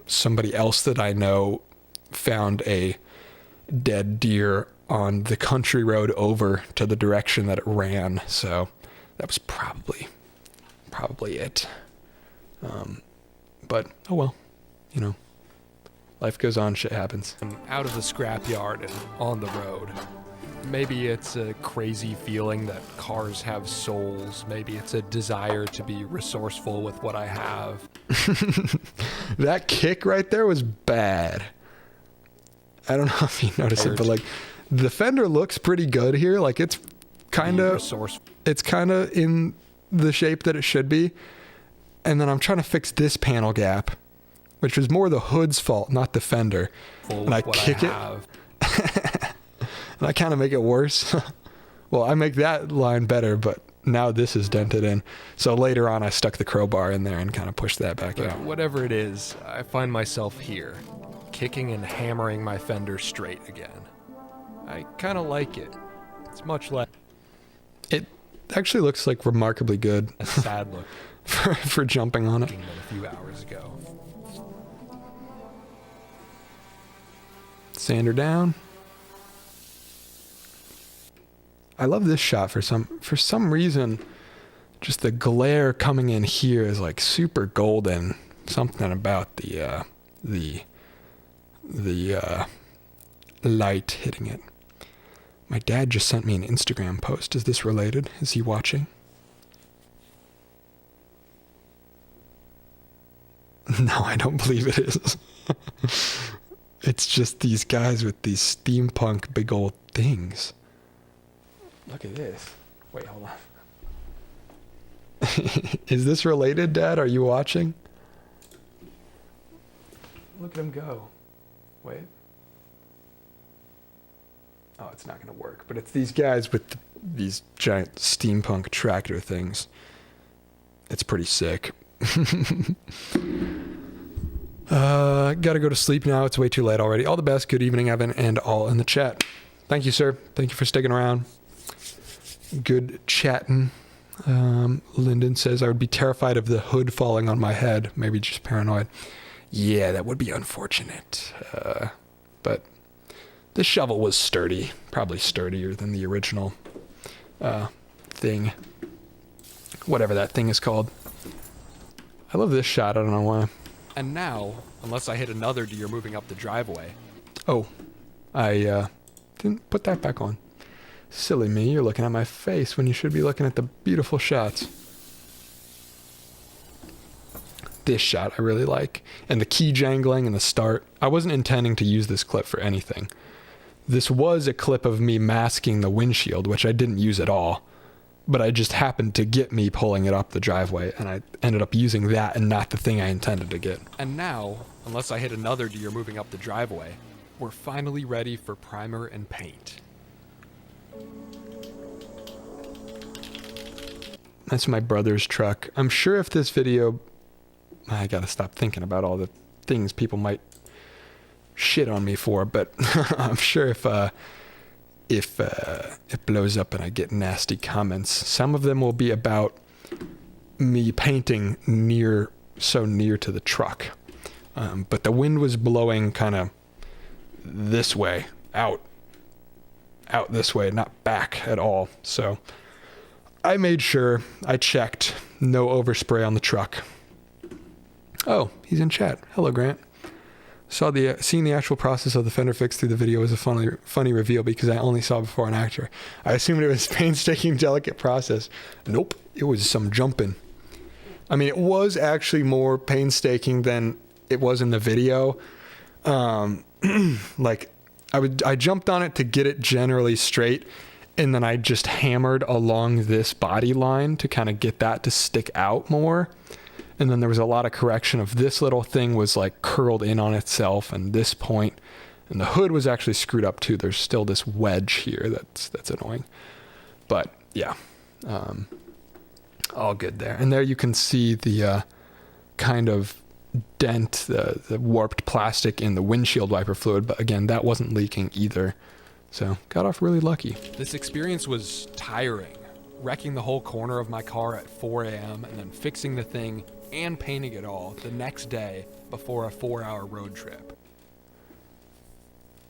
somebody else that I know found a dead deer on the country road over to the direction that it ran. So that was probably it. But oh well, you know, life goes on, shit happens. I'm out of the scrapyard and on the road. Maybe it's a crazy feeling that cars have souls. Maybe it's a desire to be resourceful with what I have. That kick right there was bad. I don't know if you noticed it, but like the fender looks pretty good here. Like it's kind of in the shape that it should be. And then I'm trying to fix this panel gap, which was more the hood's fault, not the fender. And I kick it. And I kind of make it worse. Well, I make that line better, but now this is dented in. So later on, I stuck the crowbar in there and kind of pushed that back out. Whatever it is, I find myself here, kicking and hammering my fender straight again. I kind of like it. It's much less. It actually looks like remarkably good. A sad look. for jumping on it. Than a few hours ago. Sander down. I love this shot for some reason. Just the glare coming in here is like super golden. Something about the light hitting it. My dad just sent me an Instagram post. Is this related? Is he watching? No, I don't believe it is. It's just these guys with these steampunk big old things. Look at this. Wait, hold on. Is this related, Dad? Are you watching? Look at him go. Wait. Oh, it's not going to work. But it's these guys with these giant steampunk tractor things. It's pretty sick. Gotta go to sleep now. It's way too late already. All the best. Good evening, Evan, and all in the chat. Thank you, sir. Thank you for sticking around. Good chatting. Lyndon says, I would be terrified of the hood falling on my head. Maybe just paranoid. Yeah, that would be unfortunate. But the shovel was sturdy. Probably sturdier than the original thing. Whatever that thing is called. I love this shot. I don't know why. And now, unless I hit another deer moving up the driveway. Oh, I didn't put that back on. Silly me, you're looking at my face when you should be looking at the beautiful shots. this shot I really like. And the key jangling and the start. I wasn't intending to use this clip for anything. This was a clip of me masking the windshield, which I didn't use at all. But I just happened to get me pulling it up the driveway, and I ended up using that and not the thing I intended to get. And now, unless I hit another deer moving up the driveway, we're finally ready for primer and paint. That's my brother's truck. I'm sure if this video... I gotta stop thinking about all the things people might shit on me for, but I'm sure if it blows up and I get nasty comments, some of them will be about me painting so near to the truck. But the wind was blowing kind of this way, out this way, not back at all. So I made sure I checked no overspray on the truck. Oh, he's in chat. Hello, Grant. Seeing the actual process of the fender fix through the video was a funny reveal because I only saw before and after. I assumed it was painstaking, delicate process. Nope, it was some jumping. I mean, it was actually more painstaking than it was in the video. Like I jumped on it to get it generally straight, and then I just hammered along this body line to kind of get that to stick out more. And then there was a lot of correction of this little thing was like curled in on itself and this point, and the hood was actually screwed up too. There's still this wedge here that's annoying, but yeah, all good there. And there you can see the kind of dent, the warped plastic in the windshield wiper fluid, but again, that wasn't leaking either. So got off really lucky. This experience was tiring, wrecking the whole corner of my car at 4 a.m. and then fixing the thing and painting it all the next day before a 4-hour road trip.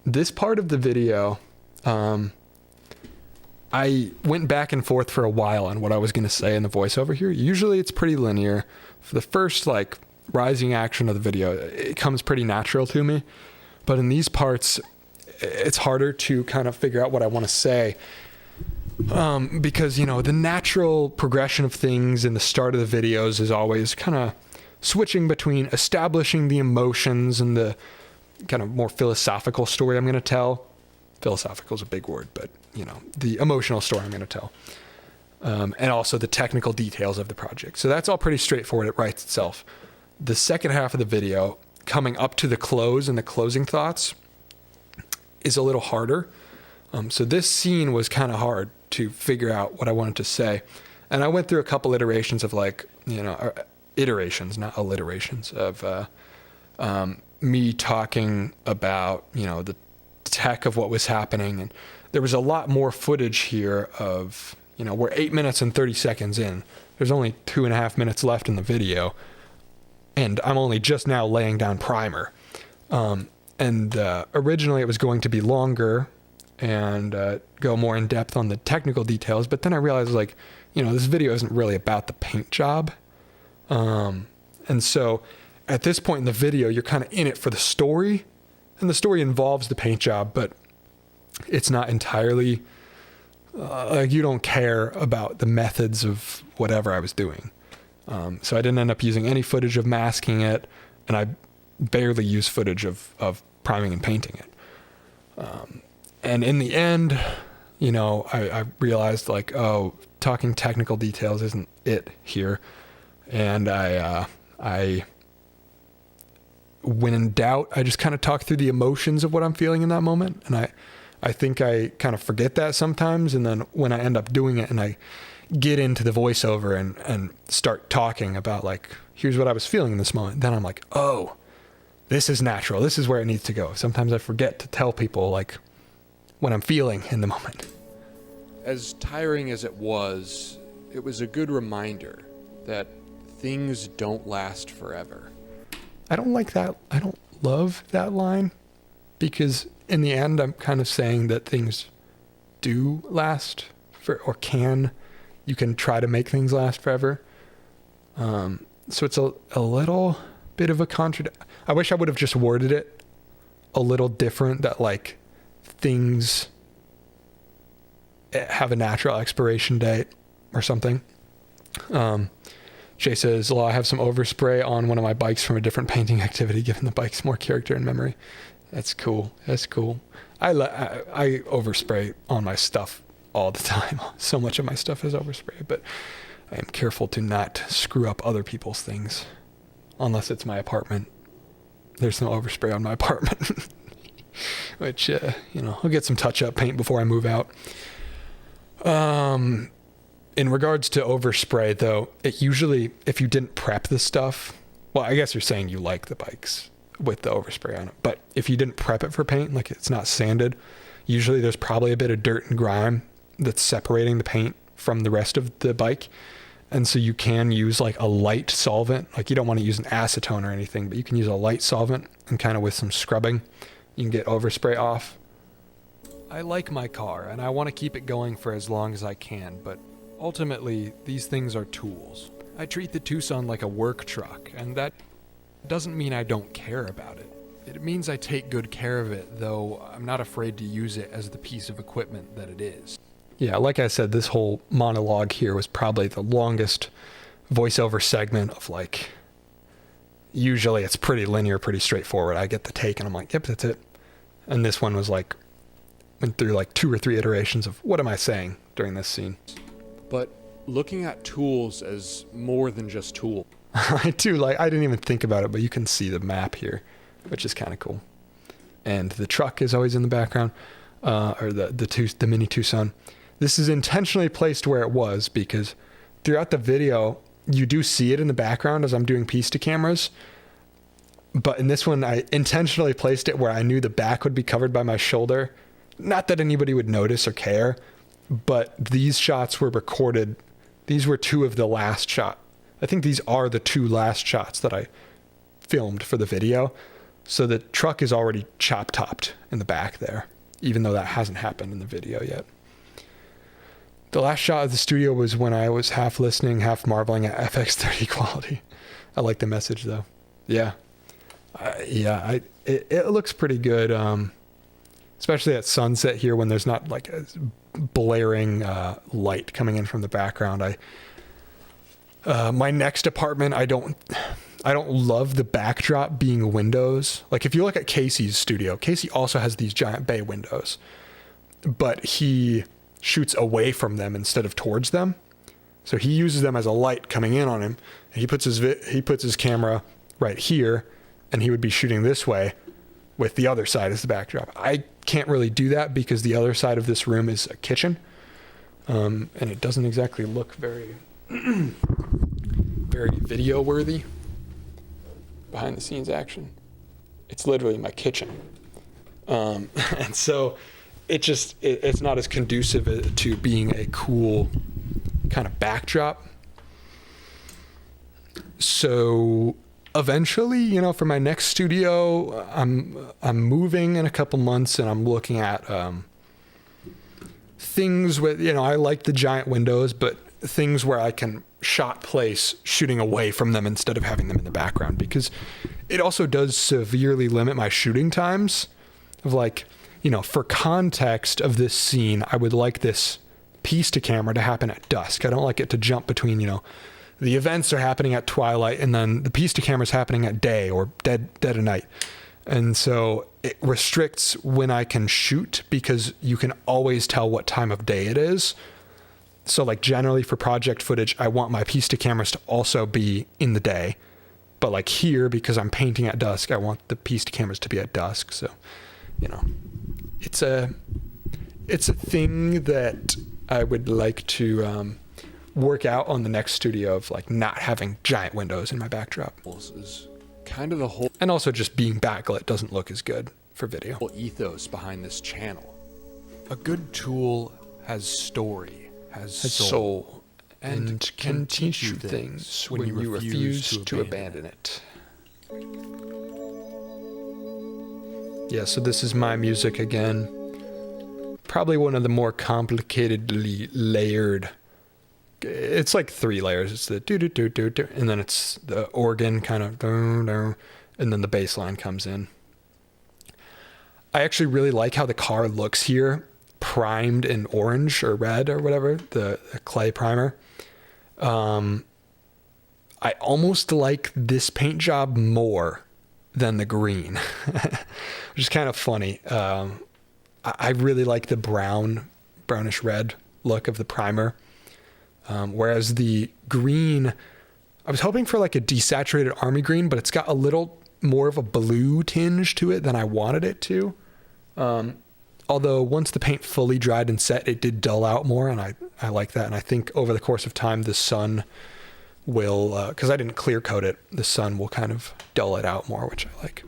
This part of the video, I went back and forth for a while on what I was going to say in the voiceover here. Usually it's pretty linear. For the first like rising action of the video, it comes pretty natural to me. But in these parts, it's harder to kind of figure out what I want to say. Because, you know, the natural progression of things in the start of the videos is always kind of switching between establishing the emotions and the kind of more philosophical story I'm going to tell. Philosophical is a big word, but, you know, the emotional story I'm going to tell. And also the technical details of the project. So that's all pretty straightforward. It writes itself. The second half of the video, coming up to the close and the closing thoughts, is a little harder. So this scene was kind of hard to figure out what I wanted to say. And I went through a couple iterations of like, you know, iterations, not alliterations, of me talking about, you know, the tech of what was happening. And there was a lot more footage here of, you know, we're 8 minutes and 30 seconds in. There's only 2.5 minutes left in the video. And I'm only just now laying down primer. Originally it was going to be longer and go more in depth on the technical details. But then I realized, like, you know, this video isn't really about the paint job. And so at this point in the video, you're kind of in it for the story. And the story involves the paint job, but it's not entirely, like, you don't care about the methods of whatever I was doing. So I didn't end up using any footage of masking it, and I barely used footage of priming and painting it. And in the end, you know, I realized, like, oh, talking technical details isn't it here. And I when in doubt, I just kind of talk through the emotions of what I'm feeling in that moment. And I think I kind of forget that sometimes. And then when I end up doing it and I get into the voiceover and start talking about, like, here's what I was feeling in this moment, then I'm like, oh, this is natural. This is where it needs to go. Sometimes I forget to tell people, like, what I'm feeling in the moment. As tiring as it was a good reminder that things don't last forever. I don't like that. I don't love that line, because in the end, I'm kind of saying that things do last you can try to make things last forever. So it's a little bit of a I wish I would have just worded it a little different, that, like, things have a natural expiration date or something. Jay says, "Well, I have some overspray on one of my bikes from a different painting activity, giving the bikes more character and memory." That's cool. That's cool. I overspray on my stuff all the time. So much of my stuff is overspray, but I am careful to not screw up other people's things, unless it's my apartment. There's no overspray on my apartment, which, I'll get some touch-up paint before I move out. In regards to overspray, though, it usually, if you didn't prep the stuff, well, I guess you're saying you like the bikes with the overspray on it, but if you didn't prep it for paint, like it's not sanded, usually there's probably a bit of dirt and grime that's separating the paint from the rest of the bike. And so you can use like a light solvent. Like you don't want to use an acetone or anything, but you can use a light solvent and kind of with some scrubbing, you can get overspray off. I like my car, and I want to keep it going for as long as I can, but ultimately, these things are tools. I treat the Tucson like a work truck, and that doesn't mean I don't care about it. It means I take good care of it, though I'm not afraid to use it as the piece of equipment that it is. Yeah, like I said, this whole monologue here was probably the longest voiceover segment of like, usually it's pretty linear, pretty straightforward. I get the take and I'm like, yep, that's it. And this one was like, went through like 2 or 3 iterations of what am I saying during this scene. But looking at tools as more than just tools. I do, like, I didn't even think about it, but you can see the map here, which is kind of cool. And the truck is always in the background, or the mini Tucson. This is intentionally placed where it was because throughout the video, you do see it in the background as I'm doing piece to cameras. But in this one, I intentionally placed it where I knew the back would be covered by my shoulder. Not that anybody would notice or care, but these shots were recorded. These were 2 of the last shot. I think these are the 2 last shots that I filmed for the video. So the truck is already chop topped in the back there, even though that hasn't happened in the video yet. The last shot of the studio was when I was half listening, half marveling at FX30 quality. I like the message though. Yeah. It looks pretty good. Especially at sunset here when there's not like a blaring light coming in from the background. My next apartment, I don't love the backdrop being windows. Like if you look at Casey's studio, Casey also has these giant bay windows, but he shoots away from them instead of towards them. So he uses them as a light coming in on him. And he puts his camera right here, and he would be shooting this way with the other side as the backdrop. I can't really do that because the other side of this room is a kitchen, and it doesn't exactly look very very video worthy. Behind the scenes action. It's literally my kitchen. And so it's not as conducive to being a cool kind of backdrop. So eventually, for my next studio, I'm moving in a couple months and I'm looking at things with, I like the giant windows, but things where I can shot place shooting away from them instead of having them in the background, because it also does severely limit my shooting times of like, for context of this scene, I would like this piece to camera to happen at dusk. I don't like it to jump between, the events are happening at twilight and then the piece to camera is happening at day or dead of night. And so it restricts when I can shoot because you can always tell what time of day it is. So like generally for project footage, I want my piece to cameras to also be in the day. But like here, because I'm painting at dusk, I want the piece to cameras to be at dusk. So, it's a thing that I would like to work out on the next studio of like not having giant windows in my backdrop. Is kind of the whole And also just being backlit doesn't look as good for video. ethos behind this channel. A good tool has story, has Soul and can teach you things when you refuse to abandon it. Yeah, so this is my music again. Probably one of the more complicatedly layered. It's like 3 layers. It's the do do do do do, and then it's the organ kind of and then the bass line comes in. I actually really like how the car looks here, primed in orange or red or whatever, the clay primer. I almost like this paint job more than the green, which is kind of funny. I really like the brownish red look of the primer. Whereas the green, I was hoping for like a desaturated army green, but it's got a little more of a blue tinge to it than I wanted it to. Although once the paint fully dried and set, it did dull out more, and I like that. And I think over the course of time, the sun will, because I didn't clear coat it, the sun will kind of dull it out more, which I like.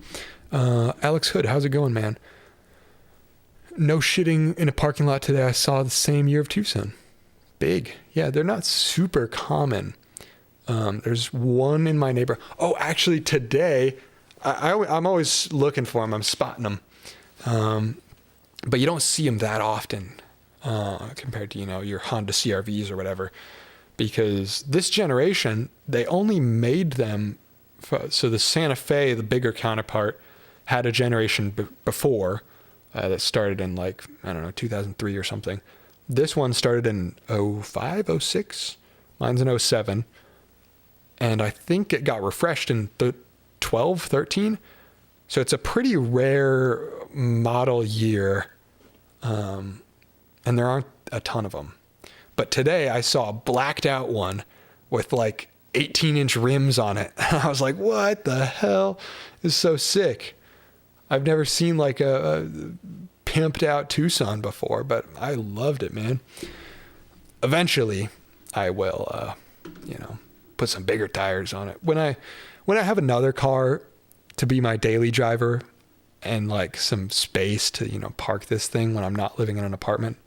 Alex Hood, how's it going, man? No shitting in a parking lot today. I saw the same year of Tucson. Big. Yeah, they're not super common. There's one in my neighborhood. Oh, actually today, I'm always looking for them. I'm spotting them. But you don't see them that often compared to, your Honda CRVs or whatever. Because this generation, they only made them. So the Santa Fe, the bigger counterpart, had a generation before that started in 2003 or something. This one started in 05, 06. Mine's in 07. And I think it got refreshed in 12, 13. So it's a pretty rare model year. And there aren't a ton of them. But today I saw a blacked out one with 18-inch rims on it. I was like, what the hell? This is so sick. I've never seen a pimped out Tucson before, but I loved it, man. Eventually I will, put some bigger tires on it. When I have another car to be my daily driver and some space to, park this thing when I'm not living in an apartment,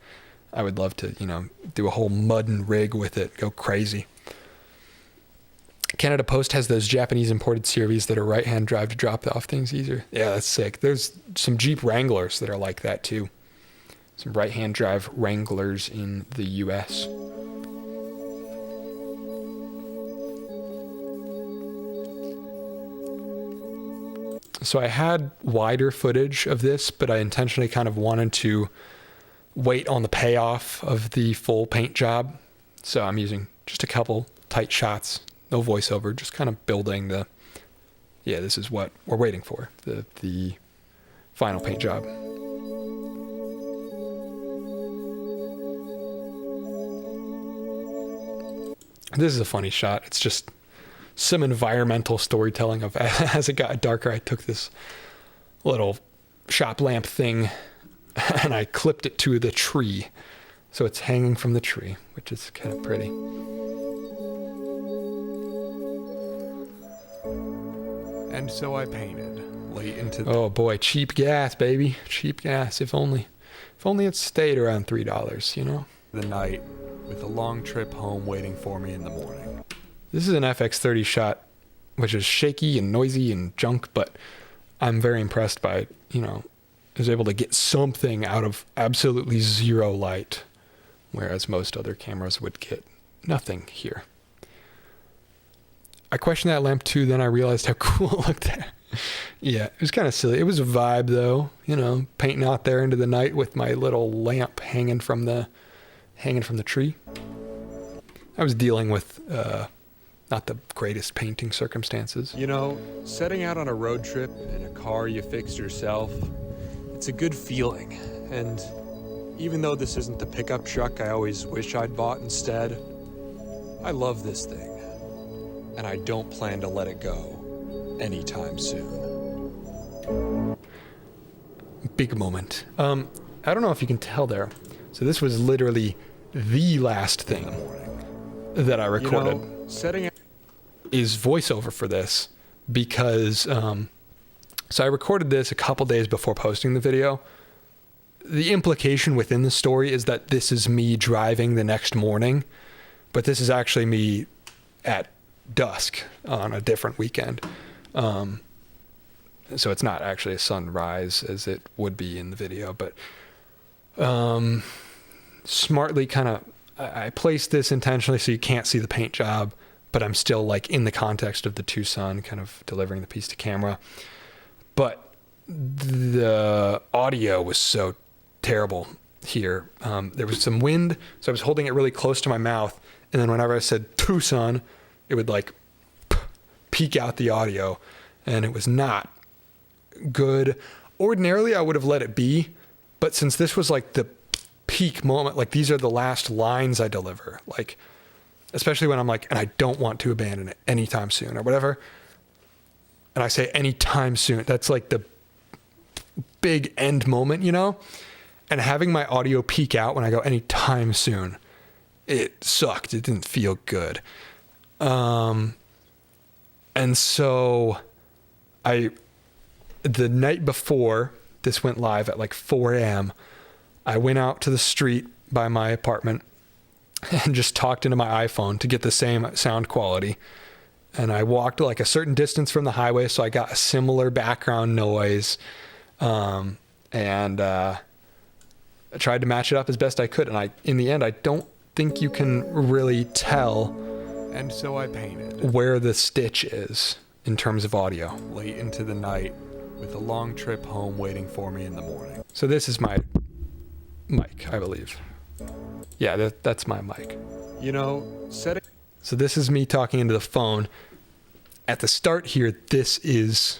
I would love to, do a whole mud and rig with it, go crazy. Canada Post has those Japanese imported CRVs that are right-hand drive to drop off things easier. Yeah, that's sick. There's some Jeep Wranglers that are like that too. Some right-hand drive Wranglers in the US. So I had wider footage of this, but I intentionally kind of wanted to wait on the payoff of the full paint job. So I'm using just a couple tight shots, no voiceover, just kind of building this is what we're waiting for, the final paint job. This is a funny shot. It's just some environmental storytelling of as it got darker, I took this little shop lamp thing and I clipped it to the tree. So it's hanging from the tree, which is kind of pretty. And so I painted late into the Oh boy, cheap gas, baby. Cheap gas. If only it stayed around $3, the night with a long trip home waiting for me in the morning. This is an FX30 shot, which is shaky and noisy and junk, but I'm very impressed by, I was able to get something out of absolutely zero light, whereas most other cameras would get nothing here. I questioned that lamp too, then I realized how cool it looked there. Yeah, it was kind of silly. It was a vibe though, painting out there into the night with my little lamp hanging from the tree. I was dealing with not the greatest painting circumstances. Setting out on a road trip in a car you fixed yourself, it's a good feeling. And even though this isn't the pickup truck I always wish I'd bought instead, I love this thing. And I don't plan to let it go anytime soon. Big moment. I don't know if you can tell there. So this was literally the last thing that I recorded. Is voiceover for this because so I recorded this a couple days before posting the video. The implication within the story is that this is me driving the next morning, but this is actually me at dusk on a different weekend. So it's not actually a sunrise as it would be in the video, but smartly I placed this intentionally so you can't see the paint job, but I'm still in the context of the Tucson, kind of delivering the piece to camera. But the audio was so terrible here. There was some wind, so I was holding it really close to my mouth, and then whenever I said Tucson, it would peek out the audio, and it was not good. Ordinarily, I would have let it be, but since this was like the peak moment, like these are the last lines I deliver, like especially when I'm like, and I don't want to abandon it anytime soon or whatever. And I say anytime soon, that's like the big end moment, you know? And having my audio peak out when I go anytime soon, it sucked. It didn't feel good. And so the night before this went live at like 4 a.m., I went out to the street by my apartment and just talked into my iPhone to get the same sound quality. And I walked like a certain distance from the highway, so I got a similar background noise. And I tried to match it up as best I could. And in the end, I don't think you can really tell. And so I painted. Where the stitch is in terms of audio. Late into the night, with a long trip home waiting for me in the morning. So this is my mic, I believe. Yeah, that's my mic. You know, So this is me talking into the phone. At the start here, this is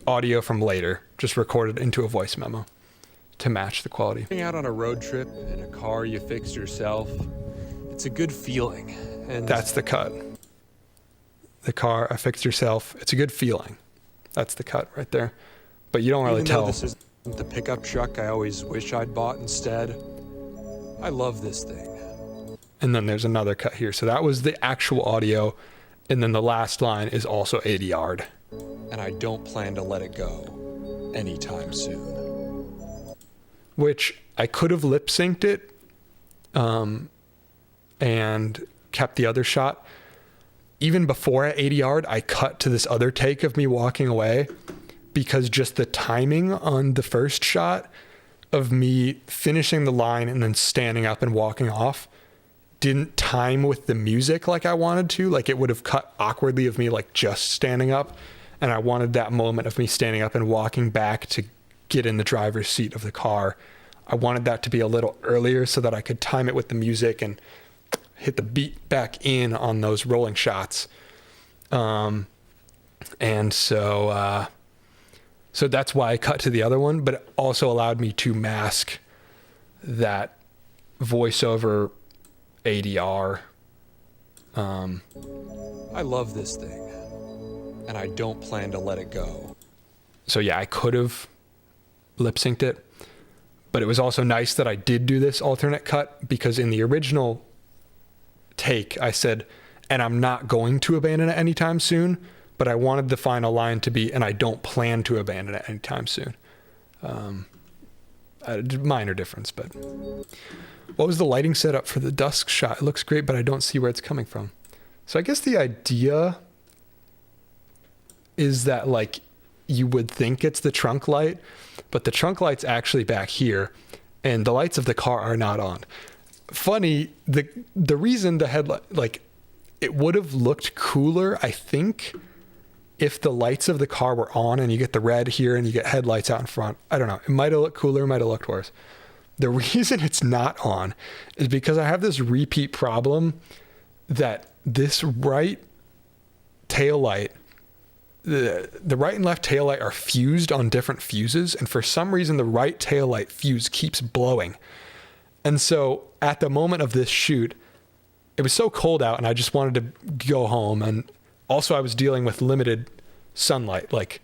audio from later, just recorded into a voice memo to match the quality. Getting out on a road trip in a car you fixed yourself, it's a good feeling. And that's the cut. The car I fixed yourself. It's a good feeling. That's the cut right there. But you don't really tell. This is the pickup truck I always wish I'd bought instead. I love this thing. And then there's another cut here. So that was the actual audio. And then the last line is also ADR'd. And I don't plan to let it go anytime soon. Which I could have lip synced it and kept the other shot. Even before I ADR'd, I cut to this other take of me walking away because just the timing on the first shot of me finishing the line and then standing up and walking off didn't time with the music like I wanted to. Like it would have cut awkwardly of me like just standing up. And I wanted that moment of me standing up and walking back to get in the driver's seat of the car. I wanted that to be a little earlier so that I could time it with the music and hit the beat back in on those rolling shots. And so that's why I cut to the other one, but it also allowed me to mask that voiceover ADR. I love this thing, and I don't plan to let it go. So yeah, I could have lip synced it, but it was also nice that I did do this alternate cut because in the original take, I said, and I'm not going to abandon it anytime soon, but I wanted the final line to be, and I don't plan to abandon it anytime soon. A minor difference, but what was the lighting setup for the dusk shot? It looks great, but I don't see where it's coming from. So I guess the idea is that like you would think it's the trunk light, but the trunk light's actually back here and the lights of the car are not on. Funny, the reason the headlight, like it would have looked cooler, I think, if the lights of the car were on and you get the red here and you get headlights out in front. I don't know. It might have looked cooler, might have looked worse. The reason it's not on is because I have this repeat problem that this right tail light, the right and left tail light are fused on different fuses. And for some reason, the right tail light fuse keeps blowing. And so at the moment of this shoot, it was so cold out and I just wanted to go home. And also I was dealing with limited sunlight. Like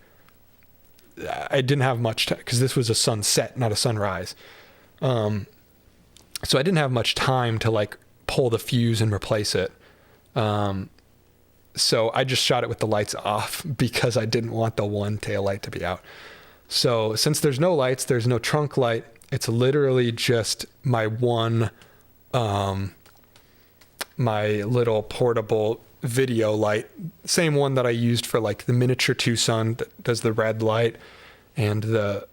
I didn't have much time because this was a sunset, not a sunrise. So I didn't have much time to like pull the fuse and replace it. So I just shot it with the lights off because I didn't want the one tail light to be out. So since there's no lights, there's no trunk light. It's literally just my one, my little portable video light, same one that I used for like the miniature Tucson that does the red light and the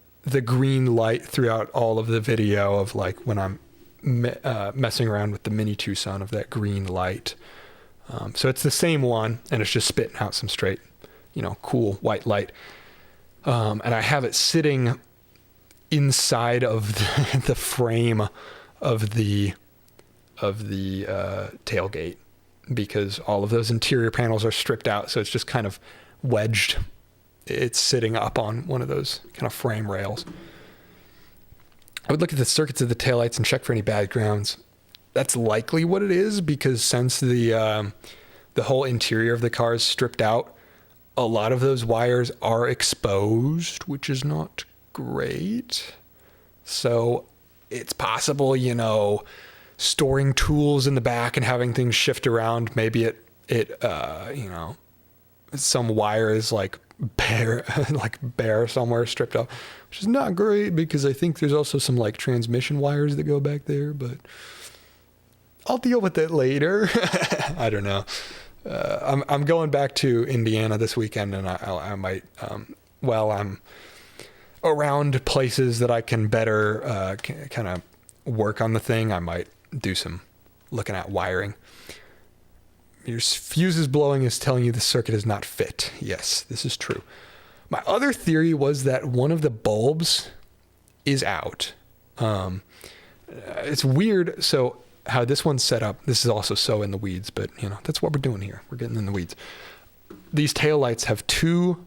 green light throughout all of the video of like when I'm messing around with the mini Tucson of that green light. So it's the same one and it's just spitting out some straight, cool white light. And I have it sitting inside of the frame of the tailgate. because all of those interior panels are stripped out. So it's just kind of wedged. It's sitting up on one of those kind of frame rails. I would look at the circuits of the taillights and check for any bad grounds. That's likely what it is, because since the whole interior of the car is stripped out, a lot of those wires are exposed, which is not great. So it's possible, you know, storing tools in the back and having things shift around. Maybe it you know, some wire is like bare somewhere, stripped off, which is not great, because I think there's also some like transmission wires that go back there, but I'll deal with it later. I don't know. I'm going back to Indiana this weekend, and I might, while I'm around places that I can better kind of work on the thing, I might do some looking at wiring. Your fuse is blowing is telling you the circuit is not fit. Yes, this is true. My other theory was that one of the bulbs is out. It's weird. So how this one's set up, this is also so in the weeds, but you know, that's what we're doing here. We're getting in the weeds. These taillights have two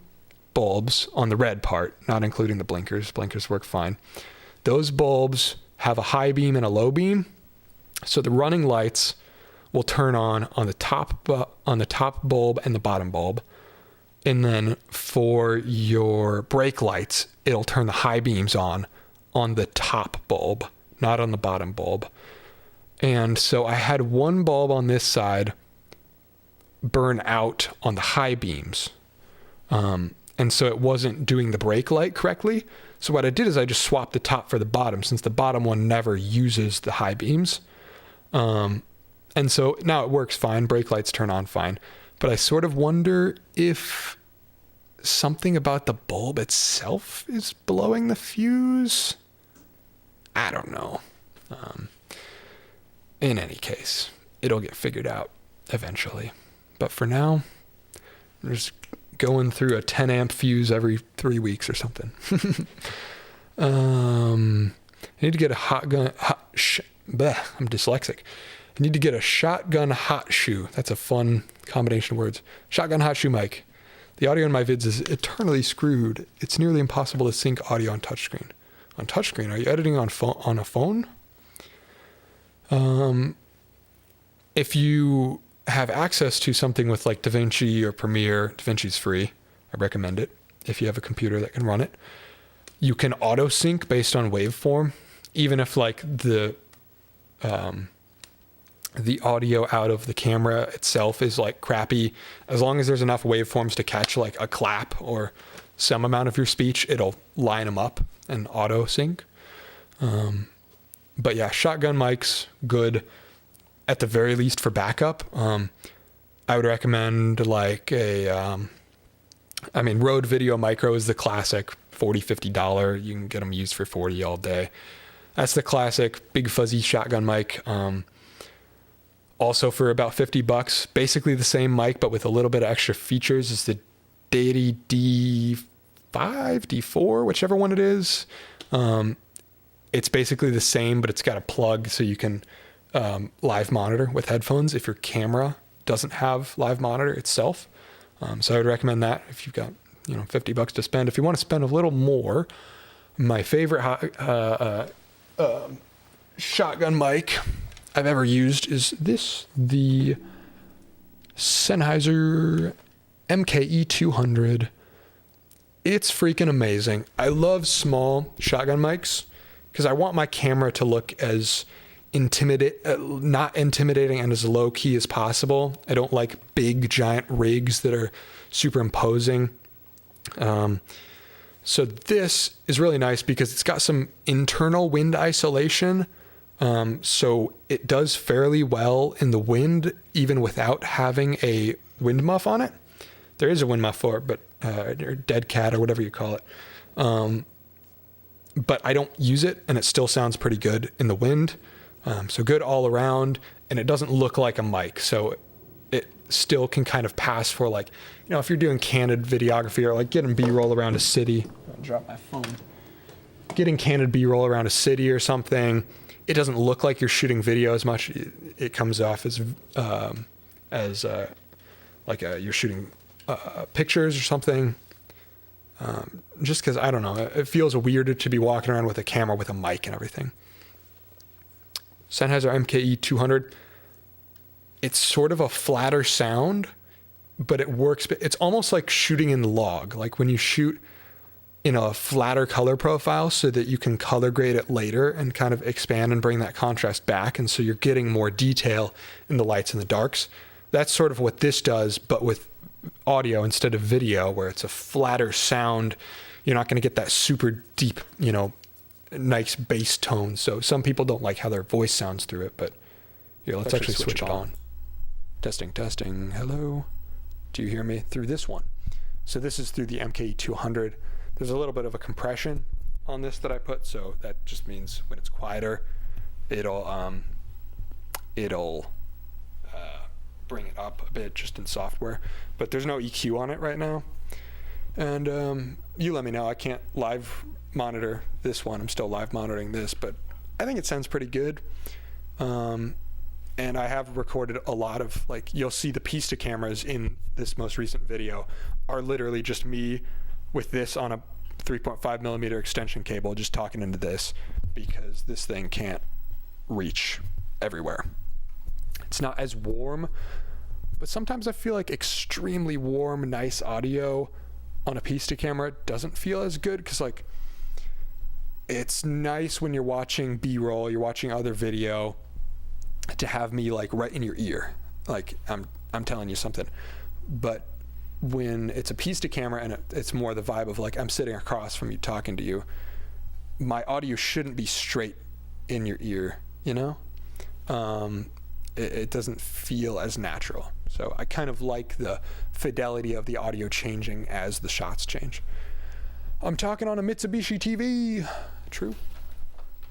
bulbs on the red part, not including the blinkers. Blinkers work fine. Those bulbs have a high beam and a low beam. So the running lights will turn on the top bulb and the bottom bulb. And then for your brake lights, it'll turn the high beams on the top bulb, not on the bottom bulb. And so I had one bulb on this side burn out on the high beams. And so it wasn't doing the brake light correctly. So what I did is I just swapped the top for the bottom, since the bottom one never uses the high beams. And so now it works fine. Brake lights turn on fine. But I sort of wonder if something about the bulb itself is blowing the fuse. I don't know. In any case, it'll get figured out eventually. But for now, I'm just going through a 10 amp fuse every 3 weeks or something. I need to get a I'm dyslexic. I need to get a shotgun hot shoe. That's a fun combination of words. Shotgun hot shoe mic. The audio in my vids is eternally screwed. It's nearly impossible to sync audio on touchscreen. On touchscreen? Are you editing on a phone? If you have access to something with like DaVinci or Premiere, DaVinci's free. I recommend it if you have a computer that can run it. You can auto sync based on waveform, even if like the audio out of the camera itself is like crappy. As long as there's enough waveforms to catch like a clap or some amount of your speech, it'll line them up and auto sync. But yeah, shotgun mics, good. At the very least for backup. I would recommend like Rode Video Micro is the classic $40, $50. You can get them used for $40 all day. That's the classic big fuzzy shotgun mic. Also for about $50, basically the same mic, but with a little bit of extra features, is the Deity D5, D4, whichever one it is. It's basically the same, but it's got a plug so you can live monitor with headphones if your camera doesn't have live monitor itself. So I would recommend that if you've got, $50 to spend. If you want to spend a little more, my favorite shotgun mic I've ever used is the Sennheiser MKE 200. It's freaking amazing. I love small shotgun mics because I want my camera to look as not intimidating and as low key as possible. I don't like big giant rigs that are super imposing. So this is really nice because it's got some internal wind isolation. So it does fairly well in the wind, even without having a wind muff on it. There is a wind muff for it, but, or dead cat or whatever you call it. But I don't use it and it still sounds pretty good in the wind. So good all around, and it doesn't look like a mic. So it still can kind of pass for like, if you're doing candid videography or like getting B-roll around a city. I'll drop my phone. Getting candid B-roll around a city or something, it doesn't look like you're shooting video as much. It comes off as as you're shooting pictures or something. Just because, I don't know, it feels weird to be walking around with a camera with a mic and everything. Sennheiser MKE 200, it's sort of a flatter sound, but it works. It's almost like shooting in log, like when you shoot in a flatter color profile so that you can color grade it later and kind of expand and bring that contrast back. And so you're getting more detail in the lights and the darks. That's sort of what this does, but with audio instead of video, where it's a flatter sound. You're not going to get that super deep, nice bass tone. So some people don't like how their voice sounds through it, but here, let's actually switch it on. Testing. Hello. Do you hear me through this one? So this is through the MKE 200. There's a little bit of a compression on this that I put, so that just means when it's quieter, it'll bring it up a bit just in software. But there's no EQ on it right now. And you let me know. I can't live monitor this one. I'm still live monitoring this, but I think it sounds pretty good. And I have recorded a lot of, you'll see the Pista cameras in this most recent video are literally just me with this on a 3.5 millimeter extension cable, just talking into this, because this thing can't reach everywhere. It's not as warm, but sometimes I feel like extremely warm, nice audio on a Pista camera doesn't feel as good, because it's nice when you're watching B-roll, you're watching other video, to have me right in your ear, I'm telling you something. But when it's a Pista camera and it's more the vibe of I'm sitting across from you talking to you, my audio shouldn't be straight in your ear, it doesn't feel as natural. So I kind of like the fidelity of the audio changing as the shots change. I'm talking on a Mitsubishi TV. True.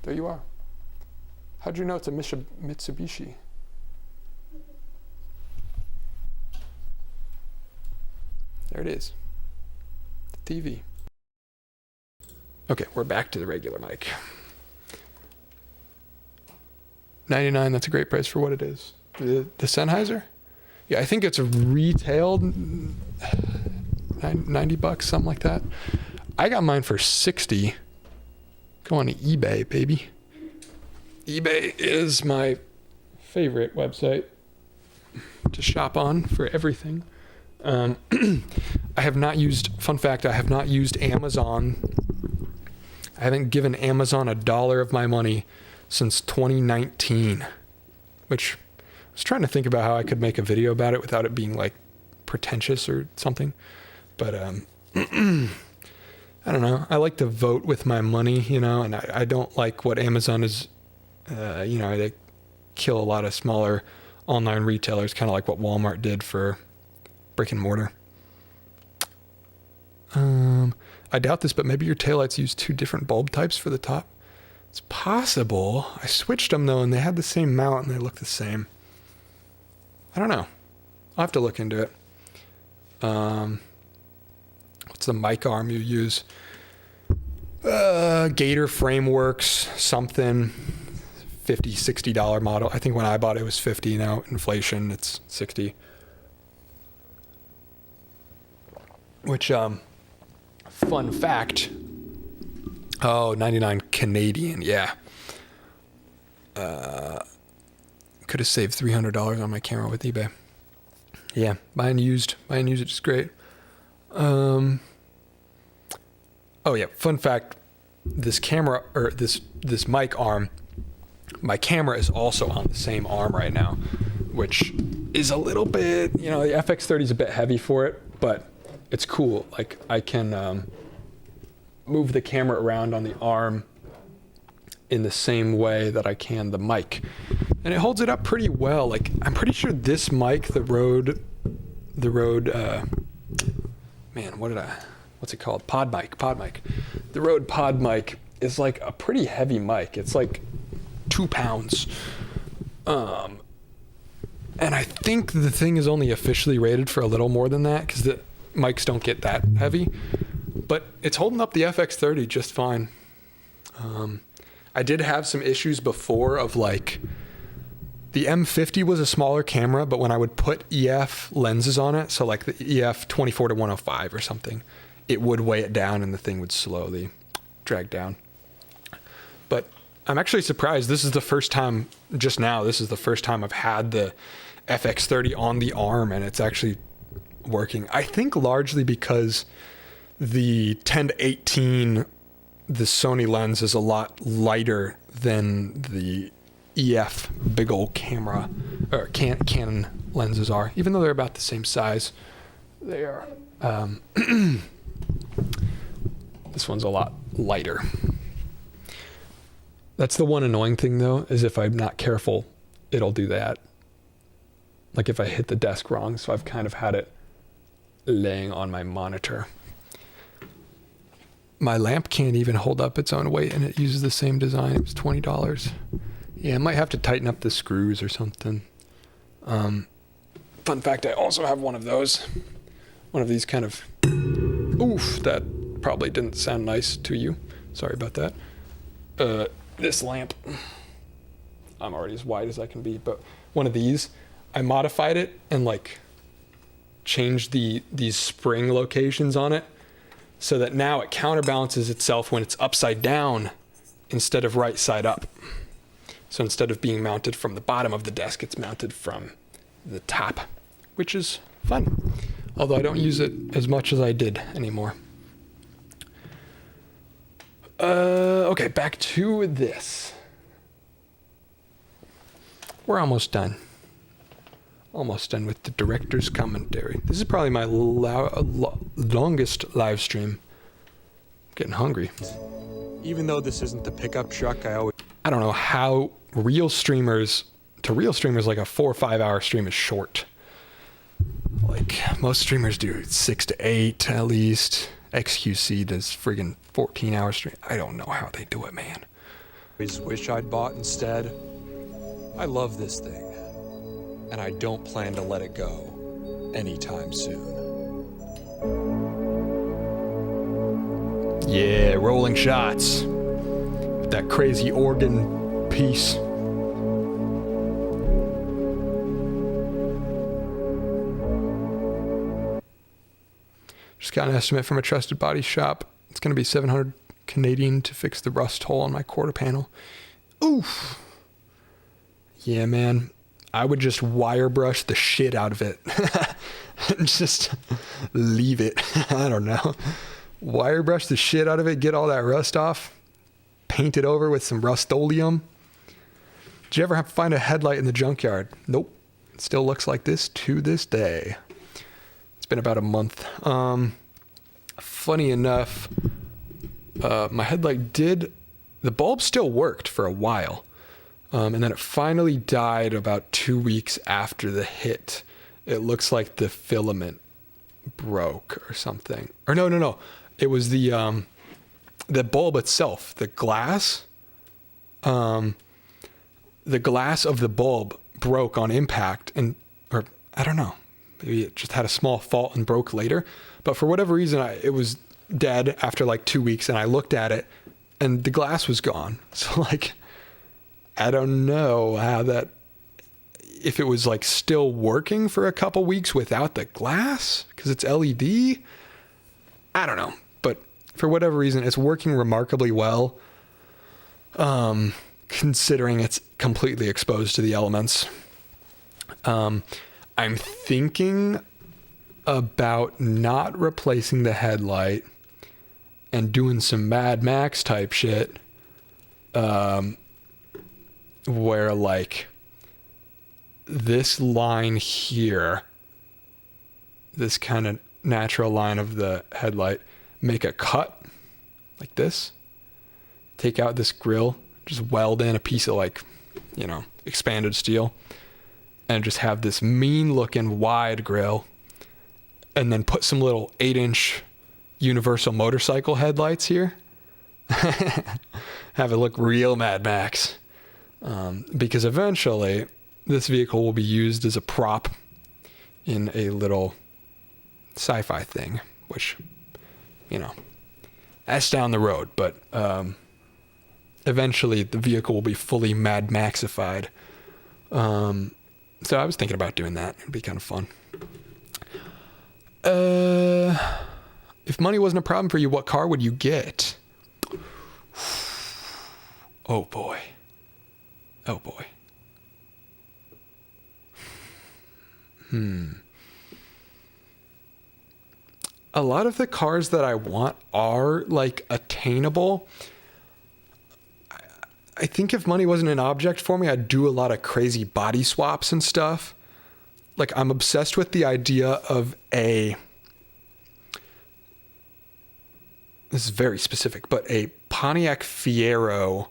There you are. How'd you know it's a Mitsubishi? There it is. The TV. Okay, we're back to the regular mic. $99, that's a great price for what it is. The Sennheiser? Yeah, I think it's retailed $90, something like that. I got mine for $60. Go on to eBay, baby. eBay is my favorite website to shop on for everything. I have not used, fun fact, I have not used Amazon. I haven't given Amazon $1 of my money since 2019, which I was trying to think about how I could make a video about it without it being pretentious or something. But I don't know. I like to vote with my money, and I don't like what Amazon is, they kill a lot of smaller online retailers, kind of like what Walmart did for brick and mortar. I doubt this, but maybe your taillights use 2 different bulb types for the top. It's possible. I switched them though, and they had the same mount and they look the same. I don't know. I'll have to look into it. What's the mic arm you use? Gator Frameworks, something. $50, $60 model. I think when I bought it, it was $50. Now inflation, it's $60. Which, fun fact. Oh, 99 Canadian. Yeah. Could have saved $300 on my camera with eBay. Yeah, buying used is great. Oh yeah, fun fact. This camera, or this mic arm, my camera is also on the same arm right now, which is a little bit, the FX30 is a bit heavy for it, but it's cool. I can move the camera around on the arm in the same way that I can the mic. And it holds it up pretty well. I'm pretty sure this mic, the Rode, what's it called? Pod mic. The Rode Pod mic is a pretty heavy mic. It's 2 pounds. And I think the thing is only officially rated for a little more than that, because the mics don't get that heavy. But it's holding up the FX30 just fine. I did have some issues before of the The M50 was a smaller camera, but when I would put EF lenses on it, so like the EF 24 to 105 or something, it would weigh it down and the thing would slowly drag down. But I'm actually surprised. This is the first time, just now, this is the first time I've had the FX30 on the arm and it's actually working. I think largely because the 10 to 18, the Sony lens is a lot lighter than the EF big old camera, or Canon lenses are, even though they're about the same size. They are. This one's a lot lighter. That's the one annoying thing though, is if I'm not careful, it'll do that. Like if I hit the desk wrong, so I've kind of had it laying on my monitor. My lamp can't even hold up its own weight and it uses the same design. It was $20. Yeah, I might have to tighten up the screws or something. Fun fact, I also have one of those. One of these kind of... Oof, that probably didn't sound nice to you. Sorry about that. This lamp, I'm already as wide as I can be, but one of these, I modified it and like changed these spring locations on it so that now it counterbalances itself when it's upside down instead of right side up. So instead of being mounted from the bottom of the desk, it's mounted from the top, which is fun. Although I don't use it as much as I did anymore. Okay, back to this. We're almost done. Almost done with the director's commentary. This is probably my longest live stream. I'm getting hungry. Even though this isn't the pickup truck, I don't know how to real streamers, like a 4 or 5 hour stream is short. Like most streamers do 6 to 8 at least. XQC does friggin' 14-hour stream. I don't know how they do it, man. always wish I'd bought instead. I love this thing, and I don't plan to let it go anytime soon. Yeah, rolling shots. With that crazy organ piece. Just got an estimate from a trusted body shop. It's going to be 700 Canadian to fix the rust hole on my quarter panel. Oof. Yeah, man. I would just wire brush the shit out of it. And just leave it. I don't know. Wire brush the shit out of it, get all that rust off, paint it over with some Rust-Oleum. Did you ever find a headlight in the junkyard? Nope. It still looks like this to this day. It's been about a month. Funny enough, my headlight the bulb still worked for a while. And then it finally died about 2 weeks after the hit. It looks like the filament broke or something. Or no. It was the bulb itself, the glass. The glass of the bulb broke on impact, or I don't know. Maybe it just had a small fault and broke later. But for whatever reason, it was dead after like 2 weeks, and I looked at it, and the glass was gone. So like, I don't know how that, if it was like still working for a couple weeks without the glass, because it's LED. I don't know. But for whatever reason, it's working remarkably well, considering it's completely exposed to the elements. I'm thinking about not replacing the headlight and doing some Mad Max type shit, where like this line here, this kind of natural line of the headlight, make a cut like this, take out this grill, just weld in a piece of like, expanded steel, and just have this mean looking wide grill, and then put some little 8-inch universal motorcycle headlights here. Have it look real Mad Max. Because eventually this vehicle will be used as a prop in a little sci-fi thing, which, that's down the road, but eventually the vehicle will be fully Mad Maxified So I was thinking about doing that. It'd be kind of fun. If money wasn't a problem for you, what car would you get? Oh boy. Oh boy. A lot of the cars that I want are like attainable. I think if money wasn't an object for me, I'd do a lot of crazy body swaps and stuff. Like, I'm obsessed with the idea of this is very specific, but a Pontiac Fiero,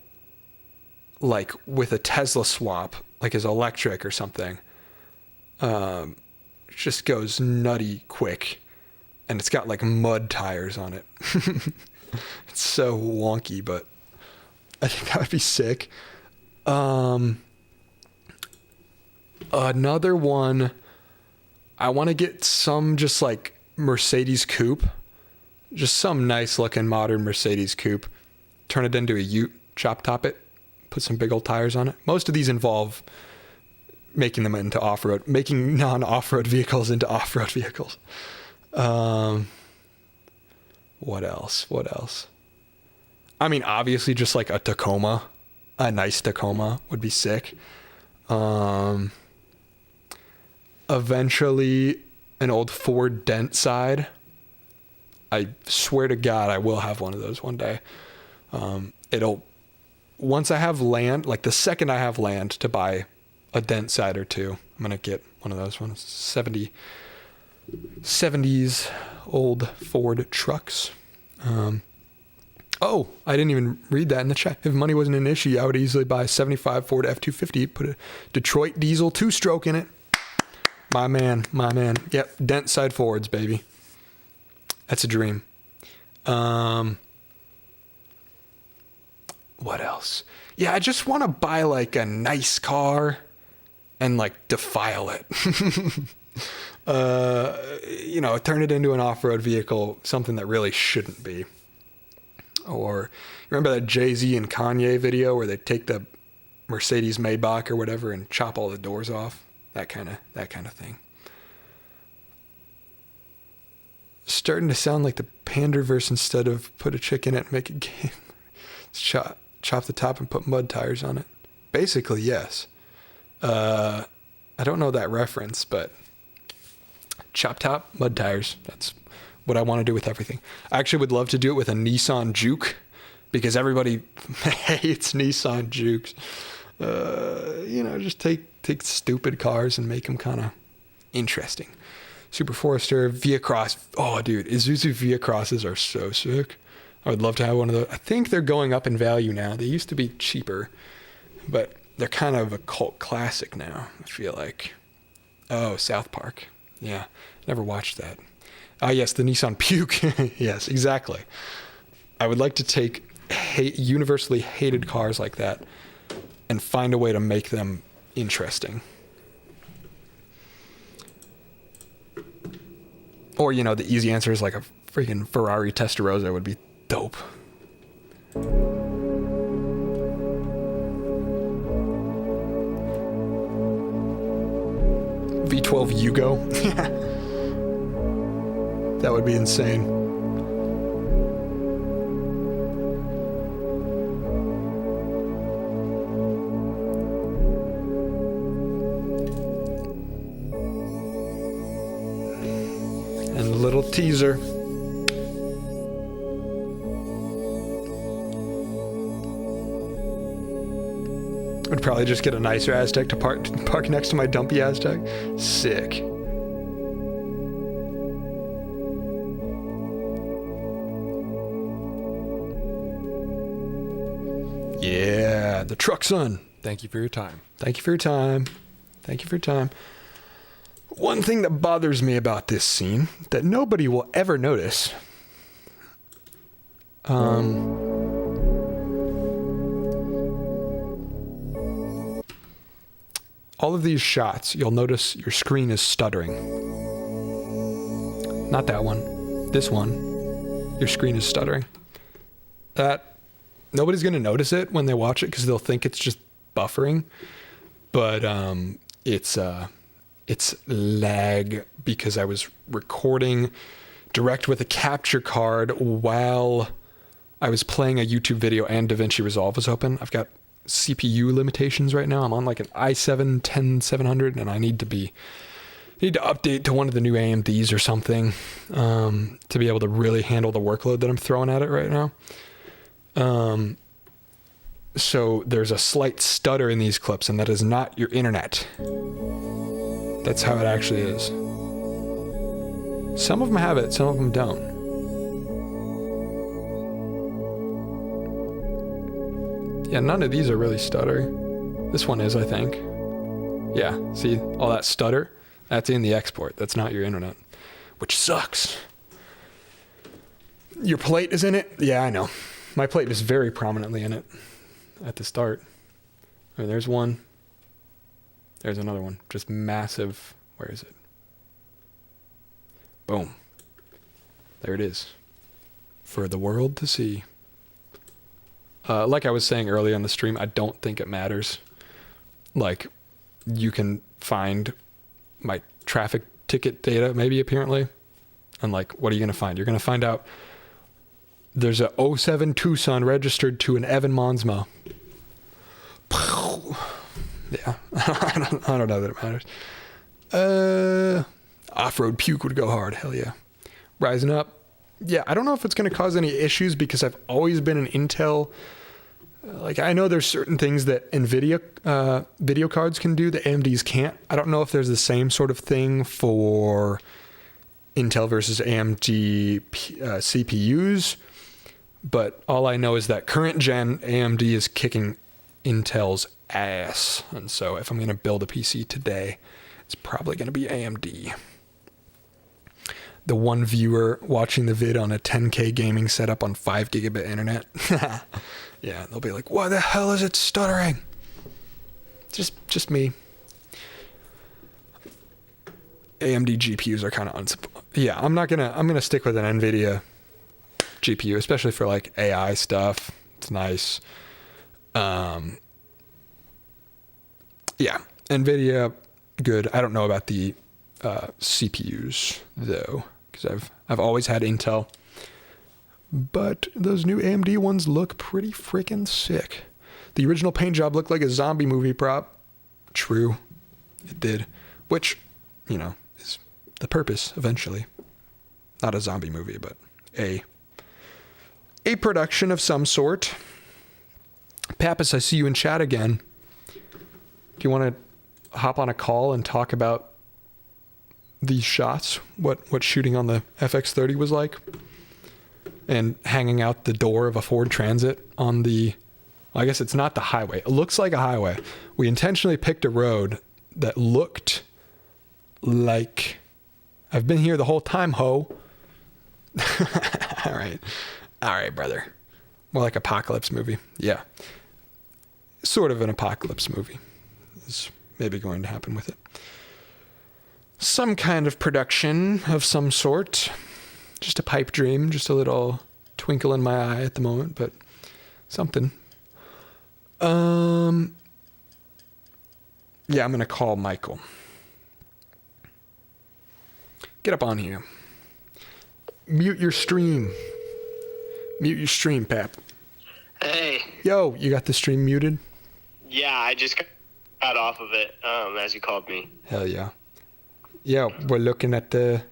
like with a Tesla swap, like is electric or something. Just goes nutty quick. And it's got like mud tires on it. It's so wonky, but I think that would be sick. Another one, I want to get some just like Mercedes coupe, just some nice looking modern Mercedes coupe, turn it into a ute, chop top it, put some big old tires on it. Most of these involve making them into off-road, making non-off-road vehicles into off-road vehicles. What else? I mean, obviously just like a Tacoma, a nice Tacoma would be sick. Eventually an old Ford Dent side. I swear to God, I will have one of those one day. Once I have land, like the second I have land to buy a Dent side or two, I'm going to get one of those ones. 70s old Ford trucks. I didn't even read that in the chat. If money wasn't an issue, I would easily buy a 75 Ford F-250, put a Detroit diesel 2-stroke in it. My man. Yep, Dent side Fords, baby. That's a dream. What else? Yeah, I just want to buy like a nice car and like defile it. Turn it into an off-road vehicle, something that really shouldn't be. Or remember that Jay-Z and Kanye video where they take the Mercedes Maybach or whatever and chop all the doors off? That kind of thing. Starting to sound like the Panderverse instead of put a chick in it and make a game. Chop the top and put mud tires on it. Basically, yes. I don't know that reference, but chop top, mud tires. That's what I want to do with everything. I actually would love to do it with a Nissan Juke because everybody hates Nissan Jukes. Just take stupid cars and make them kind of interesting. Super Forester, Via Cross. Oh, dude, Isuzu Via Crosses are so sick. I would love to have one of those. I think they're going up in value now. They used to be cheaper, but they're kind of a cult classic now, I feel like. Oh, South Park. Yeah, never watched that. Ah, yes, the Nissan Puke. Yes, exactly. I would like to take universally hated cars like that and find a way to make them interesting. Or, the easy answer is like a freaking Ferrari Testarossa would be dope. V12 Yugo. That would be insane. And a little teaser. I'd probably just get a nicer Aztec to park next to my dumpy Aztec. Sick. Yeah, the Tucson. Thank you for your time. Thank you for your time. Thank you for your time. One thing that bothers me about this scene that nobody will ever notice. All of these shots, you'll notice your screen is stuttering. Not that one. This one. Your screen is stuttering. Nobody's going to notice it when they watch it because they'll think it's just buffering. but it's lag because I was recording direct with a capture card while I was playing a YouTube video and DaVinci Resolve was open. I've got CPU limitations right now. I'm on like an i7 10700 and I need to update to one of the new AMDs or something to be able to really handle the workload that I'm throwing at it right now. So there's a slight stutter in these clips, and that is not your internet. That's how it actually is. Some of them have it, some of them don't. Yeah, none of these are really stuttering. This one is, I think. Yeah, see all that stutter? That's in the export. That's not your internet, which sucks. Your plate is in it? Yeah, I know. My plate is very prominently in it at the start. I mean, there's one. There's another one. Just massive. Where is it? Boom. There it is. For the world to see. Like I was saying earlier on the stream, I don't think it matters. Like, you can find my traffic ticket data, maybe, apparently. And, like, what are you going to find? You're going to find out there's a '07 Tucson registered to an Evan Monsma. Yeah, I don't know that it matters. Off-road puke would go hard. Hell yeah. Rising up. Yeah, I don't know if it's going to cause any issues because I've always been an Intel. Like, I know there's certain things that NVIDIA video cards can do that AMDs can't. I don't know if there's the same sort of thing for Intel versus AMD CPUs. But all I know is that current gen AMD is kicking Intel's ass. And so if I'm going to build a PC today, it's probably going to be AMD. The one viewer watching the vid on a 10K gaming setup on 5 gigabit internet. Yeah, they'll be like, why the hell is it stuttering? Just me. AMD GPUs are kind of yeah, I'm going to stick with an NVIDIA GPU, especially for like AI stuff. It's nice. Yeah, NVIDIA, good. I don't know about the CPUs though, because I've always had Intel, but those new AMD ones look pretty freaking sick. The original paint job looked like a zombie movie prop. True, it did, which, you know, is the purpose eventually. Not a zombie movie, but a production of some sort. Pappas, I see you in chat again. Do you want to hop on a call and talk about these shots? What shooting on the FX30 was like? And hanging out the door of a Ford Transit on the... Well, I guess it's not the highway. It looks like a highway. We intentionally picked a road that looked like... I've been here the whole time, ho. All right, brother. More like apocalypse movie. Yeah. Sort of an apocalypse movie is maybe going to happen with it. Some kind of production of some sort. Just a pipe dream. Just a little twinkle in my eye at the moment, but something. Yeah, I'm going to call Michael. Get up on here. Mute your stream. Mute your stream, Pap. Hey. Yo, you got the stream muted? Yeah, I just got off of it as you called me. Hell yeah. Yeah, we're looking at the...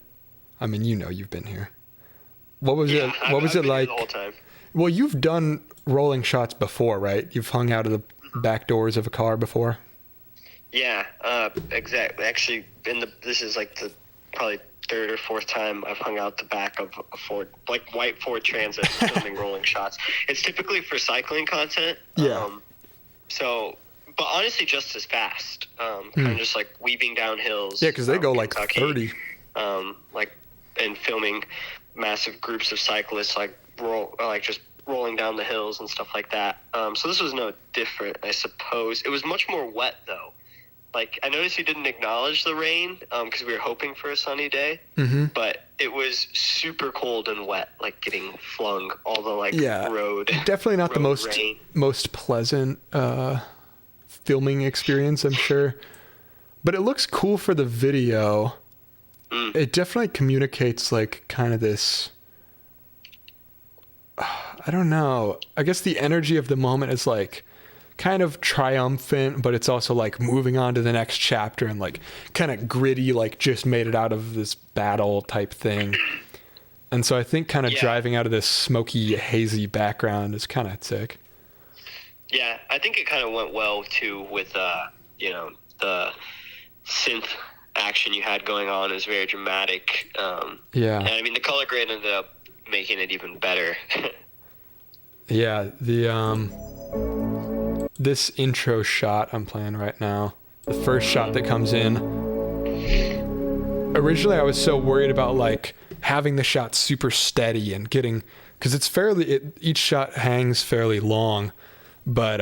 I mean, you know you've been here. What was it? What was it like? The whole time. Well, you've done rolling shots before, right? You've hung out of the back doors of a car before. Yeah, exactly. Actually, this is like the probably third or fourth time I've hung out the back of a Ford, like white Ford Transit, filming rolling shots. It's typically for cycling content. Yeah. But honestly, just as fast. Kind of just like weaving down hills. Yeah, because they go like Kentucky, 30. And filming massive groups of cyclists just rolling down the hills and stuff like that. So this was no different, I suppose. It was much more wet though. Like, I noticed you didn't acknowledge the rain because we were hoping for a sunny day, but it was super cold and wet, like getting flung all the road. Definitely not the most rain. most pleasant filming experience, I'm sure. But it looks cool for the video. It definitely communicates like kind of this, I don't know. I guess the energy of the moment is like kind of triumphant, but it's also like moving on to the next chapter and like kind of gritty, like just made it out of this battle type thing. And so I think kind of driving out of this smoky, hazy background is kind of sick. Yeah, I think it kind of went well too with, you know, the synth action you had going on is very dramatic. Yeah. And I mean, the color grade ended up making it even better. Yeah, the this intro shot I'm playing right now, the first shot that comes in. Originally, I was so worried about like having the shot super steady and getting, because it's each shot hangs fairly long, but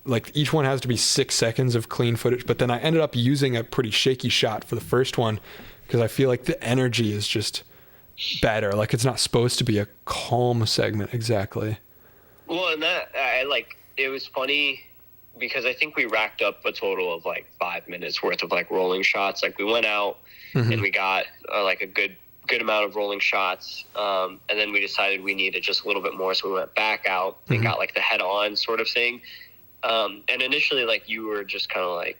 like each one has to be 6 seconds of clean footage. But then I ended up using a pretty shaky shot for the first one because I feel like the energy is just better. Like it's not supposed to be a calm segment exactly. Well, and that it was funny because I think we racked up a total of like 5 minutes worth of like rolling shots. Like we went out and we got like a good amount of rolling shots, and then we decided we needed just a little bit more, so we went back out and got like the head on sort of thing. And initially, like you were just kind of like,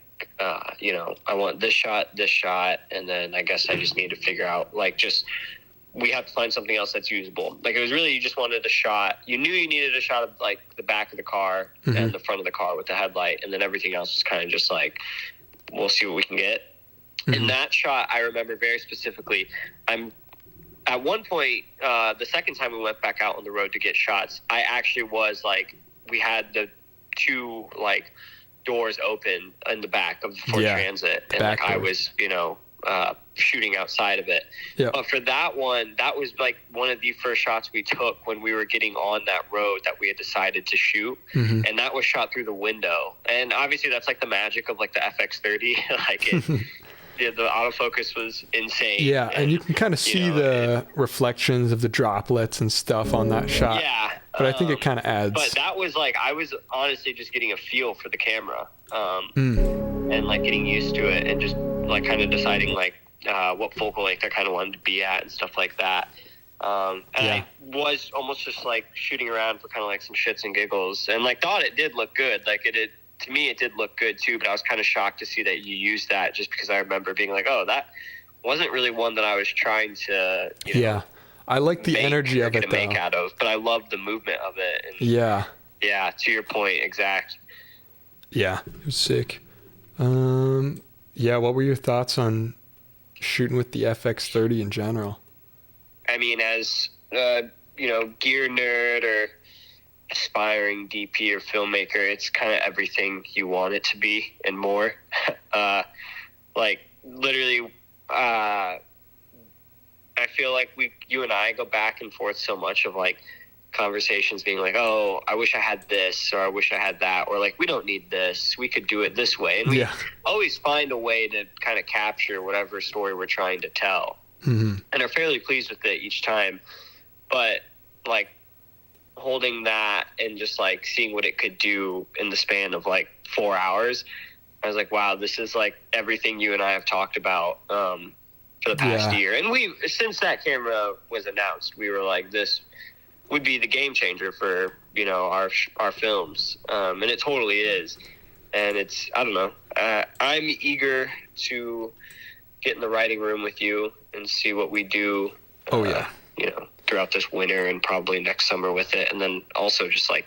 you know, I want this shot, and then I guess I just need to figure out like we have to find something else that's usable. Like it was really, you just wanted a shot. You knew you needed a shot of like the back of the car and the front of the car with the headlight. And then everything else was kind of just like, we'll see what we can get. And that shot, I remember very specifically. At one point, the second time we went back out on the road to get shots, I actually was like, we had the 2 like doors open in the back of the Ford Transit. And like I was, you know, shooting outside of it. But for that one, that was like one of the first shots we took when we were getting on that road that we had decided to shoot. And that was shot through the window. And obviously that's like the magic of like the FX30. Like the autofocus was insane. Yeah, and you can kind of see the reflections of the droplets and stuff on that shot. Yeah. But I think it kind of adds. But that was like, I was honestly just getting a feel for the camera. And like getting used to it and just like kind of deciding like what focal length I kind of wanted to be at and stuff like that. And I was almost just like shooting around for kind of like some shits and giggles, and like thought it did look good. Like to me, it did look good too, but I was kind of shocked to see that you used that, just because I remember being like, oh, that wasn't really one that I was trying to, you know, I like the energy of it though. Make out of, but I love the movement of it. And yeah, to your point, exact. Yeah, it was sick. Yeah, what were your thoughts on shooting with the FX30 in general? I mean, as you know, gear nerd or aspiring DP or filmmaker, it's kind of everything you want it to be and more. Like literally, I feel like you and I go back and forth so much of like conversations being like, oh, I wish I had this, or I wish I had that, or like, we don't need this, we could do it this way. And we always find a way to kind of capture whatever story we're trying to tell, and are fairly pleased with it each time. But like holding that and just like seeing what it could do in the span of like 4 hours, I was like, wow, this is like everything you and I have talked about for the past year. And since that camera was announced, we were like, this would be the game changer for, you know, our films. And it totally is. And it's, I don't know, I'm eager to get in the writing room with you and see what we do. You know, throughout this winter and probably next summer with it. And then also just like,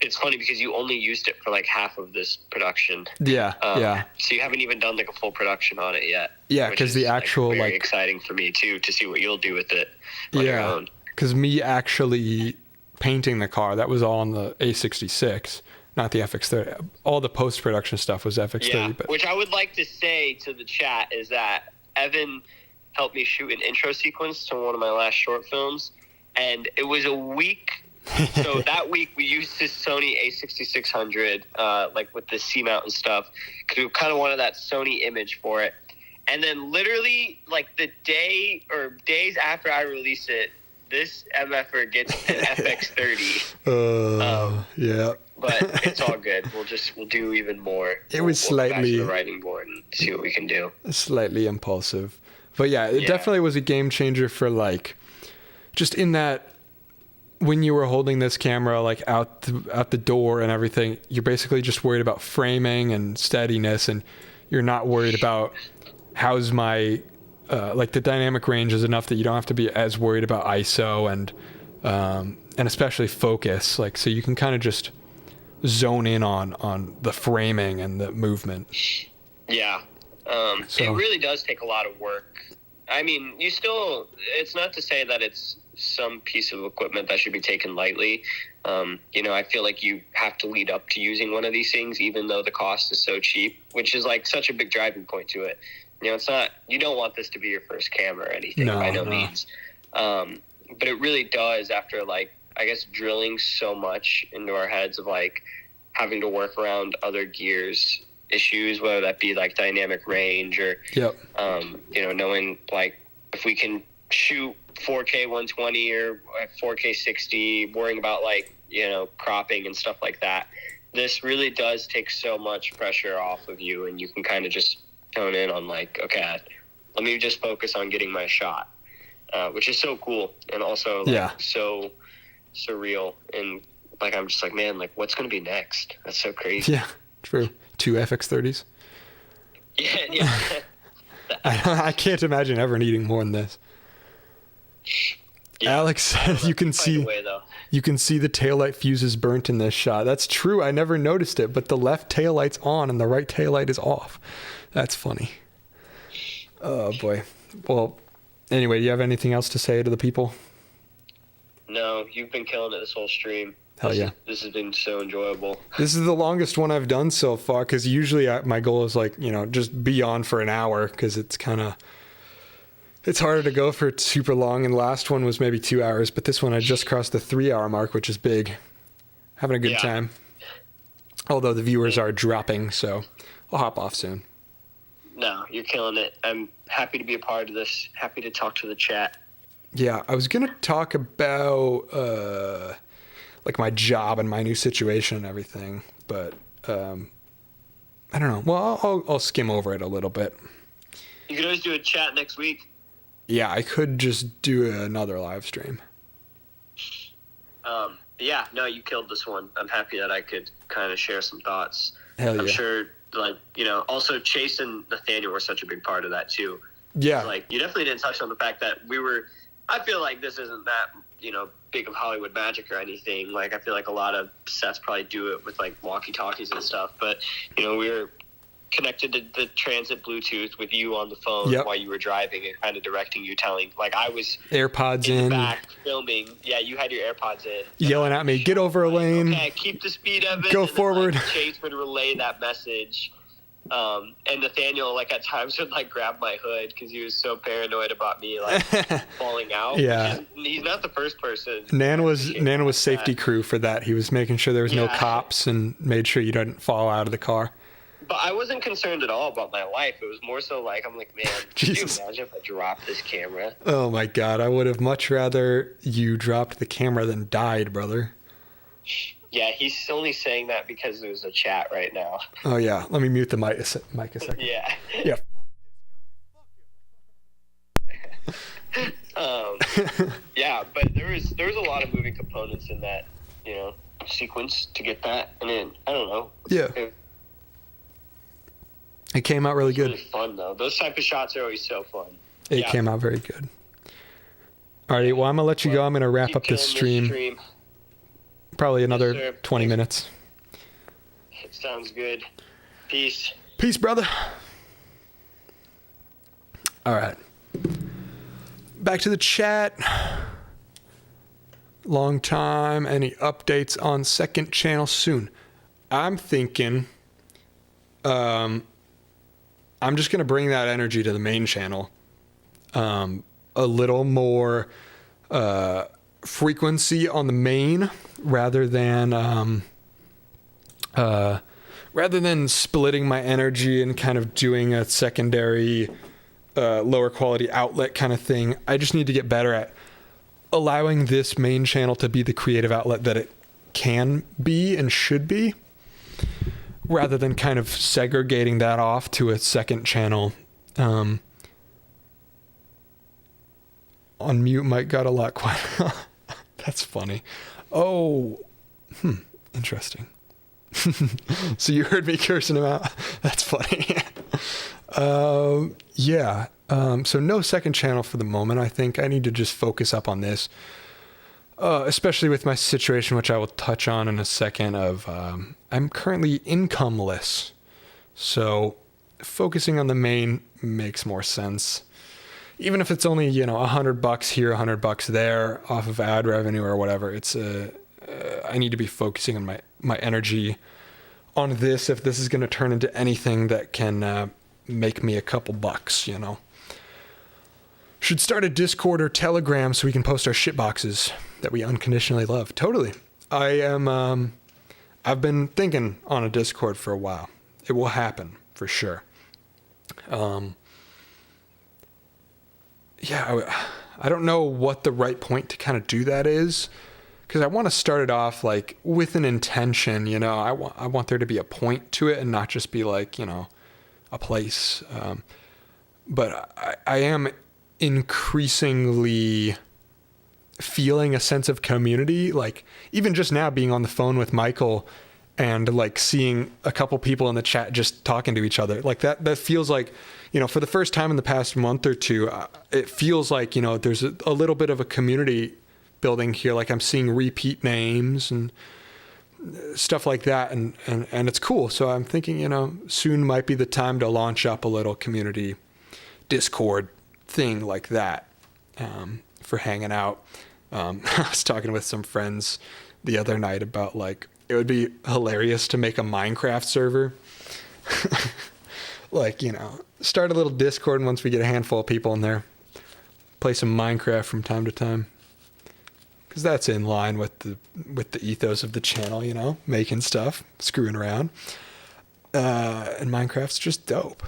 it's funny because you only used it for like half of this production. So you haven't even done like a full production on it yet. Yeah, because the actual like very exciting for me too, to see what you'll do with it on your own. Because me actually painting the car, that was all on the A66, not the FX30. All the post-production stuff was FX30. Yeah, which I would like to say to the chat is that Evan helped me shoot an intro sequence to one of my last short films, and it was a week. So that week we used this Sony A6600, like with the C-mount and stuff, because we kind of wanted that Sony image for it. And then literally like the day or days after I released it, this MFer gets an FX30. but it's all good. We'll do even more. It was we'll go back to slightly the writing board and see what we can do. Slightly impulsive. But yeah, it definitely was a game changer for like, just in that when you were holding this camera like out the door and everything, you're basically just worried about framing and steadiness, and you're not worried about how's my like the dynamic range is enough that you don't have to be as worried about ISO and especially focus. Like, so you can kind of just zone in on the framing and the movement. Yeah. So- It really does take a lot of work. I mean, it's not to say that it's some piece of equipment that should be taken lightly. I feel like you have to lead up to using one of these things, even though the cost is so cheap, which is like such a big driving point to it. It's not, you don't want this to be your first camera or anything, by no means. But it really does, after like, I guess, drilling so much into our heads of like having to work around other gears issues, whether that be like dynamic range or, knowing like if we can shoot 4K 120 or 4K 60, worrying about like, cropping and stuff like that. This really does take so much pressure off of you, and you can kind of just tone in on like, okay, let me just focus on getting my shot, which is so cool and also like, so surreal. And like, I'm just like, man, like what's going to be next? That's so crazy. Yeah, true. 2 FX30s. Yeah. I can't imagine ever needing more than this. Yeah. Alex said you can see the taillight fuses burnt in this shot. That's true. I never noticed it, but the left taillight's on and the right taillight is off. That's funny. Oh boy. Well, anyway, do you have anything else to say to the people? No, you've been killing it this whole stream. Hell yeah. This has been so enjoyable. This is the longest one I've done so far, because usually my goal is like, just be on for an hour, because it's harder to go for super long, and last one was maybe 2 hours, but this one I just crossed the 3-hour mark, which is big. Having a good time. Although the viewers are dropping, so I'll hop off soon. No, you're killing it. I'm happy to be a part of this. Happy to talk to the chat. Yeah, I was going to talk about like my job and my new situation and everything, but I don't know. Well, I'll skim over it a little bit. You can always do a chat next week. Yeah, I could just do another live stream. Yeah, no, you killed this one. I'm happy that I could kind of share some thoughts. Hell yeah. I'm sure, like, also Chase and Nathaniel were such a big part of that too. Yeah. Like, you definitely didn't touch on the fact that I feel like this isn't that, big of Hollywood magic or anything. Like, I feel like a lot of sets probably do it with like walkie-talkies and stuff, but, we were connected to the transit Bluetooth with you on the phone while you were driving and kind of directing you, telling, like, I was AirPods in in the back filming. Yeah, you had your AirPods in. yelling at me, get over a lane. Okay, keep the speed of it. Go and then, forward. like, Chase would relay that message. And Nathaniel, like, at times would like grab my hood because he was so paranoid about me like falling out. Yeah. He's not the first person. Nan was safety crew for that. He was making sure there was no cops and made sure you didn't fall out of the car. But I wasn't concerned at all about my life. It was more so like, I'm like, man, could you imagine if I dropped this camera? Oh my God. I would have much rather you dropped the camera than died, brother. Yeah, he's only saying that because there's a chat right now. Oh yeah. Let me mute the mic a second. Yeah. Yeah. Yeah, but there was a lot of moving components in that, sequence to get that. And then, I don't know. Yeah. It came out really good. Really fun though. Those type of shots are always so fun. It came out very good. All right, well, I'm gonna let you go. I'm gonna wrap up this stream. Probably another 20 minutes. It sounds good. Peace. Peace, brother. All right. Back to the chat. Long time. Any updates on second channel soon? I'm thinking I'm just going to bring that energy to the main channel. A little more frequency on the main rather than splitting my energy and kind of doing a secondary lower quality outlet kind of thing. I just need to get better at allowing this main channel to be the creative outlet that it can be and should be, rather than kind of segregating that off to a second channel. On mute mic got a lot quieter. That's funny. Oh, interesting. So you heard me cursing him out. That's funny. Yeah. So no second channel for the moment. I think I need to just focus up on this, especially with my situation, which I will touch on in a second. I'm currently incomeless, so focusing on the main makes more sense. Even if it's only, $100 here, $100 there off of ad revenue or whatever, I need to be focusing on my energy on this if this is going to turn into anything that can make me a couple bucks, Should start a Discord or Telegram so we can post our shit boxes that we unconditionally love. Totally. I've been thinking on a Discord for a while. It will happen for sure. I don't know what the right point to kind of do that is, because I want to start it off like with an intention, I want there to be a point to it and not just be like, a place. But I am increasingly feeling a sense of community, like even just now being on the phone with Michael and like seeing a couple people in the chat just talking to each other, like that feels like, for the first time in the past month or two, it feels like, there's a little bit of a community building here. Like I'm seeing repeat names and stuff like that. And it's cool. So I'm thinking, soon might be the time to launch up a little community Discord thing like that, for hanging out. I was talking with some friends the other night about like, it would be hilarious to make a Minecraft server. Like, start a little Discord, and once we get a handful of people in there, play some Minecraft from time to time. Because that's in line with the ethos of the channel, making stuff, screwing around. And Minecraft's just dope.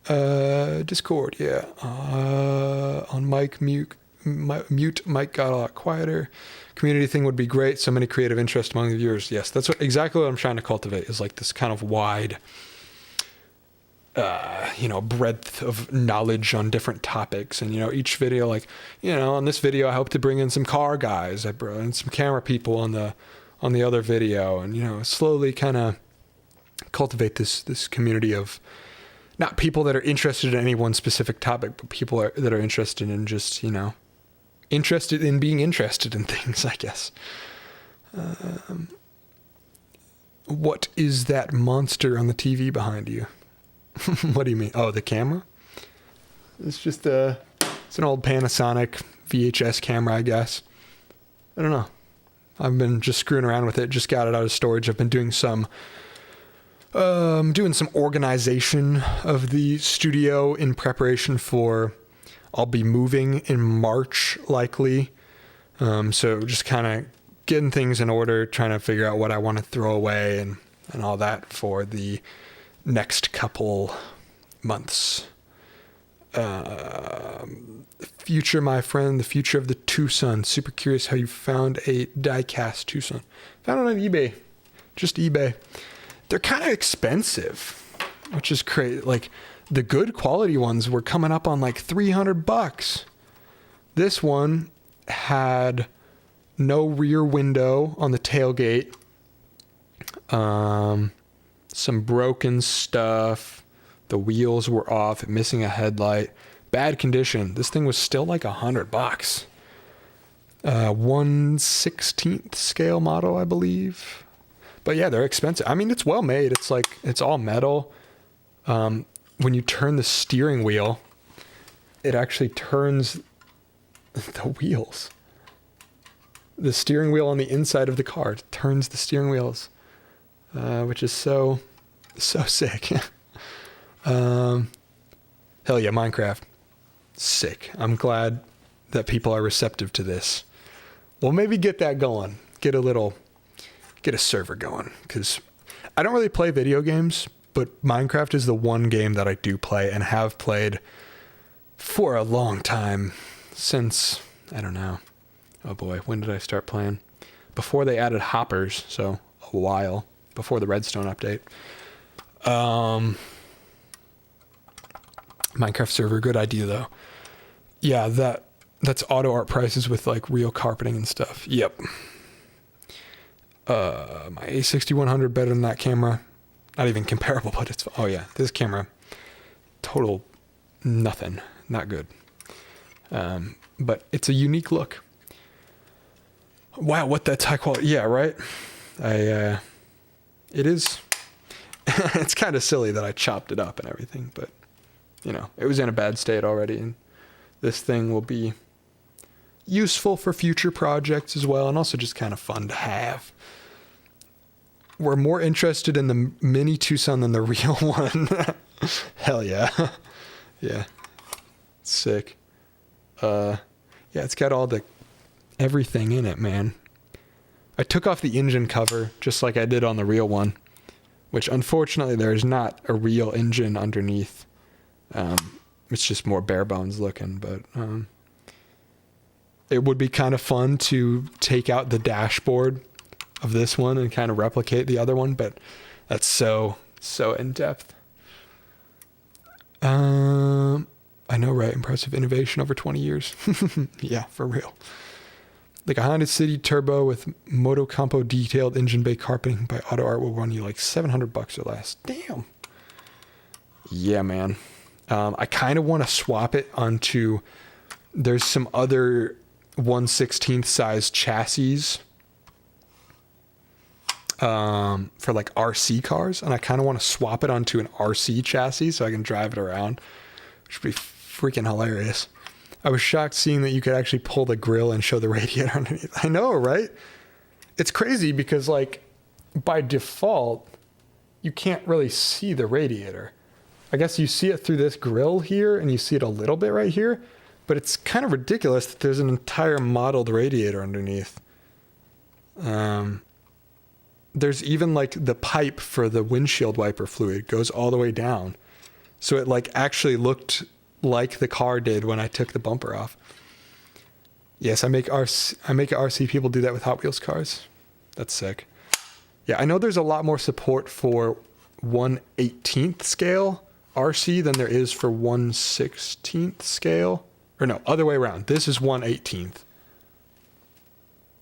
Discord, yeah. On mic, mute mic got a lot quieter. Community thing would be great. So many creative interest among the viewers. Yes, that's exactly what I'm trying to cultivate, is like this kind of wide, breadth of knowledge on different topics. And, each video, like, on this video, I hope to bring in some car guys. I brought in some camera people on the other video, and, slowly kind of cultivate this community of not people that are interested in any one specific topic, but people that are interested in just, interested in being interested in things, I guess. What is that monster on the TV behind you? What do you mean? Oh, the camera? It's just it's an old Panasonic VHS camera, I guess. I don't know. I've been just screwing around with it. Just got it out of storage. I've been doing some organization of the studio in preparation for, I'll be moving in March likely. So just kind of getting things in order, trying to figure out what I want to throw away and all that for the next couple months. Future, my friend, the future of the Tucson. Super curious how you found a die-cast Tucson. Found it on eBay. Just eBay. They're kind of expensive, which is crazy. Like, the good quality ones were coming up on like $300. This one had no rear window on the tailgate. Some broken stuff. The wheels were off, missing a headlight. Bad condition. This thing was still like $100. 1/16th scale model, I believe. But yeah, they're expensive. I mean, it's well made. It's like, it's all metal. When you turn the steering wheel, it actually turns the wheels. The steering wheel on the inside of the car turns the steering wheels, which is so sick. Hell yeah, Minecraft. Sick. I'm glad that people are receptive to this. Well, maybe get that going. Get a server going, because I don't really play video games, but Minecraft is the one game that I do play and have played for a long time, since, I don't know. Oh boy, when did I start playing? before they added hoppers, so a while before the Redstone update. Minecraft server, good idea though. Yeah, that's auto art prices with like real carpeting and stuff. Yep. My A6100 better than that camera. Not even comparable, but it's, oh yeah, this camera, total nothing, not good. But it's a unique look. Wow, what that's high quality. Yeah, right? It is, it's kind of silly that I chopped it up and everything, but you know, it was in a bad state already, and this thing will be useful for future projects as well, and also just kind of fun to have. We're more interested in the mini Tucson than the real one. Hell yeah. Yeah. Sick. Yeah, it's got all the everything in it, man. I took off the engine cover just like I did on the real one, which unfortunately there is not a real engine underneath. It's just more bare bones looking, but it would be kind of fun to take out the dashboard of this one and kind of replicate the other one, but that's so in depth. I know, right? Impressive innovation over 20 years. Yeah, for real. Like a Honda City Turbo with Moto Compo detailed engine bay carpeting by Auto Art will run you like $700 or less. Damn. Yeah, man. I kind of want to swap it onto, there's some other 1/16 size chassis for like RC cars, and I kind of want to swap it onto an RC chassis so I can drive it around, which would be freaking hilarious. I was shocked seeing that you could actually pull the grill and show the radiator underneath. I know, right? It's crazy because like by default, you can't really see the radiator. I guess you see it through this grill here and you see it a little bit right here, but it's kind of ridiculous that there's an entire modeled radiator underneath. There's even like the pipe for the windshield wiper fluid goes all the way down. So it like actually looked like the car did when I took the bumper off. Yes, I make RC people do that with Hot Wheels cars. That's sick. Yeah, I know there's a lot more support for 1/18th scale RC than there is for 1/16th scale. Or no, other way around. This is 1/18th.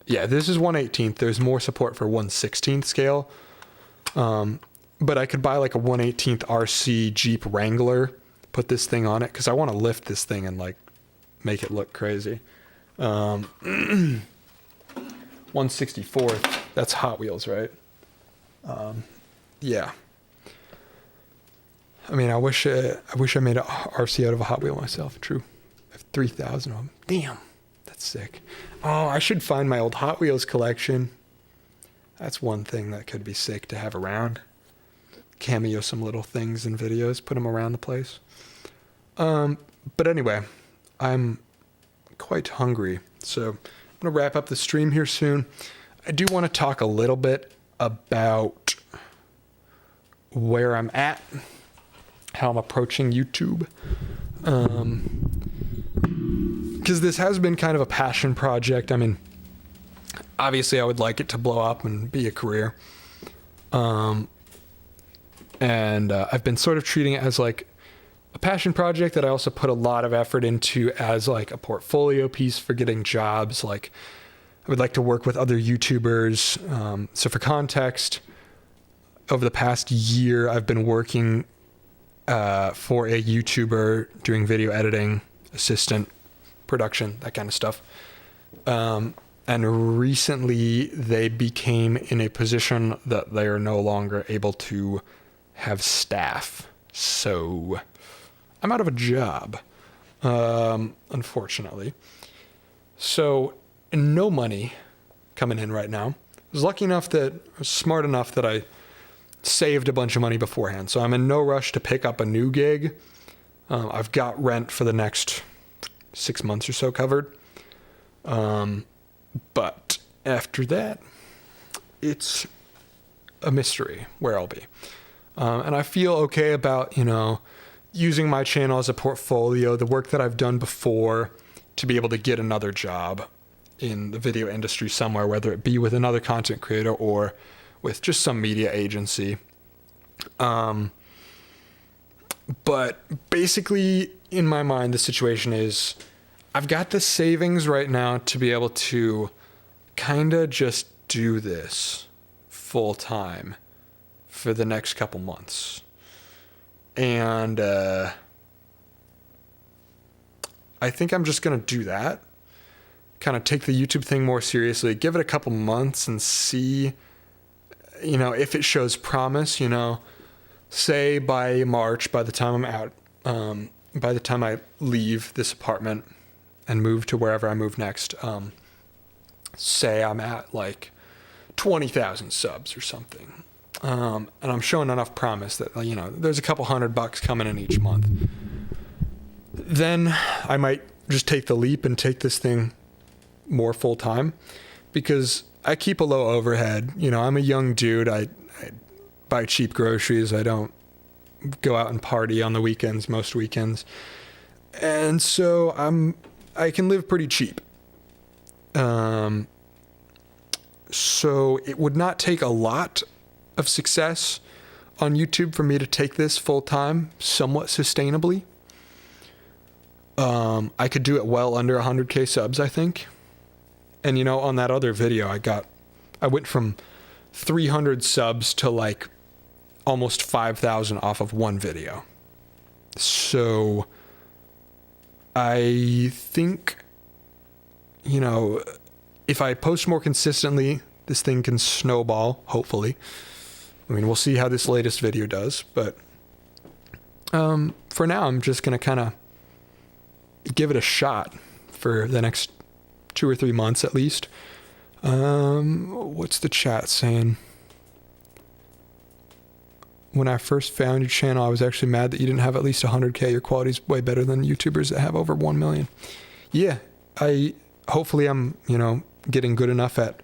Yeah, this is 1/18th. There's more support for 1/16th scale. But I could buy like a 1/18th RC Jeep Wrangler, put this thing on it, because I want to lift this thing and like make it look crazy. 1/64th, that's Hot Wheels, right? Yeah. I mean, I wish I made an RC out of a Hot Wheel myself. True. I have 3,000 of them. Damn, that's sick. Oh, I should find my old Hot Wheels collection. That's one thing that could be sick to have around. Cameo some little things in videos, put them around the place. But anyway, I'm quite hungry, so I'm gonna wrap up the stream here soon. I do want to talk a little bit about where I'm at, how I'm approaching YouTube, because this has been kind of a passion project. I mean, obviously I would like it to blow up and be a career. And I've been sort of treating it as like a passion project that I also put a lot of effort into as like a portfolio piece for getting jobs. Like I would like to work with other YouTubers. So for context, over the past year, I've been working for a YouTuber doing video editing, assistant, production, that kind of stuff. And recently they became in a position that they are no longer able to have staff. So I'm out of a job, unfortunately. So no money coming in right now. I was smart enough that I saved a bunch of money beforehand. So I'm in no rush to pick up a new gig. I've got rent for the next 6 months or so covered. But after that, it's a mystery where I'll be. And I feel okay about, using my channel as a portfolio, the work that I've done before to be able to get another job in the video industry somewhere, whether it be with another content creator or with just some media agency. But basically, in my mind, the situation is I've got the savings right now to be able to kind of just do this full time for the next couple months. And I think I'm just going to do that. Kind of take the YouTube thing more seriously, give it a couple months and see, if it shows promise, say by March, by the time I'm out, by the time I leave this apartment and move to wherever I move next, say I'm at like 20,000 subs or something. And I'm showing enough promise that, there's a couple $100 coming in each month. Then I might just take the leap and take this thing more full time, because I keep a low overhead. I'm a young dude. I buy cheap groceries. I don't go out and party on the weekends, most weekends. And so I can live pretty cheap. So it would not take a lot of success on YouTube for me to take this full time, somewhat sustainably. I could do it well under 100K subs, I think. And on that other video, I went from 300 subs to like almost 5,000 off of one video. So I think, if I post more consistently, this thing can snowball, hopefully. I mean, we'll see how this latest video does, but for now, I'm just going to kind of give it a shot for the next 2 or 3 months at least. What's the chat saying? When I first found your channel, I was actually mad that you didn't have at least 100K. Your quality's way better than YouTubers that have over 1 million. Yeah, hopefully I'm, getting good enough at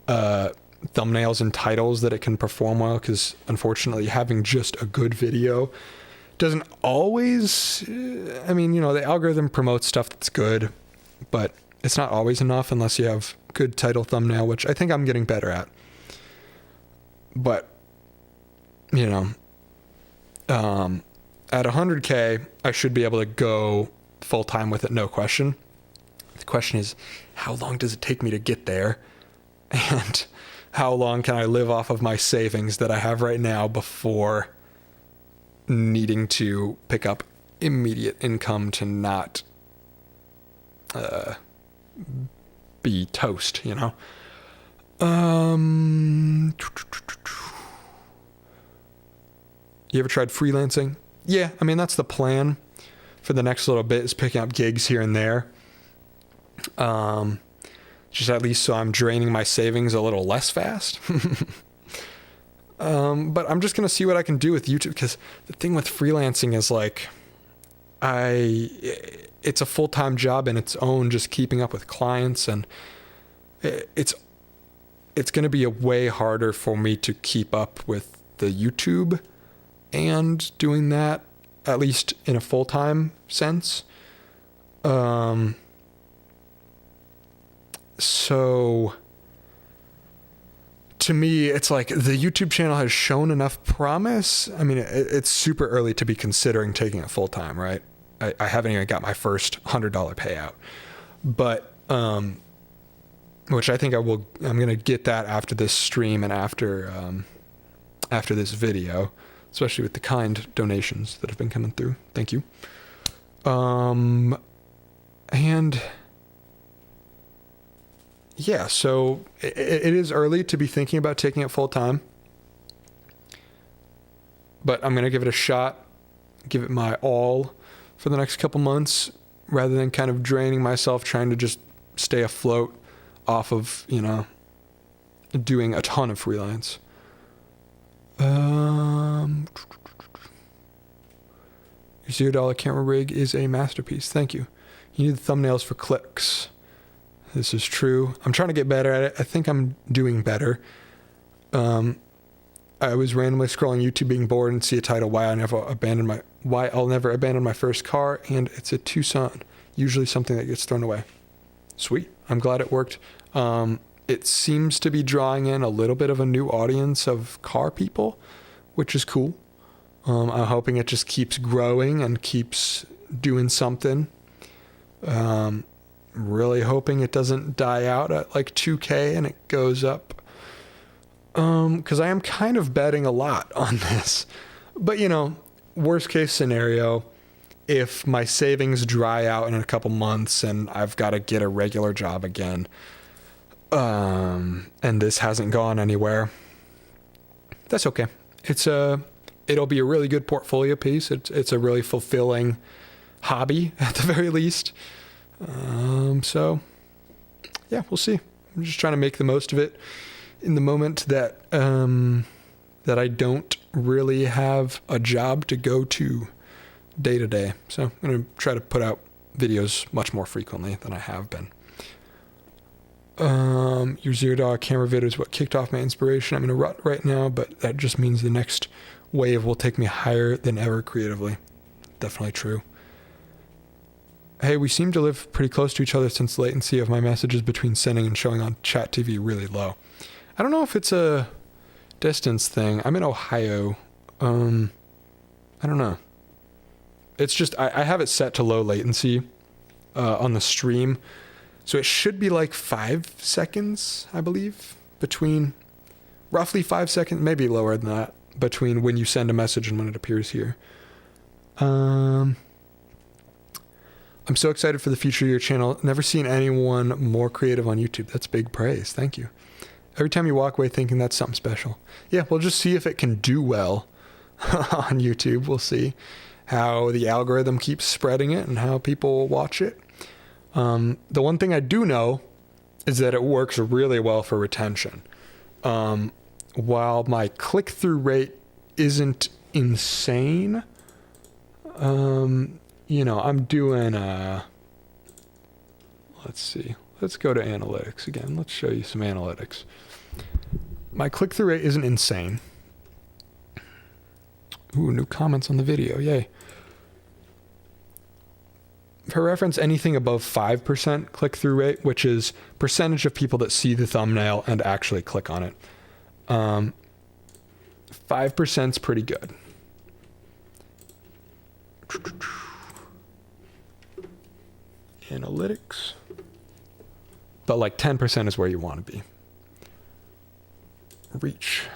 thumbnails and titles that it can perform well, because unfortunately having just a good video doesn't always, the algorithm promotes stuff that's good, but it's not always enough unless you have good title thumbnail, which I think I'm getting better at. But, at 100K, I should be able to go full time with it, no question. The question is, how long does it take me to get there? And how long can I live off of my savings that I have right now before needing to pick up immediate income to not be toast, You ever tried freelancing? Yeah, that's the plan for the next little bit, is picking up gigs here and there. Just at least so I'm draining my savings a little less fast. But I'm just going to see what I can do with YouTube, because the thing with freelancing is like, it's a full-time job in its own, just keeping up with clients, and it's going to be a way harder for me to keep up with the YouTube and doing that, at least in a full-time sense. So to me, it's like the YouTube channel has shown enough promise. It's super early to be considering taking it full time, right? I haven't even got my first $100 payout, but, which I think I'm going to get that after this stream and after this video, especially with the kind donations that have been coming through. Thank you. And yeah, so it is early to be thinking about taking it full time, but I'm going to give it a shot, give it my all for the next couple months, rather than kind of draining myself trying to just stay afloat off of, doing a ton of freelance. Your $0 camera rig is a masterpiece. Thank you. You need the thumbnails for clicks. This is true. I'm trying to get better at it. I think I'm doing better. I was randomly scrolling YouTube being bored and see a title, why I'll never abandon my first car, and it's a Tucson, usually something that gets thrown away. Sweet. I'm glad it worked. It seems to be drawing in a little bit of a new audience of car people, which is cool. I'm hoping it just keeps growing and keeps doing something. Really hoping it doesn't die out at like 2K and it goes up. Because I am kind of betting a lot on this. But, you know, worst case scenario, if my savings dry out in a couple months and I've got to get a regular job again, and this hasn't gone anywhere, that's okay. It'll be a really good portfolio piece. It's a really fulfilling hobby at the very least. So yeah, we'll see. I'm just trying to make the most of it in the moment that I don't really have a job to go to day to day. So I'm going to try to put out videos much more frequently than I have been. Your $0 camera vid is what kicked off my inspiration. I'm in a rut right now, but that just means the next wave will take me higher than ever creatively. Definitely true. Hey, we seem to live pretty close to each other since latency of my messages between sending and showing on chat TV really low. I don't know if it's a distance thing. I'm in Ohio. I don't know. It's just, I have it set to low latency on the stream. So it should be like 5 seconds, I believe, between roughly 5 seconds, maybe lower than that, between when you send a message and when it appears here. I'm so excited for the future of your channel. Never seen anyone more creative on YouTube. That's big praise. Thank you. Every time you walk away thinking that's something special. Yeah, we'll just see if it can do well on YouTube. We'll see how the algorithm keeps spreading it and how people watch it. The one thing I do know is that it works really well for retention. While my click-through rate isn't insane, you know, I'm doing, let's see, let's go to analytics again. Let's show you some analytics. My click-through rate isn't insane. Ooh, new comments on the video, yay. For reference, anything above 5% click-through rate, which is percentage of people that see the thumbnail and actually click on it. 5% is pretty good. Analytics. But like 10% is where you want to be. Reach.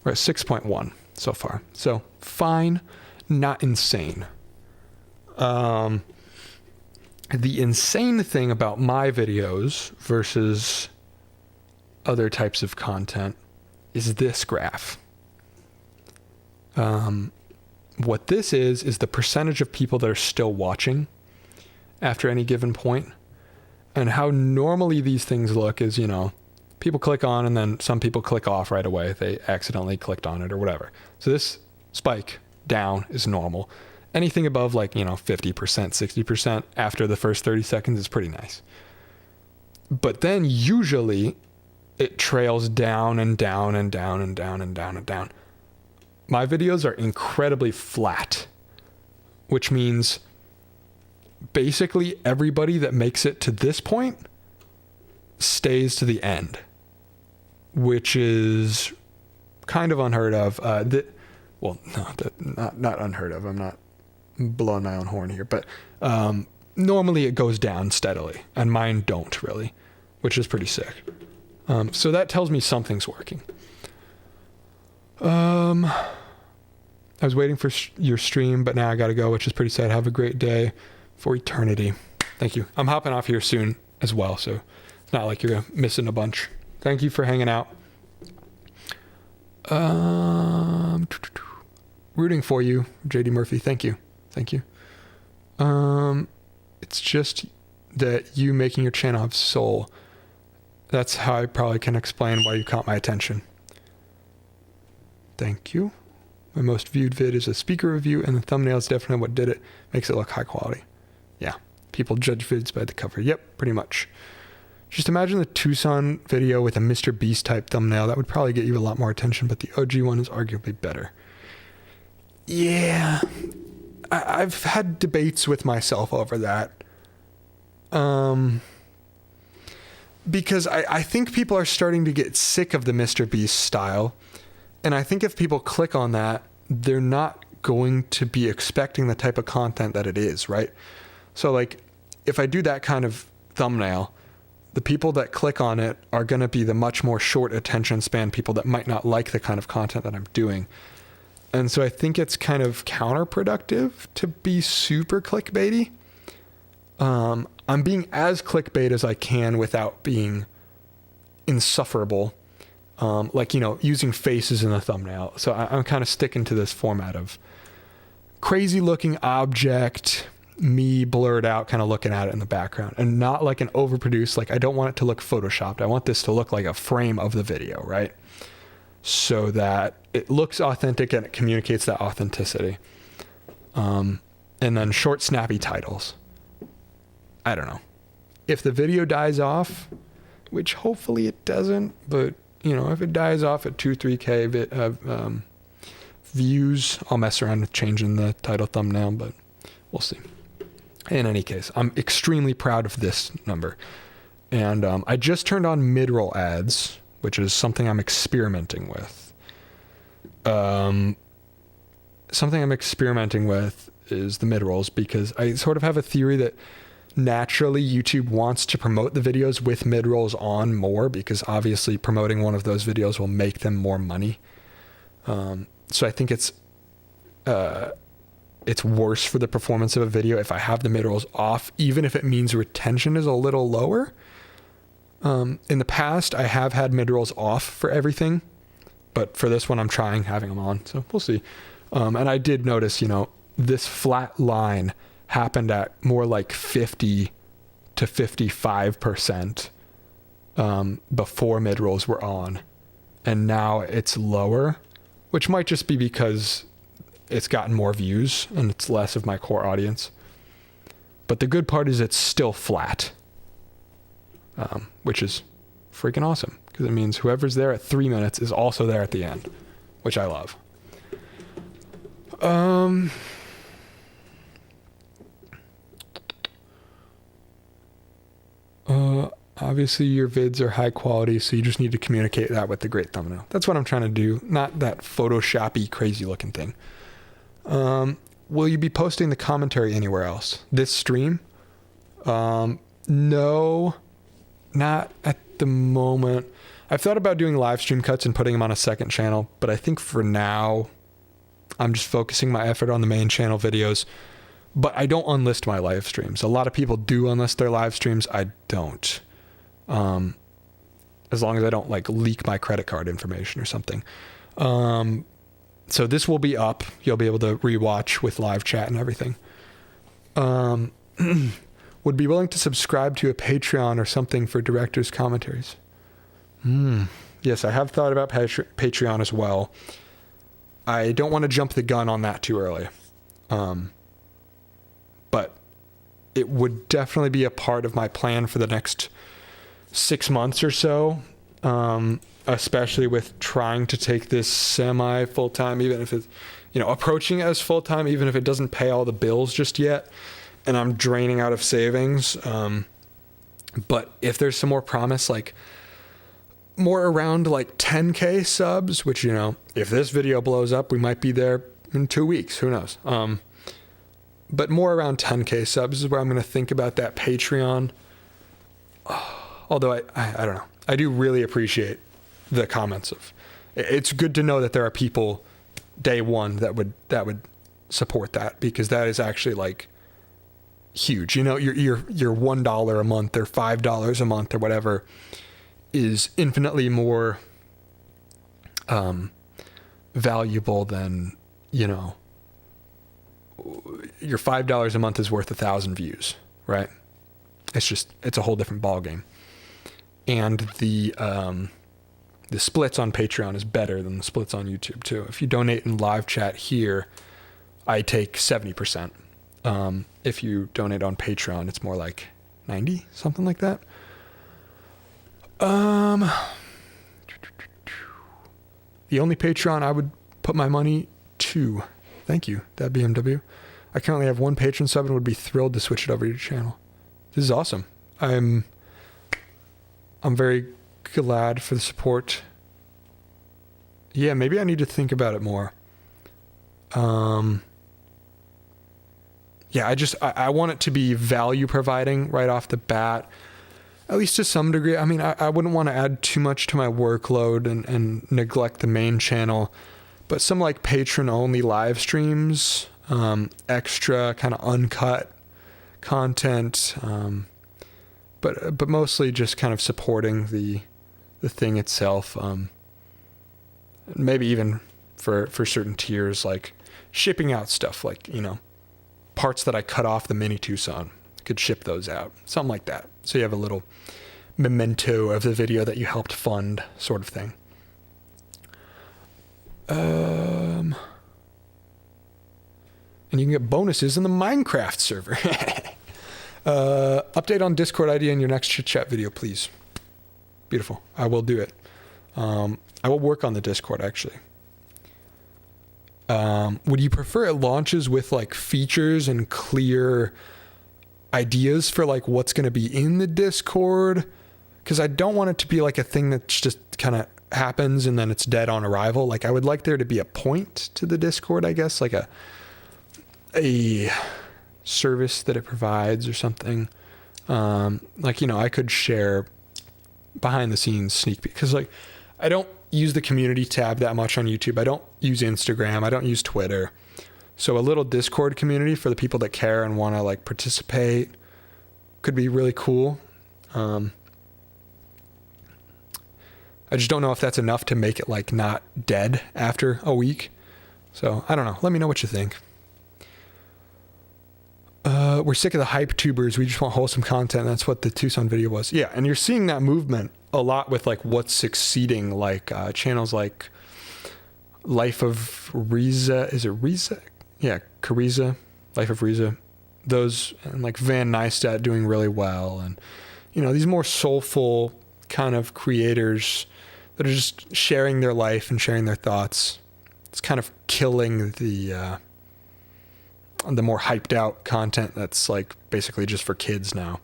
We're at 6.1 so far. So fine, not insane. The insane thing about my videos versus other types of content is this graph. What this is the percentage of people that are still watching after any given point. And how normally these things look is, you know, people click on and then some people click off right away. They accidentally clicked on it or whatever. So this spike down is normal. Anything above like, you know, 50%, 60% after the first 30 seconds is pretty nice. But then usually it trails down and down and down and down and down and down. My videos are incredibly flat, which means basically everybody that makes it to this point stays to the end, which is kind of unheard of. Not unheard of. I'm not blowing my own horn here, but normally it goes down steadily, and mine don't really, which is pretty sick. So that tells me something's working. I was waiting for your stream, but now I gotta go, which is pretty sad. Have a great day for eternity. Thank you. I'm hopping off here soon as well, so it's not like you're missing a bunch. Thank you for hanging out. Rooting for you, JD Murphy. Thank you. Thank you. It's just that you making your channel have soul. That's how I probably can explain why you caught my attention. Thank you. My most viewed vid is a speaker review, and the thumbnail is definitely what did it. Makes it look high quality. Yeah. People judge vids by the cover. Yep, pretty much. Just imagine the Tucson video with a Mr. Beast type thumbnail. That would probably get you a lot more attention, but the OG one is arguably better. Yeah. I've had debates with myself over that. because I think people are starting to get sick of the Mr. Beast style. And I think if people click on that, they're not going to be expecting the type of content that it is, right? So like, if I do that kind of thumbnail, the people that click on it are going to be the much more short attention span people that might not like the kind of content that I'm doing. And so I think it's kind of counterproductive to be super clickbaity. I'm being as clickbait as I can without being insufferable. Like, using faces in the thumbnail. So I'm kind of sticking to this format of crazy looking object, me blurred out, kind of looking at it in the background, and not like an overproduced, like I don't want it to look photoshopped. I want this to look like a frame of the video, right? So that it looks authentic and it communicates that authenticity. And then short, snappy titles. I don't know. If the video dies off, which hopefully it doesn't, but if it dies off at 2-3K views, I'll mess around with changing the title thumbnail, but we'll see. In any case, I'm extremely proud of this number. And I just turned on mid-roll ads, which is something I'm experimenting with. Something I'm experimenting with is the mid-rolls, because I sort of have a theory that naturally YouTube wants to promote the videos with mid-rolls on more, because obviously promoting one of those videos will make them more money. So I think it's worse for the performance of a video if I have the mid-rolls off, even if it means retention is a little lower. In the past, I have had mid-rolls off for everything, but for this one, I'm trying having them on, so we'll see. And I did notice, this flat line happened at more like 50 to 55% before mid-rolls were on, and now it's lower, which might just be because it's gotten more views and it's less of my core audience. But the good part is it's still flat, which is freaking awesome, because it means whoever's there at 3 minutes is also there at the end, which I love. Obviously your vids are high quality, so you just need to communicate that with the great thumbnail. That's what I'm trying to do, not that photoshoppy crazy looking thing. Will you be posting the commentary anywhere else? This stream? No, not at the moment. I've thought about doing live stream cuts and putting them on a second channel, but I think for now I'm just focusing my effort on the main channel videos. But I don't unlist my live streams. A lot of people do unlist their live streams. I don't. As long as I don't leak my credit card information or something. So this will be up. You'll be able to rewatch with live chat and everything. Would be willing to subscribe to a Patreon or something for director's commentaries. Yes, I have thought about Patreon as well. I don't want to jump the gun on that too early. But it would definitely be a part of my plan for the next 6 months or so, especially with trying to take this semi full-time, even if it's, approaching it as full-time, even if it doesn't pay all the bills just yet, and I'm draining out of savings. But if there's some more promise, more around 10K subs, which, if this video blows up, we might be there in 2 weeks, who knows? But more around 10K subs is where I'm going to think about that Patreon. Although I don't know. I do really appreciate the comments it's good to know that there are people day one that would support that, because that is actually huge. Your $1 a month or $5 a month or whatever is infinitely more valuable than, your $5 a month is worth 1,000 views, right? It's a whole different ballgame. And the splits on Patreon is better than the splits on YouTube too. If you donate in live chat here, I take 70%. If you donate on Patreon, it's more like 90, something like that. The only Patreon I would put my money to. Thank you, that BMW. I currently have one patron sub and would be thrilled to switch it over to your channel. This is awesome. I'm I'm very glad for the support. Yeah, maybe I need to think about it more. Yeah, I want it to be value providing right off the bat, at least to some degree. I mean, I wouldn't want to add too much to my workload and neglect the main channel, but some like patron only live streams, extra kind of uncut content, but mostly just kind of supporting the thing itself. Maybe even for certain tiers, like shipping out stuff, like, you know, parts that I cut off the mini Tucson, could ship those out, something like that. So you have a little memento of the video that you helped fund, sort of thing. And you can get bonuses in the Minecraft server. Update on Discord ID in your next chit chat video, please. Beautiful. I will do it. I will work on the Discord, actually. Would you prefer it launches with like features and clear ideas for like what's going to be in the Discord? Because I don't want it to be like a thing that just kind of happens and then it's dead on arrival. Like I would like there to be a point to the Discord, I guess, like a service that it provides or something. Like, you know, I could share behind the scenes sneak peek, because like I don't use the community tab that much on YouTube. I don't use Instagram. I don't use Twitter. So a little Discord community for the people that care and want to like participate could be really cool. I just don't know if that's enough to make it like not dead after a week. So I don't know. Let me know what you think. We're sick of the hype tubers. We just want wholesome content. That's what the Tucson video was. Yeah. And you're seeing that movement a lot with like what's succeeding, like channels like Life of Riza. Is it Riza? Yeah, Cariza, Life of Riza. Those, and like Van Neistat doing really well. And, you know, these more soulful kind of creators that are just sharing their life and sharing their thoughts. It's kind of killing the more hyped out content that's like basically just for kids now.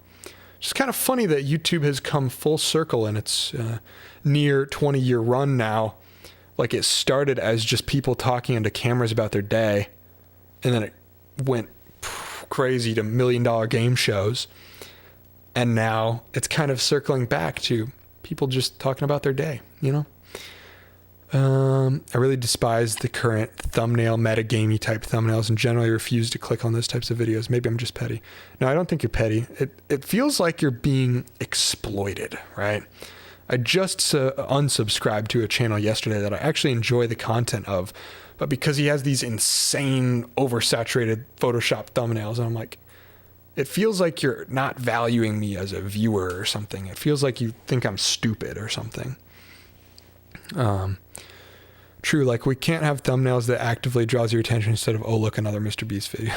It's kind of funny that YouTube has come full circle in its near 20-year run now. Like it started as just people talking into cameras about their day, and then it went crazy to $1 million game shows. And now it's kind of circling back to people just talking about their day, you know? I really despise the current thumbnail metagamey type thumbnails and generally refuse to click on those types of videos. Maybe I'm just petty. No, I don't think you're petty. It feels like you're being exploited, right? I just unsubscribed to a channel yesterday that I actually enjoy the content of, but because he has these insane oversaturated Photoshop thumbnails, and I'm like, it feels like you're not valuing me as a viewer or something. It feels like you think I'm stupid or something. True, like we can't have thumbnails that actively draws your attention instead of, oh, look, another Mr. Beast video.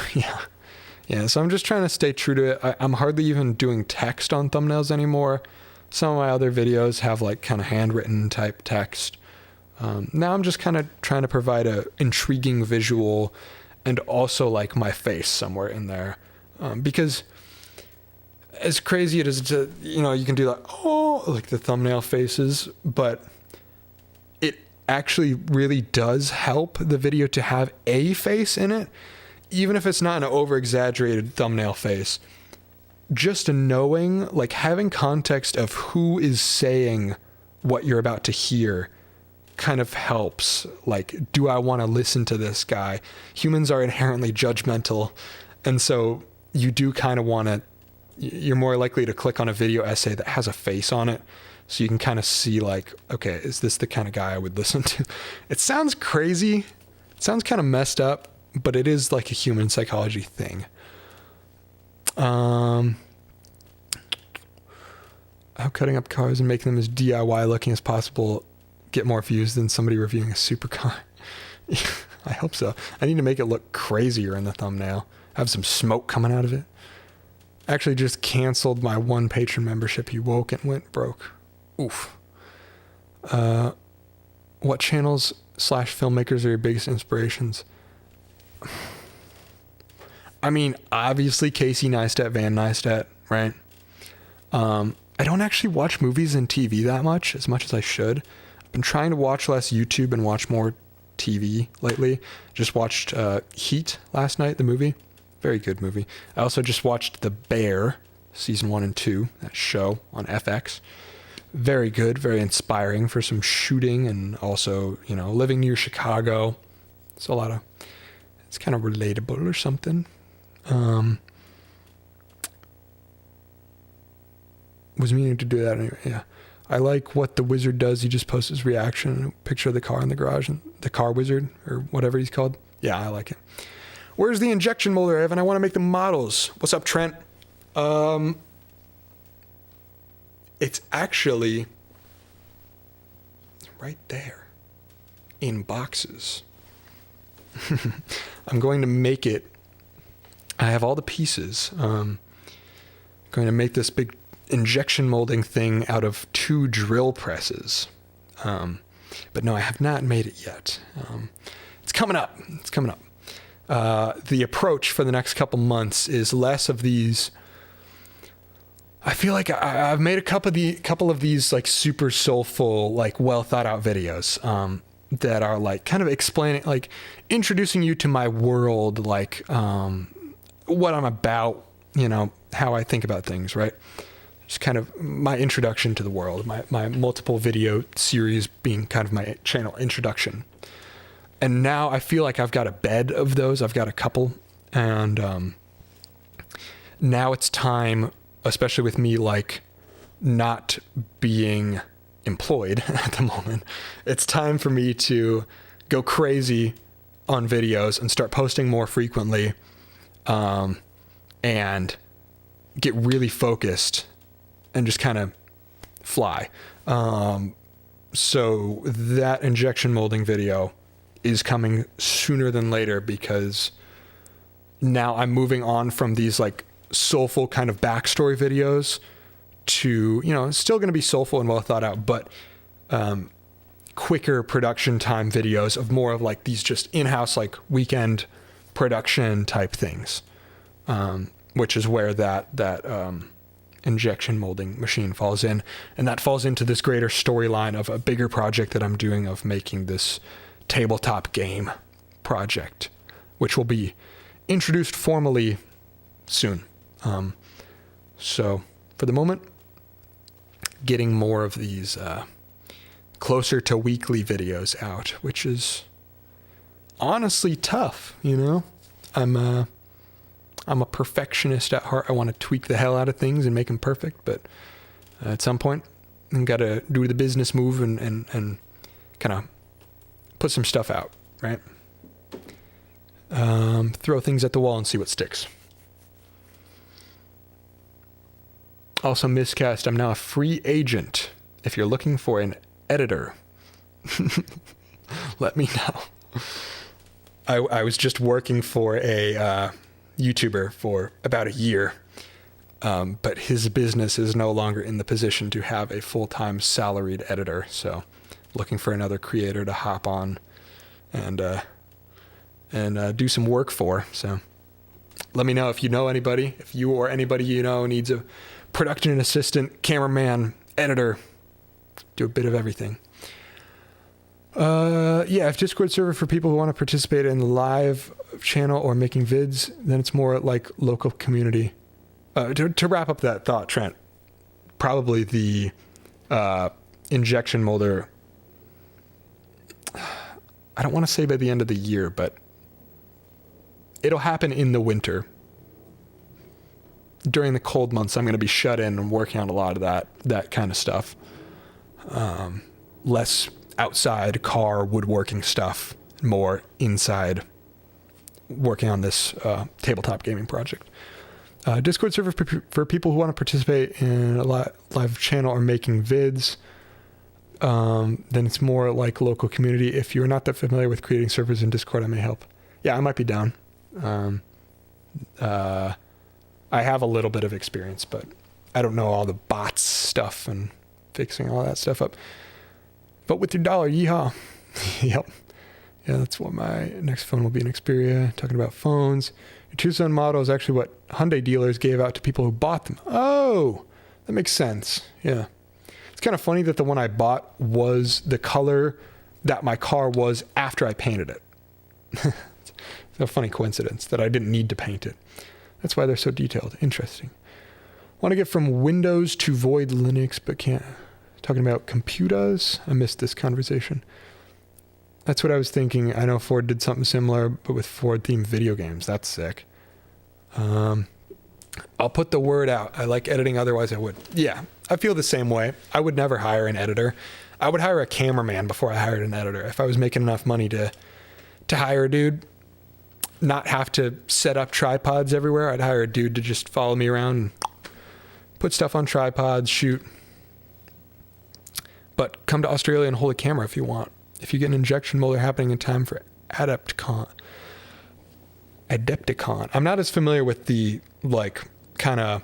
Yeah, so I'm just trying to stay true to it. I'm hardly even doing text on thumbnails anymore. Some of my other videos have like kind of handwritten type text. Now I'm just kind of trying to provide a intriguing visual and also like my face somewhere in there. Because as crazy it is to, you know, you can do like, oh, like the thumbnail faces, but it actually really does help the video to have a face in it, even if it's not an over-exaggerated thumbnail face. Just knowing, like having context of who is saying what you're about to hear kind of helps. Like, do I want to listen to this guy? Humans are inherently judgmental, and so you do kind of want to, you're more likely to click on a video essay that has a face on it. So you can kind of see like, okay, is this the kind of guy I would listen to? It sounds crazy. It sounds kind of messed up, but it is like a human psychology thing. How cutting up cars and making them as DIY looking as possible get more views than somebody reviewing a supercar. I hope so. I need to make it look crazier in the thumbnail. Have some smoke coming out of it. Actually just canceled my one patron membership. He woke and went broke. Oof. What channels / filmmakers are your biggest inspirations? I mean, obviously Casey Neistat, Van Neistat, right? I I don't actually watch movies and TV that much as I should. I've been trying to watch less YouTube and watch more TV lately. Just watched Heat last night, the movie. Very good movie. I also just watched The Bear, season 1 and 2, that show on FX. Very good, very inspiring for some shooting, and also, you know, living near Chicago. It's it's kind of relatable or something. Was meaning to do that anyway. Yeah. I like what the wizard does. He just posts his reaction, a picture of the car in the garage, and the car wizard, or whatever he's called. Yeah, I like it. Where's the injection molder, Evan? I want to make the models. What's up, Trent? It's actually right there in boxes. I'm going to make it. I have all the pieces. Going to make this big injection molding thing out of 2 drill presses. But no, I have not made it yet. It's coming up. It's coming up. The approach for the next couple months is less of these. I feel like I've made a couple of these like super soulful, like well thought out videos that are like kind of explaining, like introducing you to my world, like what I'm about, you know, how I think about things, right? Just kind of my introduction to the world, my multiple video series being kind of my channel introduction. And now I feel like I've got a bed of those. I've got a couple. And now it's time, especially with me like not being employed at the moment, it's time for me to go crazy on videos and start posting more frequently, and get really focused and just kind of fly. So that injection molding video is coming sooner than later, because now I'm moving on from these like soulful kind of backstory videos to, you know, it's still going to be soulful and well thought out, but quicker production time videos of more of like these just in-house like weekend production type things, which is where that injection molding machine falls in. And that falls into this greater storyline of a bigger project that I'm doing of making this tabletop game project, which will be introduced formally soon. So for the moment, getting more of these closer to weekly videos out, which is honestly tough, you know? I'm a perfectionist at heart. I want to tweak the hell out of things and make them perfect, but at some point, I've got to do the business move and kind of put some stuff out, right? Throw things at the wall and see what sticks. Also, miscast, I'm now a free agent. If you're looking for an editor, let me know. I was just working for a YouTuber for about a year, but his business is no longer in the position to have a full-time salaried editor, so looking for another creator to hop on and do some work for. So let me know if you know anybody, if you or anybody you know needs a production assistant, cameraman, editor, do a bit of everything. Yeah, if Discord server for people who want to participate in the live channel or making vids, then it's more like local community. To wrap up that thought, Trent, probably the injection molder, I don't want to say by the end of the year, but it'll happen in the winter. During the cold months, I'm going to be shut in and working on a lot of that kind of stuff. Less outside car woodworking stuff, more inside working on this tabletop gaming project. Discord server for people who want to participate in a live channel or making vids. Then it's more like local community. If you're not that familiar with creating servers in Discord, I may help. Yeah, I might be down. I have a little bit of experience, but I don't know all the bots stuff and fixing all that stuff up. But with your dollar, yeehaw. Yep. Yeah, that's what my next phone will be, an Xperia. Talking about phones. Your Tucson model is actually what Hyundai dealers gave out to people who bought them. Oh, That makes sense. Yeah. It's kind of funny that the one I bought was the color that my car was after I painted it. It's a funny coincidence that I didn't need to paint it. That's why they're so detailed. Interesting. Want to get from Windows to Void Linux, but can't. Talking about computers. I missed this conversation. That's what I was thinking. I know Ford did something similar, but with Ford-themed video games. That's sick. I'll put the word out. I like editing, otherwise I would. Yeah, I feel the same way. I would never hire an editor. I would hire a cameraman before I hired an editor. If I was making enough money to hire a dude, not have to set up tripods everywhere, I'd hire a dude to just follow me around and put stuff on tripods, shoot. But come to Australia and hold a camera if you want. If you get an injection molder happening in time for Adepticon. I'm not as familiar with the like kind of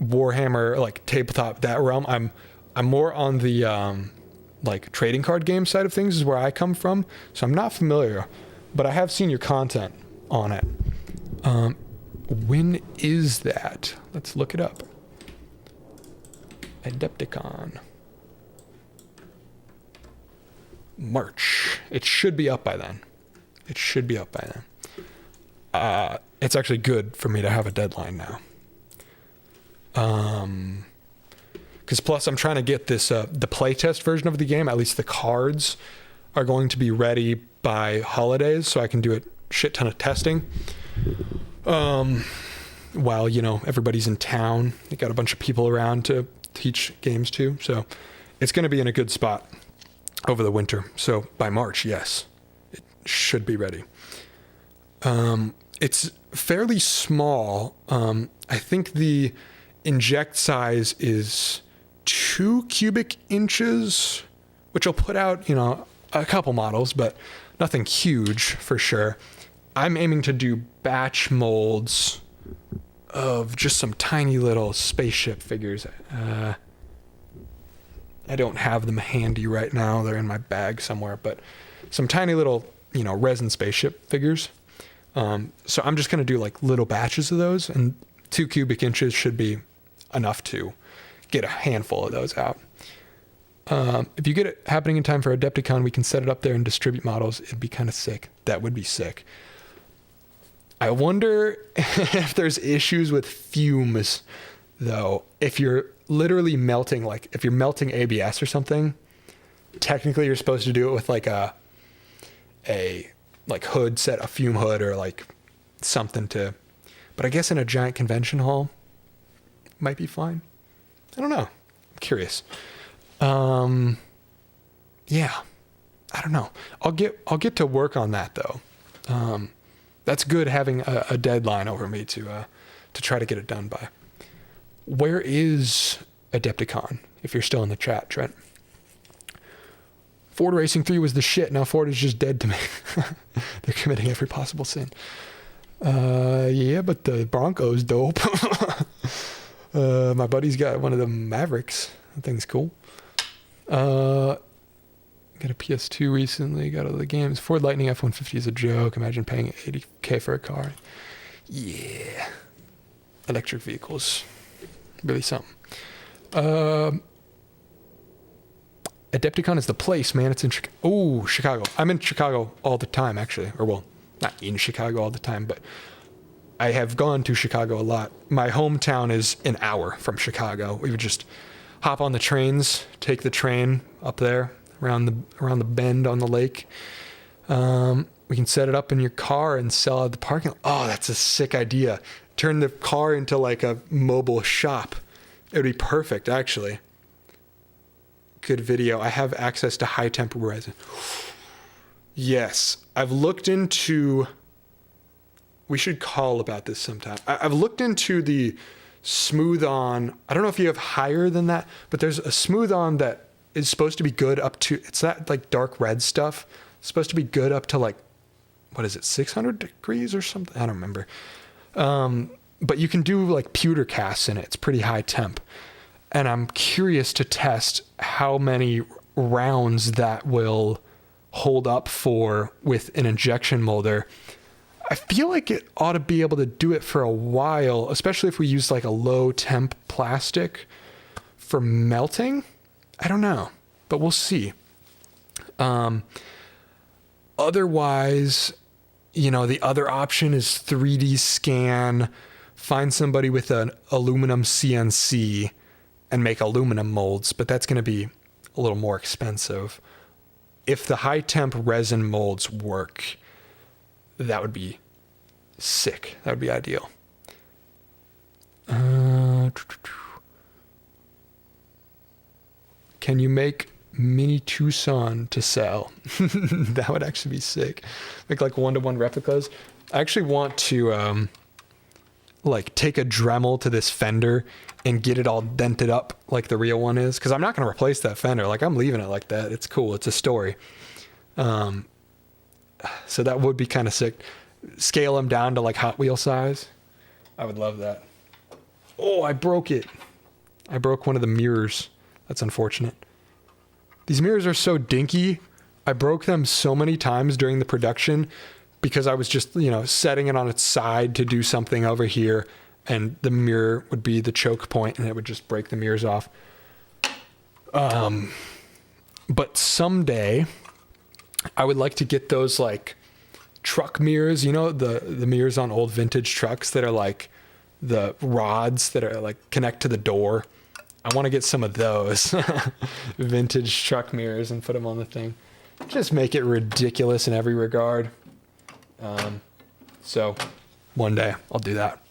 Warhammer like tabletop that realm. I'm more on the like trading card game side of things is where I come from. So I'm not familiar, but I have seen your content on it. When is that? Let's look it up. Adepticon. March. It should be up by then. It's actually good for me to have a deadline now. Because plus I'm trying to get this, the playtest version of the game, at least the cards are going to be ready by holidays so I can do a shit ton of testing. While, you know, everybody's in town. They got a bunch of people around to teach games to. So it's going to be in a good spot over the winter. So by March, yes, it should be ready. It's fairly small. I think the inject size is 2 cubic inches, which will put out, you know, a couple models, but nothing huge for sure. I'm aiming to do batch molds of just some tiny little spaceship figures. I don't have them handy right now. They're in my bag somewhere, but some tiny little, you know, resin spaceship figures. So I'm just going to do like little batches of those, and 2 cubic inches should be enough to get a handful of those out. If you get it happening in time for Adepticon, we can set it up there and distribute models. It'd be kind of sick. That would be sick. I wonder if there's issues with fumes, though. If you're literally melting, like if you're melting ABS or something, technically you're supposed to do it with like a like hood set, a fume hood or like something to, but I guess in a giant convention hall might be fine. I don't know. I'm curious. Yeah, I don't know. I'll get to work on that though. That's good having a deadline over me to try to get it done by. Where is Adepticon? If you're still in the chat, Trent. Ford Racing 3 was the shit. Now Ford is just dead to me. They're committing every possible sin. Yeah, but the Bronco's dope. My buddy's got one of the Mavericks. That thing's cool. Got a PS2 recently. Got all the games. Ford Lightning F-150 is a joke. Imagine paying $80K for a car. Yeah. Electric vehicles. Really something. Adepticon is the place, man. It's in Chicago. I'm in Chicago all the time, actually. Or, well, not in Chicago all the time, but I have gone to Chicago a lot. My hometown is an hour from Chicago. We would just hop on the trains, take the train up there around the bend on the lake. We can set it up in your car and sell out the parking lot. Oh, that's a sick idea. Turn the car into like a mobile shop. It would be perfect, actually. Good video. I have access to high temp resin. Yes, I've looked into. We should call about this sometime. I've looked into the smooth on. I don't know if you have higher than that, but there's a smooth on that is supposed to be good up to. It's that like dark red stuff. It's supposed to be good up to like, what is it, 600 degrees or something? I don't remember. But you can do like pewter casts in it. It's pretty high temp. And I'm curious to test how many rounds that will hold up for with an injection molder. I feel like it ought to be able to do it for a while, especially if we use like a low temp plastic. For melting, I don't know, but we'll see. Otherwise, the other option is 3D scan, find somebody with an aluminum CNC and make aluminum molds, but that's going to be a little more expensive. If the high temp resin molds work, that would be sick. That would be ideal. Can you make mini Tucson to sell? That would actually be sick. Make like 1-to-1 replicas. I actually want to take a Dremel to this fender and get it all dented up like the real one is, because I'm not going to replace that fender. Like, I'm leaving it like that. It's cool. It's a story. So that would be kind of sick. Scale them down to like Hot Wheel size. I would love that. Oh, I broke it. I broke one of the mirrors. That's unfortunate. These mirrors are so dinky. I broke them so many times during the production because I was just, setting it on its side to do something over here, and the mirror would be the choke point and it would just break the mirrors off. But someday I would like to get those like truck mirrors, the mirrors on old vintage trucks that are like the rods that are like connect to the door. I want to get some of those vintage truck mirrors and put them on the thing. Just make it ridiculous in every regard. So one day I'll do that.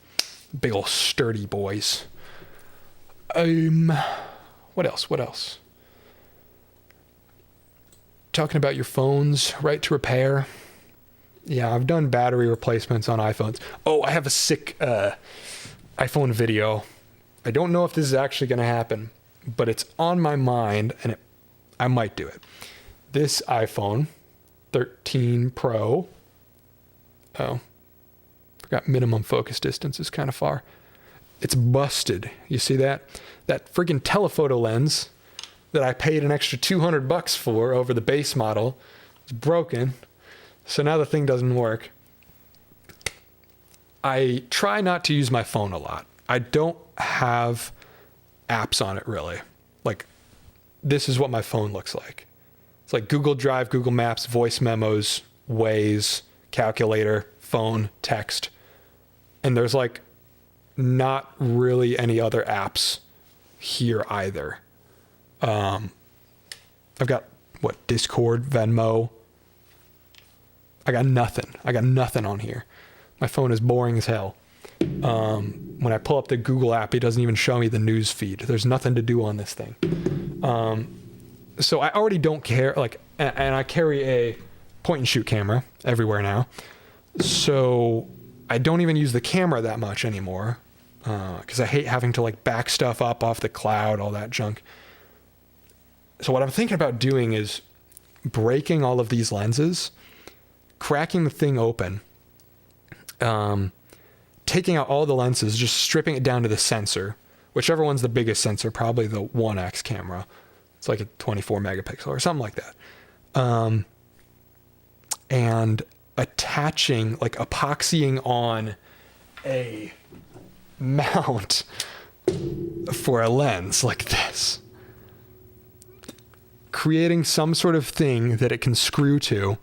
Big old sturdy boys. What else? Talking about your phones, right to repair. Yeah, I've done battery replacements on iPhones. Oh, I have a sick iPhone video. I don't know if this is actually going to happen, but it's on my mind, and I might do it. This iPhone 13 Pro. Oh, forgot minimum focus distance is kind of far. It's busted. You see that? That friggin' telephoto lens that I paid an extra $200 for over the base model is broken. So now the thing doesn't work. I try not to use my phone a lot. I don't have apps on it really. Like, this is what my phone looks like. It's like Google Drive, Google Maps, voice memos, Waze, calculator, phone, text. And there's like not really any other apps here either. I've got Discord, Venmo. I got nothing on here. My phone is boring as hell. When I pull up the Google app, it doesn't even show me the news feed. There's nothing to do on this thing. So I already don't care. And I carry a point and shoot camera everywhere now. So I don't even use the camera that much anymore. Because I hate having to back stuff up off the cloud, all that junk. So what I'm thinking about doing is breaking all of these lenses, cracking the thing open, taking out all the lenses, just stripping it down to the sensor, whichever one's the biggest sensor, probably the 1X camera. It's like a 24 megapixel or something like that. And attaching, epoxying on a mount for a lens like this. Creating some sort of thing that it can screw to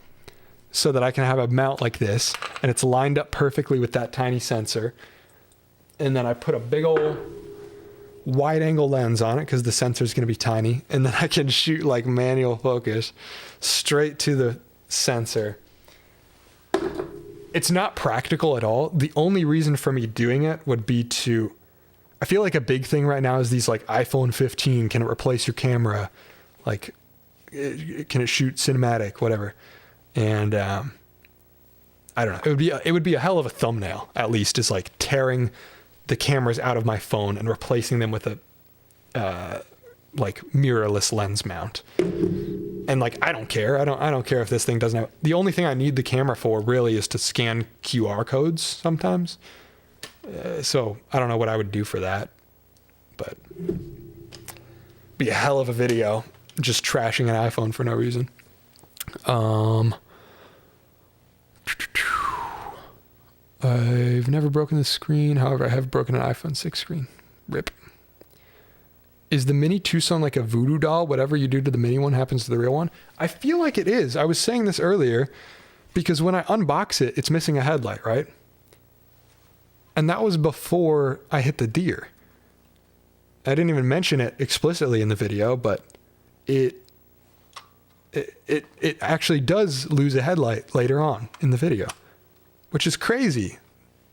so that I can have a mount like this and it's lined up perfectly with that tiny sensor. And then I put a big old wide angle lens on it because the sensor is going to be tiny. And then I can shoot manual focus straight to the sensor. It's not practical at all. The only reason for me doing it would be I feel like a big thing right now is these iPhone 15, can it replace your camera? Can it shoot cinematic, whatever. And I don't know. It would be a hell of a thumbnail, at least, is tearing the cameras out of my phone and replacing them with a mirrorless lens mount. And I don't care. I don't care if this thing doesn't have. The only thing I need the camera for really is to scan QR codes sometimes. So I don't know what I would do for that, but be a hell of a video just trashing an iPhone for no reason. I've never broken the screen. However, I have broken an iPhone 6 screen. RIP. is the mini Tucson like a voodoo doll? Whatever you do to the mini one happens to the real one? I feel like it is. I was saying this earlier because when I unbox it, it's missing a headlight, right? And that was before I hit the deer. I didn't even mention it explicitly in the video, but it actually does lose a headlight later on in the video, which is crazy.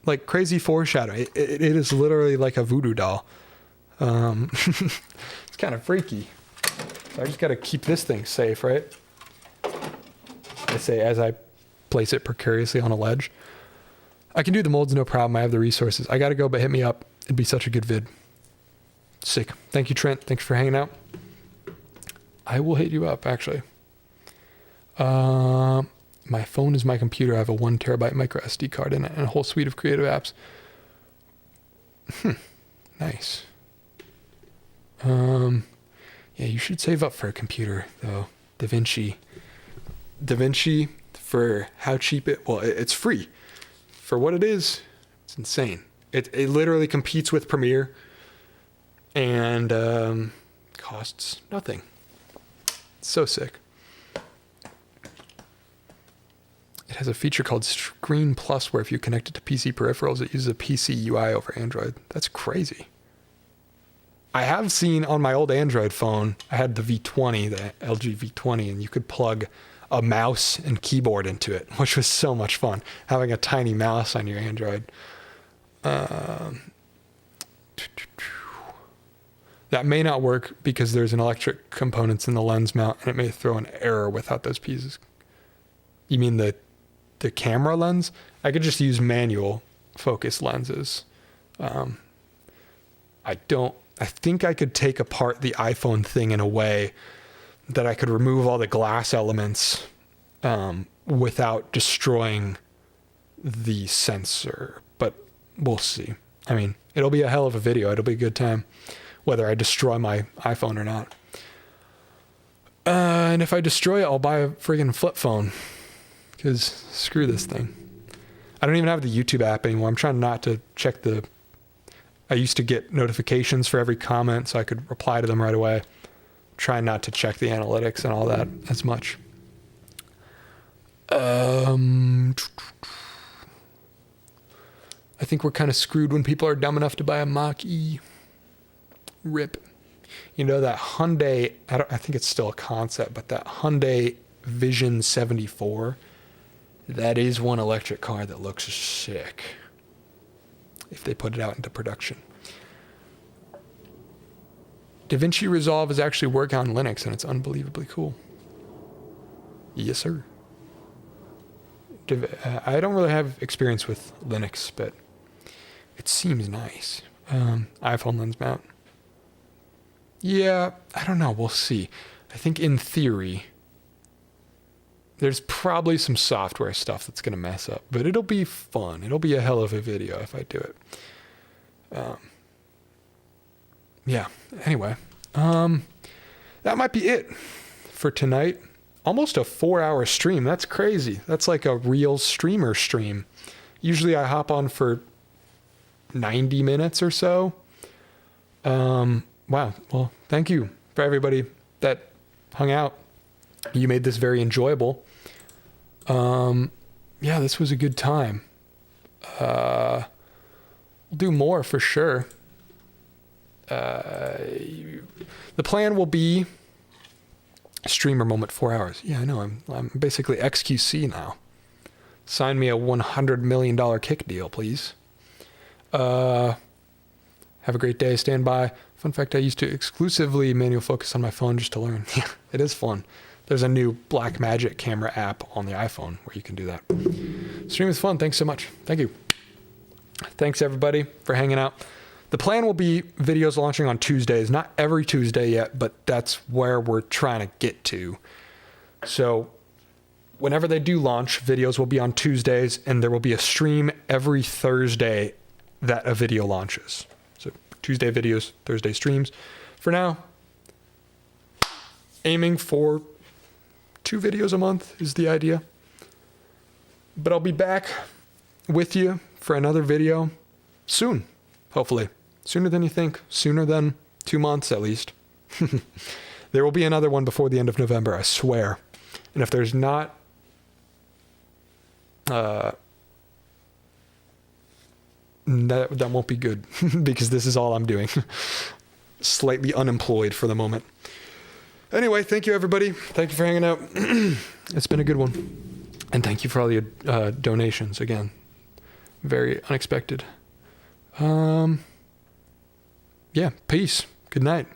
Like crazy foreshadowing. It is literally like a voodoo doll. It's kind of freaky. So I just got to keep this thing safe, right? I say as I place it precariously on a ledge. I can do the molds, no problem. I have the resources. I got to go, but hit me up. It'd be such a good vid. Sick. Thank you, Trent. Thanks for hanging out. I will hit you up, actually. My phone is my computer. I have a 1 terabyte micro SD card in it and a whole suite of creative apps. Nice. Yeah, you should save up for a computer, though. DaVinci, for how cheap it's free. For what it is, it's insane. It literally competes with Premiere and costs nothing. It's so sick. It has a feature called Screen Plus where if you connect it to PC peripherals, it uses a PC UI over Android. That's crazy. I have seen on my old Android phone, I had the V20, the LG V20, and you could plug a mouse and keyboard into it, which was so much fun, having a tiny mouse on your Android. That may not work because there's an electric components in the lens mount, and it may throw an error without those pieces. You mean the camera lens? I could just use manual focus lenses. I think I could take apart the iPhone thing in a way that I could remove all the glass elements without destroying the sensor, but we'll see. I mean, it'll be a hell of a video. It'll be a good time, whether I destroy my iPhone or not. And if I destroy it, I'll buy a friggin' flip phone, because screw this thing. I don't even have the YouTube app anymore. I'm trying not to check I used to get notifications for every comment so I could reply to them right away. Try not to check the analytics and all that as much. I think we're kind of screwed when people are dumb enough to buy a Mach-E. RIP. You know, that Hyundai, I think it's still a concept, but that Hyundai Vision 74, that is one electric car that looks sick if they put it out into production. DaVinci Resolve is actually working on Linux, and it's unbelievably cool. Yes, sir. I don't really have experience with Linux, but it seems nice. iPhone lens mount. Yeah, I don't know. We'll see. I think in theory, there's probably some software stuff that's going to mess up, but it'll be fun. It'll be a hell of a video if I do it. Yeah, anyway, that might be it for tonight. Almost a 4-hour stream. That's crazy. That's like a real streamer stream. Usually I hop on for 90 minutes or so. Wow. Well, thank you for everybody that hung out. You made this very enjoyable. Yeah, this was a good time. We'll do more for sure. The plan will be streamer moment 4 hours. Yeah, I know. I'm basically XQC now. Sign me a $100 million kick deal, please. Have a great day. Stand by. Fun fact, I used to exclusively manual focus on my phone just to learn. Yeah, it is fun. There's a new Blackmagic camera app on the iPhone where you can do that. Stream is fun. Thanks so much. Thank you. Thanks, everybody, for hanging out. The plan will be videos launching on Tuesdays. Not every Tuesday yet, but that's where we're trying to get to. So whenever they do launch, videos will be on Tuesdays, and there will be a stream every Thursday that a video launches. So Tuesday videos, Thursday streams. For now, aiming for 2 videos a month is the idea. But I'll be back with you for another video soon, hopefully. Sooner than you think, sooner than 2 months at least. There will be another one before the end of November, I swear. And if there's not, that won't be good because this is all I'm doing. Slightly unemployed for the moment. Anyway, thank you everybody. Thank you for hanging out. It's been a good one. And thank you for all your donations again. Very unexpected. Yeah, peace. Good night.